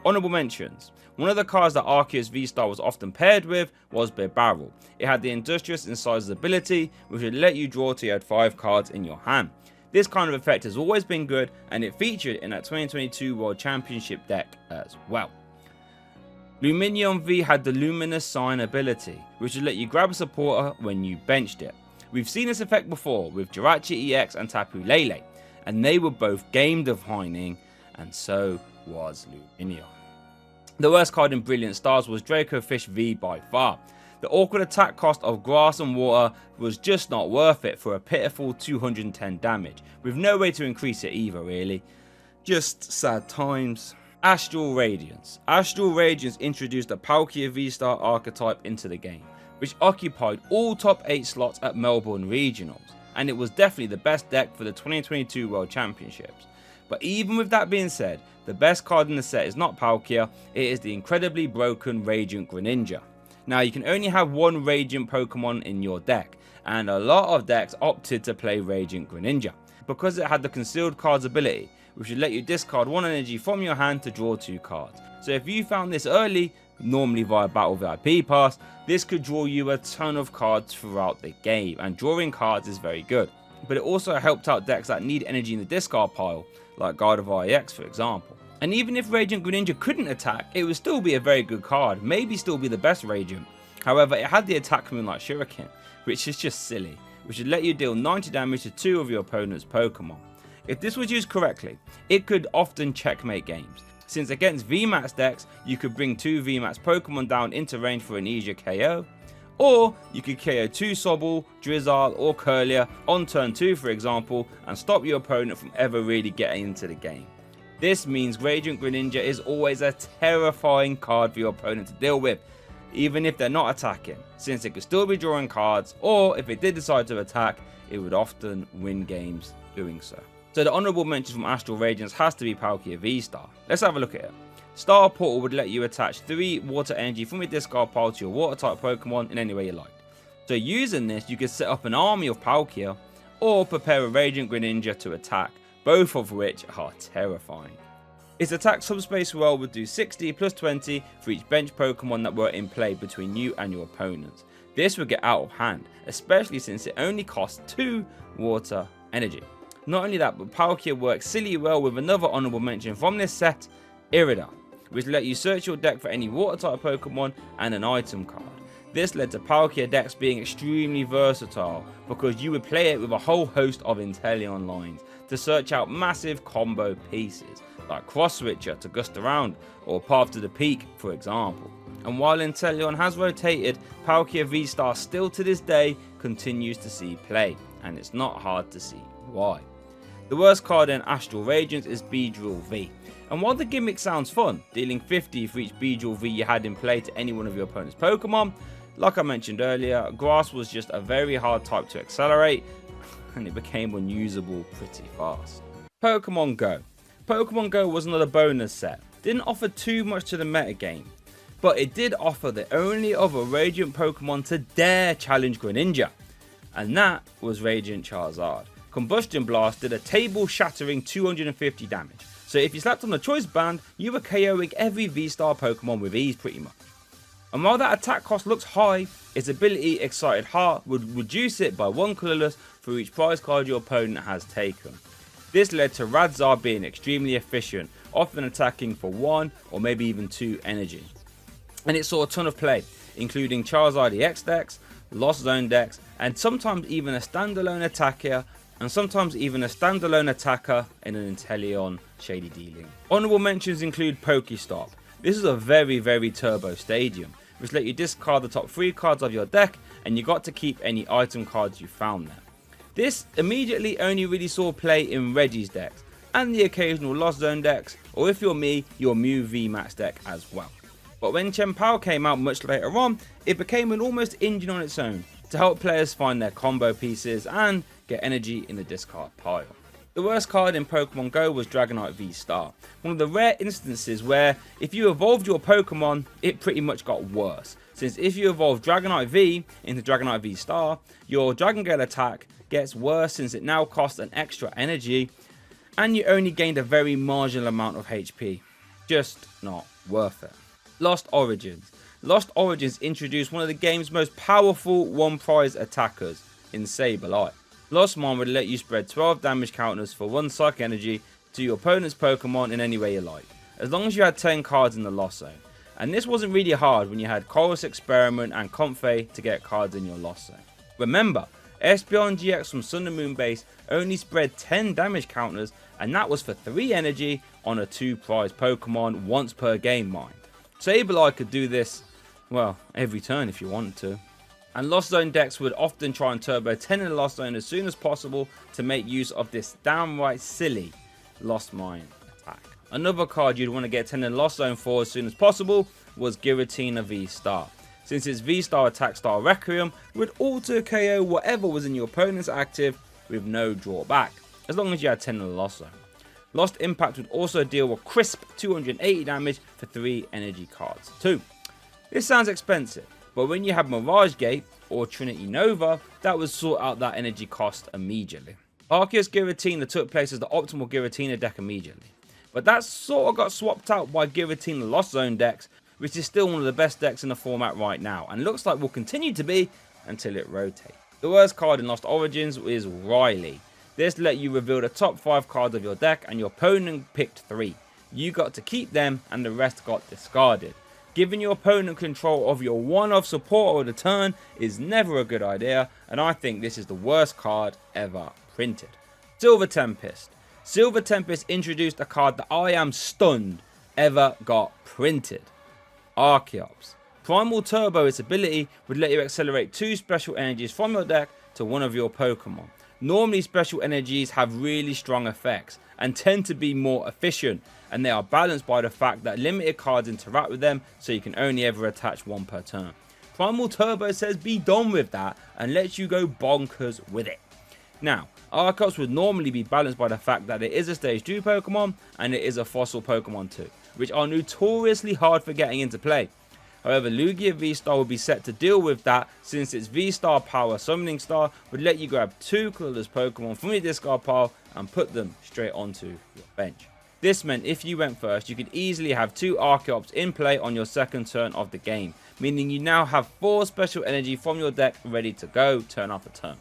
Honourable mentions. One of the cards that Arceus V-Star was often paired with was Barrel. It had the Industrious Incisors ability, which would let you draw till you had 5 cards in your hand. This kind of effect has always been good, and it featured in that 2022 World Championship deck as well. Lumineon V had the Luminous Sign ability, which would let you grab a supporter when you benched it. We've seen this effect before with Jirachi EX and Tapu Lele, and they were both game defining, and so was Lumineon. The worst card in Brilliant Stars was Draco Fish V by far. The awkward attack cost of grass and water was just not worth it for a pitiful 210 damage, with no way to increase it either really. Just sad times. Astral Radiance. Astral Radiance introduced the Palkia V-Star archetype into the game, which occupied all top 8 slots at Melbourne Regionals, and it was definitely the best deck for the 2022 World Championships. But even with that being said, the best card in the set is not Palkia, it is the incredibly broken Radiant Greninja. Now you can only have one Radiant Pokemon in your deck, and a lot of decks opted to play Radiant Greninja, because it had the Concealed Cards ability, which would let you discard 1 energy from your hand to draw 2 cards. So if you found this early, normally via Battle VIP Pass, this could draw you a ton of cards throughout the game, and drawing cards is very good. But it also helped out decks that need energy in the discard pile, like Gardevoir EX for example. And even if Radiant Greninja couldn't attack, it would still be a very good card, maybe still be the best Radiant. However, it had the attack Moonlight Shuriken, which is just silly, which would let you deal 90 damage to 2 of your opponent's Pokemon. If this was used correctly, it could often checkmate games, since against VMAX decks, you could bring 2 VMAX Pokemon down into range for an easier KO, or you could KO 2 Sobble, Drizzile or Curlier on turn 2 for example, and stop your opponent from ever really getting into the game. This means Radiant Greninja is always a terrifying card for your opponent to deal with, even if they're not attacking, since it could still be drawing cards, or if it did decide to attack, it would often win games doing so. So the honourable mention from Astral Radiance has to be Palkia V-Star. Let's have a look at it. Star Portal would let you attach 3 water energy from your discard pile to your water type Pokemon in any way you like. So using this, you could set up an army of Palkia, or prepare a Radiant Greninja to attack, both of which are terrifying. Its attack subspace roll would do 60 plus 20 for each bench Pokemon that were in play between you and your opponents. This would get out of hand, especially since it only costs 2 water energy. Not only that, but Palkia works silly well with another honourable mention from this set, Irida, which let you search your deck for any water type Pokemon and an item card. This led to Palkia decks being extremely versatile, because you would play it with a whole host of Inteleon lines to search out massive combo pieces, like Cross Switcher to gust around, or Path to the Peak for example. And while Inteleon has rotated, Palkia V-Star still to this day continues to see play, and it's not hard to see why. The worst card in Astral Radiance is Beedrill V, and while the gimmick sounds fun, dealing 50 for each Beedrill V you had in play to any one of your opponent's Pokemon, like I mentioned earlier, Grass was just a very hard type to accelerate, and it became unusable pretty fast. Pokemon Go. Pokemon Go was another bonus set. Didn't offer too much to the metagame, but it did offer the only other Radiant Pokemon to dare challenge Greninja, and that was Radiant Charizard. Combustion Blast did a table-shattering 250 damage, so if you slapped on the choice band, you were KOing every V-Star Pokemon with ease pretty much. And while that attack cost looks high, its ability Excited Heart would reduce it by 1 colourless for each prize card your opponent has taken. This led to Radzar being extremely efficient, often attacking for 1 or maybe even 2 energy. And it saw a ton of play, including Charizard EX decks, Lost Zone decks, and sometimes even a standalone attacker in an Inteleon Shady Dealing. Honourable mentions include Pokestop. This is a very turbo stadium, which let you discard the top 3 cards of your deck, and you got to keep any item cards you found there. This immediately only really saw play in Reggie's decks, and the occasional Lost Zone decks, or if you're me, your Mew VMAX deck as well. But when Chien-Pao came out much later on, it became an almost engine on its own to help players find their combo pieces and get energy in the discard pile. The worst card in Pokemon Go was Dragonite V-Star, one of the rare instances where if you evolved your Pokemon, it pretty much got worse, since if you evolve Dragonite V into Dragonite V-Star, your Dragon Gale attack gets worse since it now costs an extra energy, and you only gained a very marginal amount of HP. Just not worth it. Lost Origins. Lost Origins introduced one of the game's most powerful one prize attackers in Sableye. Lost Mine would let you spread 12 damage counters for 1 psychic energy to your opponent's Pokemon in any way you like, as long as you had 10 cards in the Lost Zone. And this wasn't really hard when you had Chorus Experiment and Comfey to get cards in your Lost Zone. Remember, Espeon GX from Sun and Moon base only spread 10 damage counters, and that was for 3 energy on a 2 prize Pokemon once per game, mind. Sableye could do this, well, every turn if you wanted to. And Lost Zone decks would often try and turbo 10 in the Lost Zone as soon as possible to make use of this downright silly Lost Mine attack. Another card you'd want to get 10 in the Lost Zone for as soon as possible was Giratina V-Star, since its V-Star attack style Requiem would auto KO whatever was in your opponent's active with no drawback, as long as you had 10 in the Lost Zone. Lost Impact would also deal a crisp 280 damage for 3 energy cards too. This sounds expensive, but when you have Mirage Gate or Trinity Nova, that would sort out that energy cost immediately. Arceus Giratina took place as the optimal Giratina deck immediately, but that sort of got swapped out by Giratina Lost Zone decks, which is still one of the best decks in the format right now, and looks like will continue to be until it rotates. The worst card in Lost Origins is Riley. This let you reveal the top 5 cards of your deck, and your opponent picked 3. You got to keep them, and the rest got discarded. Giving your opponent control of your one-off support of the turn is never a good idea, and I think this is the worst card ever printed. Silver Tempest. Silver Tempest introduced a card that I am stunned ever got printed. Archeops. Primal Turbo, its ability, would let you accelerate 2 special energies from your deck to one of your Pokemon. Normally special energies have really strong effects and tend to be more efficient, and they are balanced by the fact that limited cards interact with them, so you can only ever attach 1 per turn. Primal Turbo says be done with that and lets you go bonkers with it. Now, Archeops would normally be balanced by the fact that it is a stage 2 Pokemon and it is a fossil Pokemon too, which are notoriously hard for getting into play. However, Lugia V-Star would be set to deal with that, since its V-Star power Summoning Star would let you grab 2 colorless Pokemon from your discard pile and put them straight onto your bench. This meant if you went first, you could easily have 2 Archeops in play on your second turn of the game, meaning you now have 4 special energy from your deck ready to go turn after turn.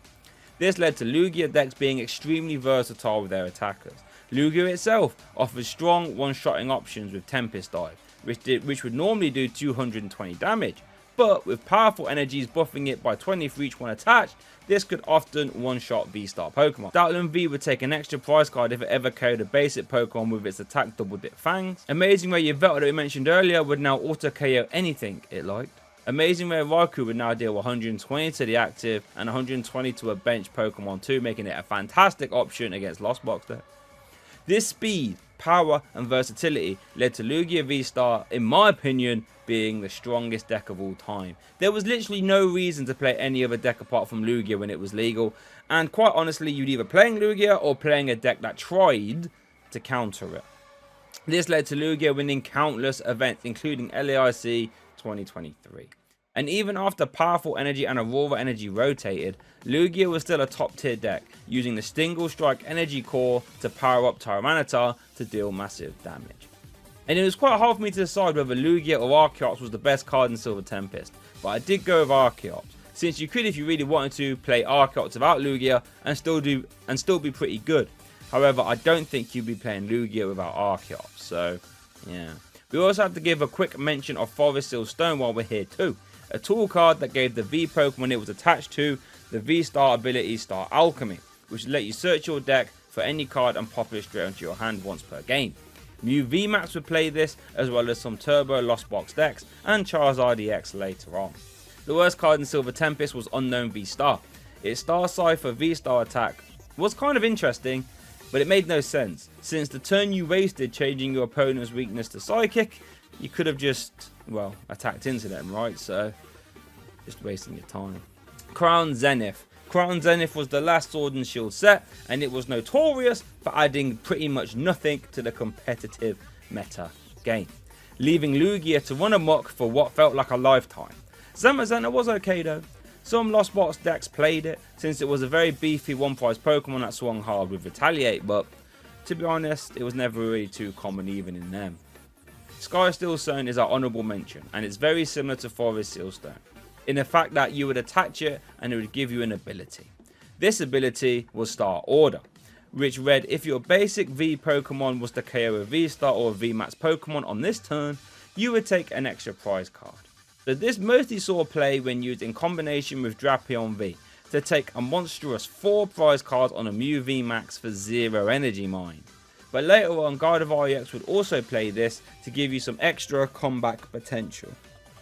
This led to Lugia decks being extremely versatile with their attackers. Lugia itself offers strong one-shotting options with Tempest Dive, which would normally do 220 damage, but with powerful energies buffing it by 20 for each one attached, this could often one-shot V-Star Pokemon. Stoutland V would take an extra prize card if it ever carried a basic Pokemon with its attack double dip Fangs. Amazing Rare Yveltal that we mentioned earlier would now auto KO anything it liked. Amazing Rare Raikou would now deal 120 to the active and 120 to a bench Pokemon too, making it a fantastic option against Lost Box decks. This speed, power and versatility led to Lugia V-Star, in my opinion, being the strongest deck of all time. There was literally no reason to play any other deck apart from Lugia when it was legal, and quite honestly you'd either playing Lugia or playing a deck that tried to counter it. This led to Lugia winning countless events including LAIC 2023. And even after powerful energy and Aurora energy rotated, Lugia was still a top tier deck, using the Stingle Strike energy core to power up Tyranitar to deal massive damage. And it was quite hard for me to decide whether Lugia or Archeops was the best card in Silver Tempest, but I did go with Archeops, since you could, if you really wanted to, play Archeops without Lugia and still be pretty good. However, I don't think you'd be playing Lugia without Archeops, so yeah. We also have to give a quick mention of Forest Seal Stone while we're here too. A tool card that gave the V Pokemon it was attached to the V-Star ability Star Alchemy, which would let you search your deck for any card and pop it straight onto your hand once per game. Mew VMAX would play this, as well as some Turbo Lost Box decks and Charizard EX later on. The worst card in Silver Tempest was Unknown V-Star. Its Star Cypher V-Star attack was kind of interesting, but it made no sense, since the turn you wasted changing your opponent's weakness to Psychic you could have just, well, attacked into them, right? So, just wasting your time. Crown Zenith. Crown Zenith was the last Sword and Shield set, and it was notorious for adding pretty much nothing to the competitive meta game, leaving Lugia to run amok for what felt like a lifetime. Zamazenta was okay though. Some Lost Box decks played it, since it was a very beefy one-price Pokemon that swung hard with Retaliate, but to be honest, it was never really too common even in them. Sky Steel Stone is our honourable mention, and it's very similar to Forest Sealstone, in the fact that you would attach it and it would give you an ability. This ability was Star Order, which read if your basic V Pokemon was to KO a V-Star or a V-Max Pokemon on this turn, you would take an extra prize card. So this mostly saw play when used in combination with Drapion V to take a monstrous 4 prize cards on a Mew V-Max for 0 energy mine. But later on, Gardevoir EX would also play this to give you some extra combat potential.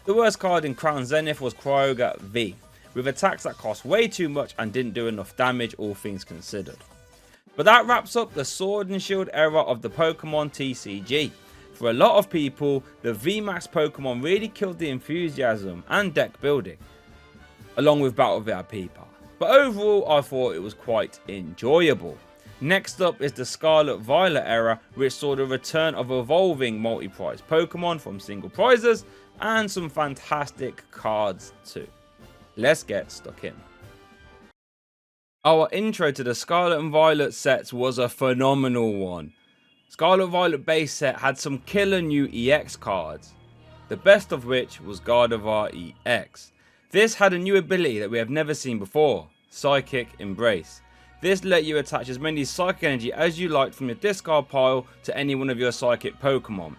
The worst card in Crown Zenith was Kyogre V, with attacks that cost way too much and didn't do enough damage, all things considered. But that wraps up the Sword and Shield era of the Pokemon TCG. For a lot of people, the VMAX Pokemon really killed the enthusiasm and deck building, along with Battle VIP Pass. But overall, I thought it was quite enjoyable. Next up is the Scarlet Violet era, which saw the return of evolving multi-prize Pokemon from single prizes and some fantastic cards too. Let's get stuck in. Our intro to the Scarlet and Violet sets was a phenomenal one. Scarlet Violet base set had some killer new EX cards, the best of which was Gardevoir EX. This had a new ability that we have never seen before, Psychic Embrace. This let you attach as many Psychic Energy as you liked from your discard pile to any one of your Psychic Pokemon.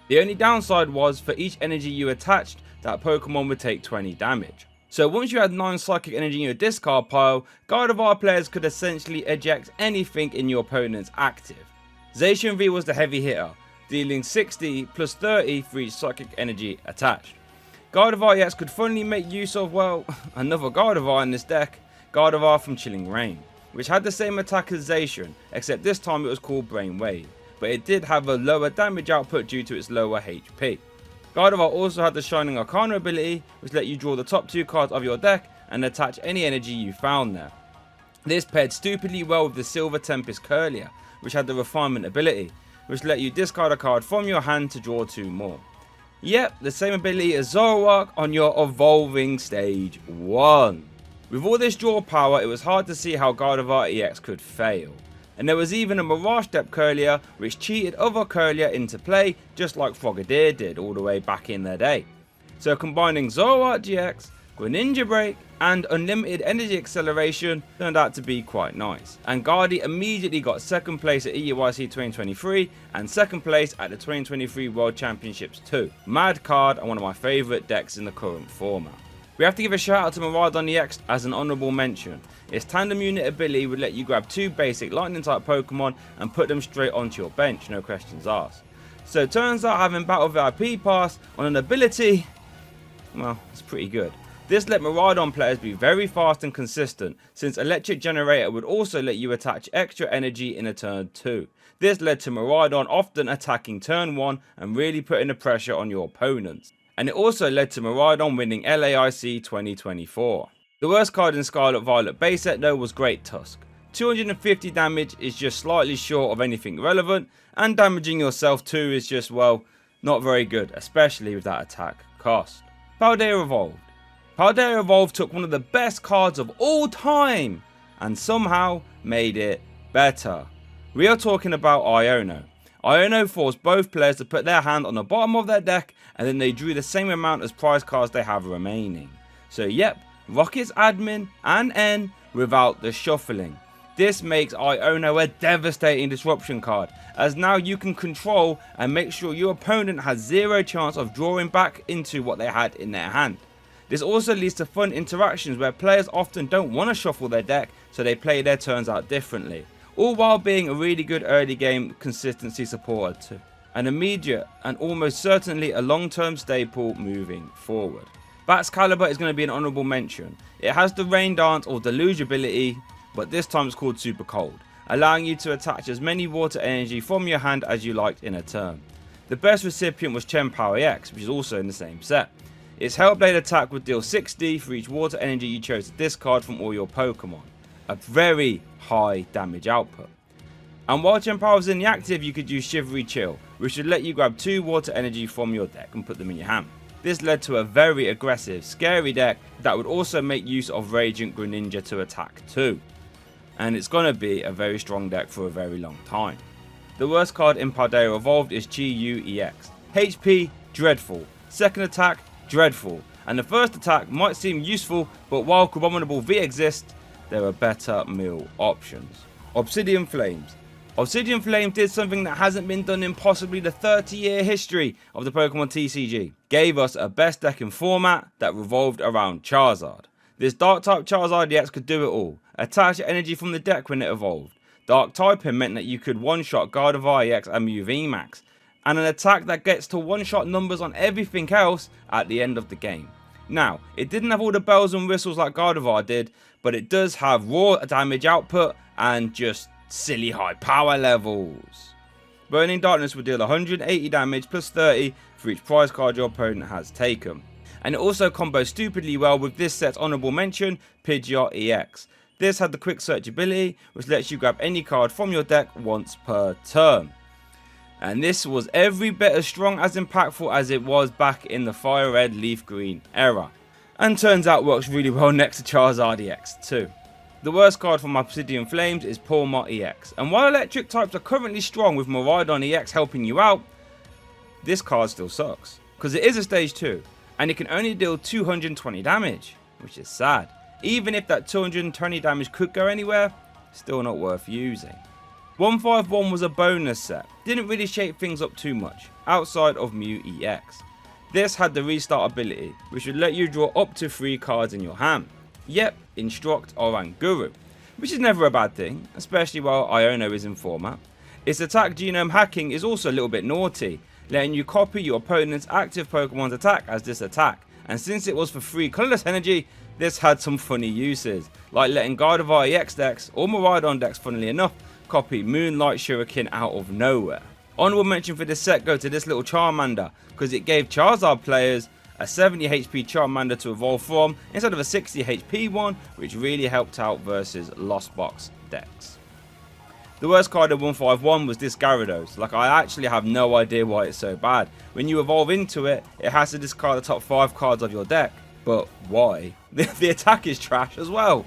The only downside was for each energy you attached, that Pokemon would take 20 damage. So once you had 9 Psychic Energy in your discard pile, Gardevoir players could essentially eject anything in your opponent's active. Zacian V was the heavy hitter, dealing 60 plus 30 for each Psychic Energy attached. Gardevoir EX could finally make use of, well, another Gardevoir in this deck, Gardevoir from Chilling Reign, which had the same attack as Zacian, except this time it was called Brainwave, but it did have a lower damage output due to its lower HP. Gardevoir also had the Shining Arcana ability, which let you draw the top 2 cards of your deck and attach any energy you found there. This paired stupidly well with the Silver Tempest Curlier, which had the Refinement ability, which let you discard a card from your hand to draw 2 more. Yep, the same ability as Zoroark on your Evolving Stage 1. With all this draw power, it was hard to see how Gardevoir EX could fail. And there was even a Mirage Step Curlier which cheated other Curlier into play, just like Frogadier did all the way back in their day. So combining Zoroark GX, Greninja Break and Unlimited Energy Acceleration turned out to be quite nice. And Guardy immediately got 2nd place at EUIC 2023 and 2nd place at the 2023 World Championships too. Mad card and one of my favourite decks in the current format. We have to give a shout out to Miraidon EX as an honourable mention. Its tandem unit ability would let you grab 2 basic lightning type Pokemon and put them straight onto your bench, no questions asked. So it turns out having Battle VIP Pass on an ability, well, it's pretty good. This let Miraidon players be very fast and consistent, since Electric Generator would also let you attach extra energy in a turn 2. This led to Miraidon often attacking turn 1 and really putting the pressure on your opponents. And it also led to Miraidon winning LAIC 2024. The worst card in Scarlet Violet base set though was Great Tusk. 250 damage is just slightly short of anything relevant, and damaging yourself too is just, well, not very good, especially with that attack cost. Paldea Evolved. Paldea Evolved took one of the best cards of all time and somehow made it better. We are talking about Iono. Iono forced both players to put their hand on the bottom of their deck and then they drew the same amount as prize cards they have remaining. So yep, Rocket's admin and N without the shuffling. This makes Iono a devastating disruption card, as now you can control and make sure your opponent has 0 chance of drawing back into what they had in their hand. This also leads to fun interactions where players often don't want to shuffle their deck, so they play their turns out differently, all while being a really good early game consistency supporter too. An immediate and almost certainly a long-term staple moving forward. Bat's Caliber is going to be an honourable mention. It has the Rain Dance or Deluge ability, but this time it's called Super Cold, allowing you to attach as many water energy from your hand as you liked in a turn. The best recipient was Chien-Pao EX, which is also in the same set. Its Hellblade attack would deal 60 for each water energy you chose to discard from all your Pokemon. A very high damage output. And while Chien-Pao was in the active, you could use Shivery Chill, which would let you grab 2 water energy from your deck and put them in your hand. This led to a very aggressive, scary deck that would also make use of Radiant Greninja to attack too. And it's gonna be a very strong deck for a very long time. The worst card in Paldea Evolved is Chi-Yu EX. HP, dreadful. Second attack, dreadful. And the first attack might seem useful, but while Abominable V exists, there are better mill options. Obsidian Flames. Obsidian Flames did something that hasn't been done in possibly the 30-year history of the Pokemon TCG. Gave us a best deck in format that revolved around Charizard. This Dark type Charizard EX could do it all. Attach energy from the deck when it evolved. Dark typing meant that you could one-shot Gardevoir EX and Mew VMAX. And an attack that gets to one-shot numbers on everything else at the end of the game. Now, it didn't have all the bells and whistles like Gardevoir did, but it does have raw damage output and just silly high power levels. Burning Darkness would deal 180 damage plus 30 for each prize card your opponent has taken. And it also combos stupidly well with this set's honourable mention, Pidgeot EX. This had the quick search ability, which lets you grab any card from your deck once per turn. And this was every bit as strong as impactful as it was back in the Firered leafgreen era. And turns out works really well next to Charizard EX too. The worst card from Obsidian Flames is Pawmot EX. And while electric types are currently strong with Miraidon EX helping you out, this card still sucks. Because it is a stage 2, and it can only deal 220 damage, which is sad. Even if that 220 damage could go anywhere, still not worth using. 151 was a bonus set, didn't really shake things up too much, outside of Mew EX. This had the restart ability, which would let you draw up to 3 cards in your hand. Yep, Instruct Oranguru, which is never a bad thing, especially while Iono is in format. Its attack genome hacking is also a little bit naughty, letting you copy your opponent's active Pokemon's attack as this attack, and since it was for free colourless energy, this had some funny uses, like letting Gardevoir EX decks, or Miraidon decks funnily enough, copy Moonlight Shuriken out of nowhere. Honourable mention for this set go to this little Charmander, because it gave Charizard players a 70 HP Charmander to evolve from instead of a 60 HP one, which really helped out versus Lost Box decks. The worst card in 151 was this Gyarados. Like, I actually have no idea why it's so bad. When you evolve into it, it has to discard the top 5 cards of your deck. But why? The attack is trash as well.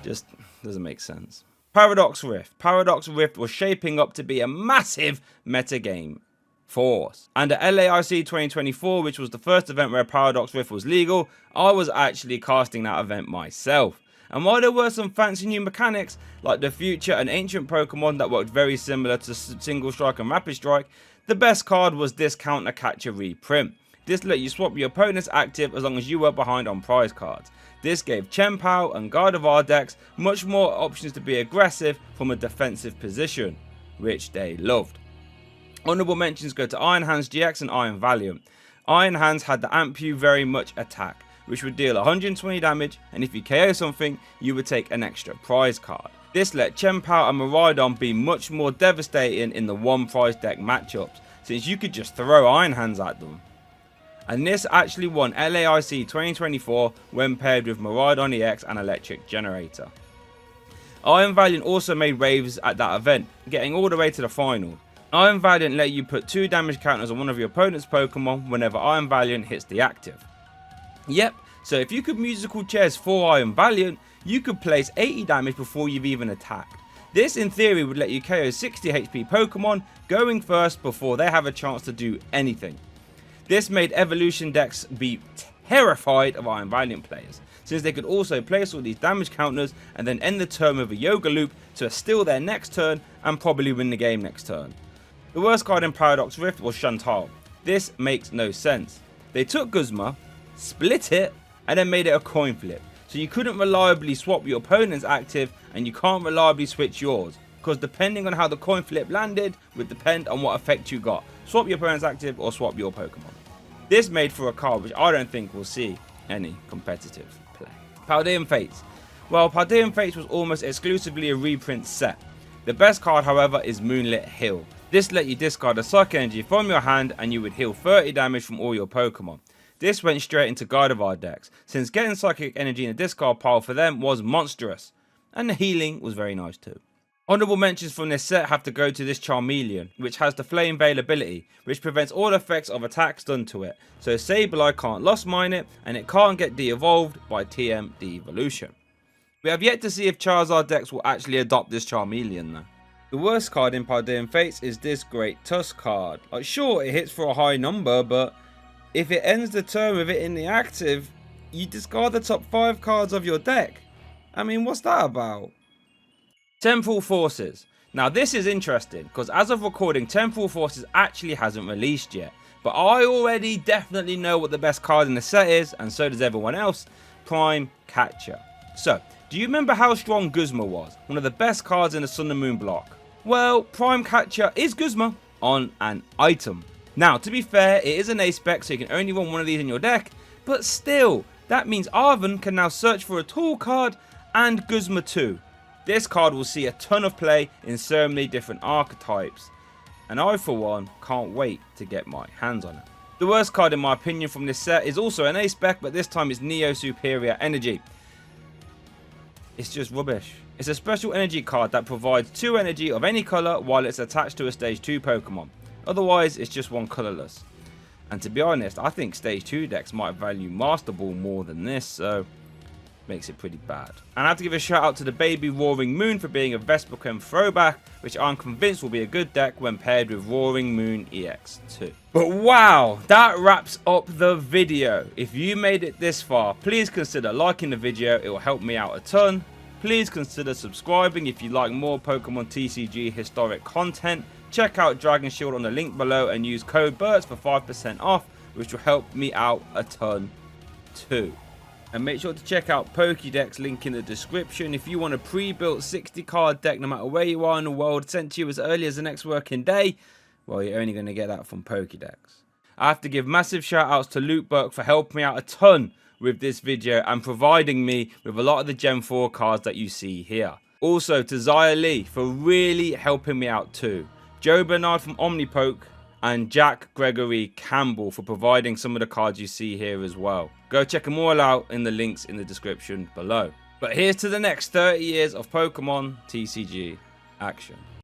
Just doesn't make sense. Paradox Rift. Paradox Rift was shaping up to be a massive metagame force. And at LAIC 2024, which was the first event where Paradox Rift was legal, I was actually casting that event myself. And while there were some fancy new mechanics, like the future and ancient Pokemon that worked very similar to Single Strike and Rapid Strike, the best card was this Counter Catcher reprint. This let you swap your opponent's active as long as you were behind on prize cards. This gave Chien-Pao and Gardevoir decks much more options to be aggressive from a defensive position, which they loved. Honourable mentions go to Iron Hands GX and Iron Valiant. Iron Hands had the Ampu very much attack, which would deal 120 damage, and if you KO something, you would take an extra prize card. This let Chien-Pao and Miraidon be much more devastating in the one prize deck matchups, since you could just throw Iron Hands at them. And this actually won LAIC 2024 when paired with Miraidon EX and Electric Generator. Iron Valiant also made waves at that event, getting all the way to the final. Iron Valiant let you put 2 damage counters on one of your opponent's Pokemon whenever Iron Valiant hits the active. Yep, so if you could musical chairs for Iron Valiant, you could place 80 damage before you've even attacked. This in theory would let you KO 60 HP Pokemon going first before they have a chance to do anything. This made evolution decks be terrified of Iron Valiant players, since they could also place all these damage counters and then end the turn with a yoga loop to steal their next turn and probably win the game next turn. The worst card in Paradox Rift was Chantal. This makes no sense. They took Guzma, split it, and then made it a coin flip. So you couldn't reliably swap your opponent's active and you can't reliably switch yours, because depending on how the coin flip landed would depend on what effect you got. Swap your opponent's active or swap your Pokemon. This made for a card which I don't think will see any competitive play. Paldean Fates. Well, Paldean Fates was almost exclusively a reprint set. The best card, however, is Moonlit Hill. This let you discard a psychic energy from your hand and you would heal 30 damage from all your Pokemon. This went straight into Gardevoir decks, since getting psychic energy in the discard pile for them was monstrous. And the healing was very nice too. Honourable mentions from this set have to go to this Charmeleon, which has the Flame Veil ability, which prevents all effects of attacks done to it, so Sableye can't Lost Mine it, and it can't get de-evolved by TM de-evolution. We have yet to see if Charizard decks will actually adopt this Charmeleon though. The worst card in Paldean Fates is this Great Tusk card. Like, sure, it hits for a high number, but if it ends the turn with it in the active, you discard the top 5 cards of your deck. I mean, what's that about? Temporal Forces. Now this is interesting because as of recording, Temporal Forces actually hasn't released yet. But I already definitely know what the best card in the set is, and so does everyone else. Prime Catcher. So, do you remember how strong Guzma was? One of the best cards in the Sun and Moon block. Well, Prime Catcher is Guzma on an item. Now, to be fair, it is an A spec, so you can only run one of these in your deck. But still, that means Arven can now search for a tool card and Guzma too. This card will see a ton of play in so many different archetypes, and I for one can't wait to get my hands on it. The worst card in my opinion from this set is also an A spec, but this time it's Neo Superior Energy. It's just rubbish. It's a special energy card that provides 2 energy of any colour while it's attached to a stage 2 Pokemon. Otherwise it's just one colourless. And to be honest, I think stage 2 decks might value Master Ball more than this, so makes it pretty bad. And I have to give a shout out to the baby Roaring Moon for being a Vesperchem throwback, which I'm convinced will be a good deck when paired with Roaring Moon EX2. But wow, that wraps up the video. If you made it this far, please consider liking the video, it will help me out a ton. Please consider subscribing if you like more Pokemon TCG historic content. Check out Dragon Shield on the link below and use code BURTS for 5% off, which will help me out a ton too. And make sure to check out Pokédex, link in the description. If you want a pre-built 60 card deck no matter where you are in the world, sent to you as early as the next working day, well, you're only going to get that from Pokédex. I have to give massive shout outs to Burke for helping me out a ton with this video and providing me with a lot of the Gen 4 cards that you see here. Also to Zaya Lee for really helping me out too. Joe Bernard from Omnipoke, and Jack Gregory Campbell for providing some of the cards you see here as well. Go check them all out in the links in the description below. But here's to the next 30 years of Pokemon TCG action.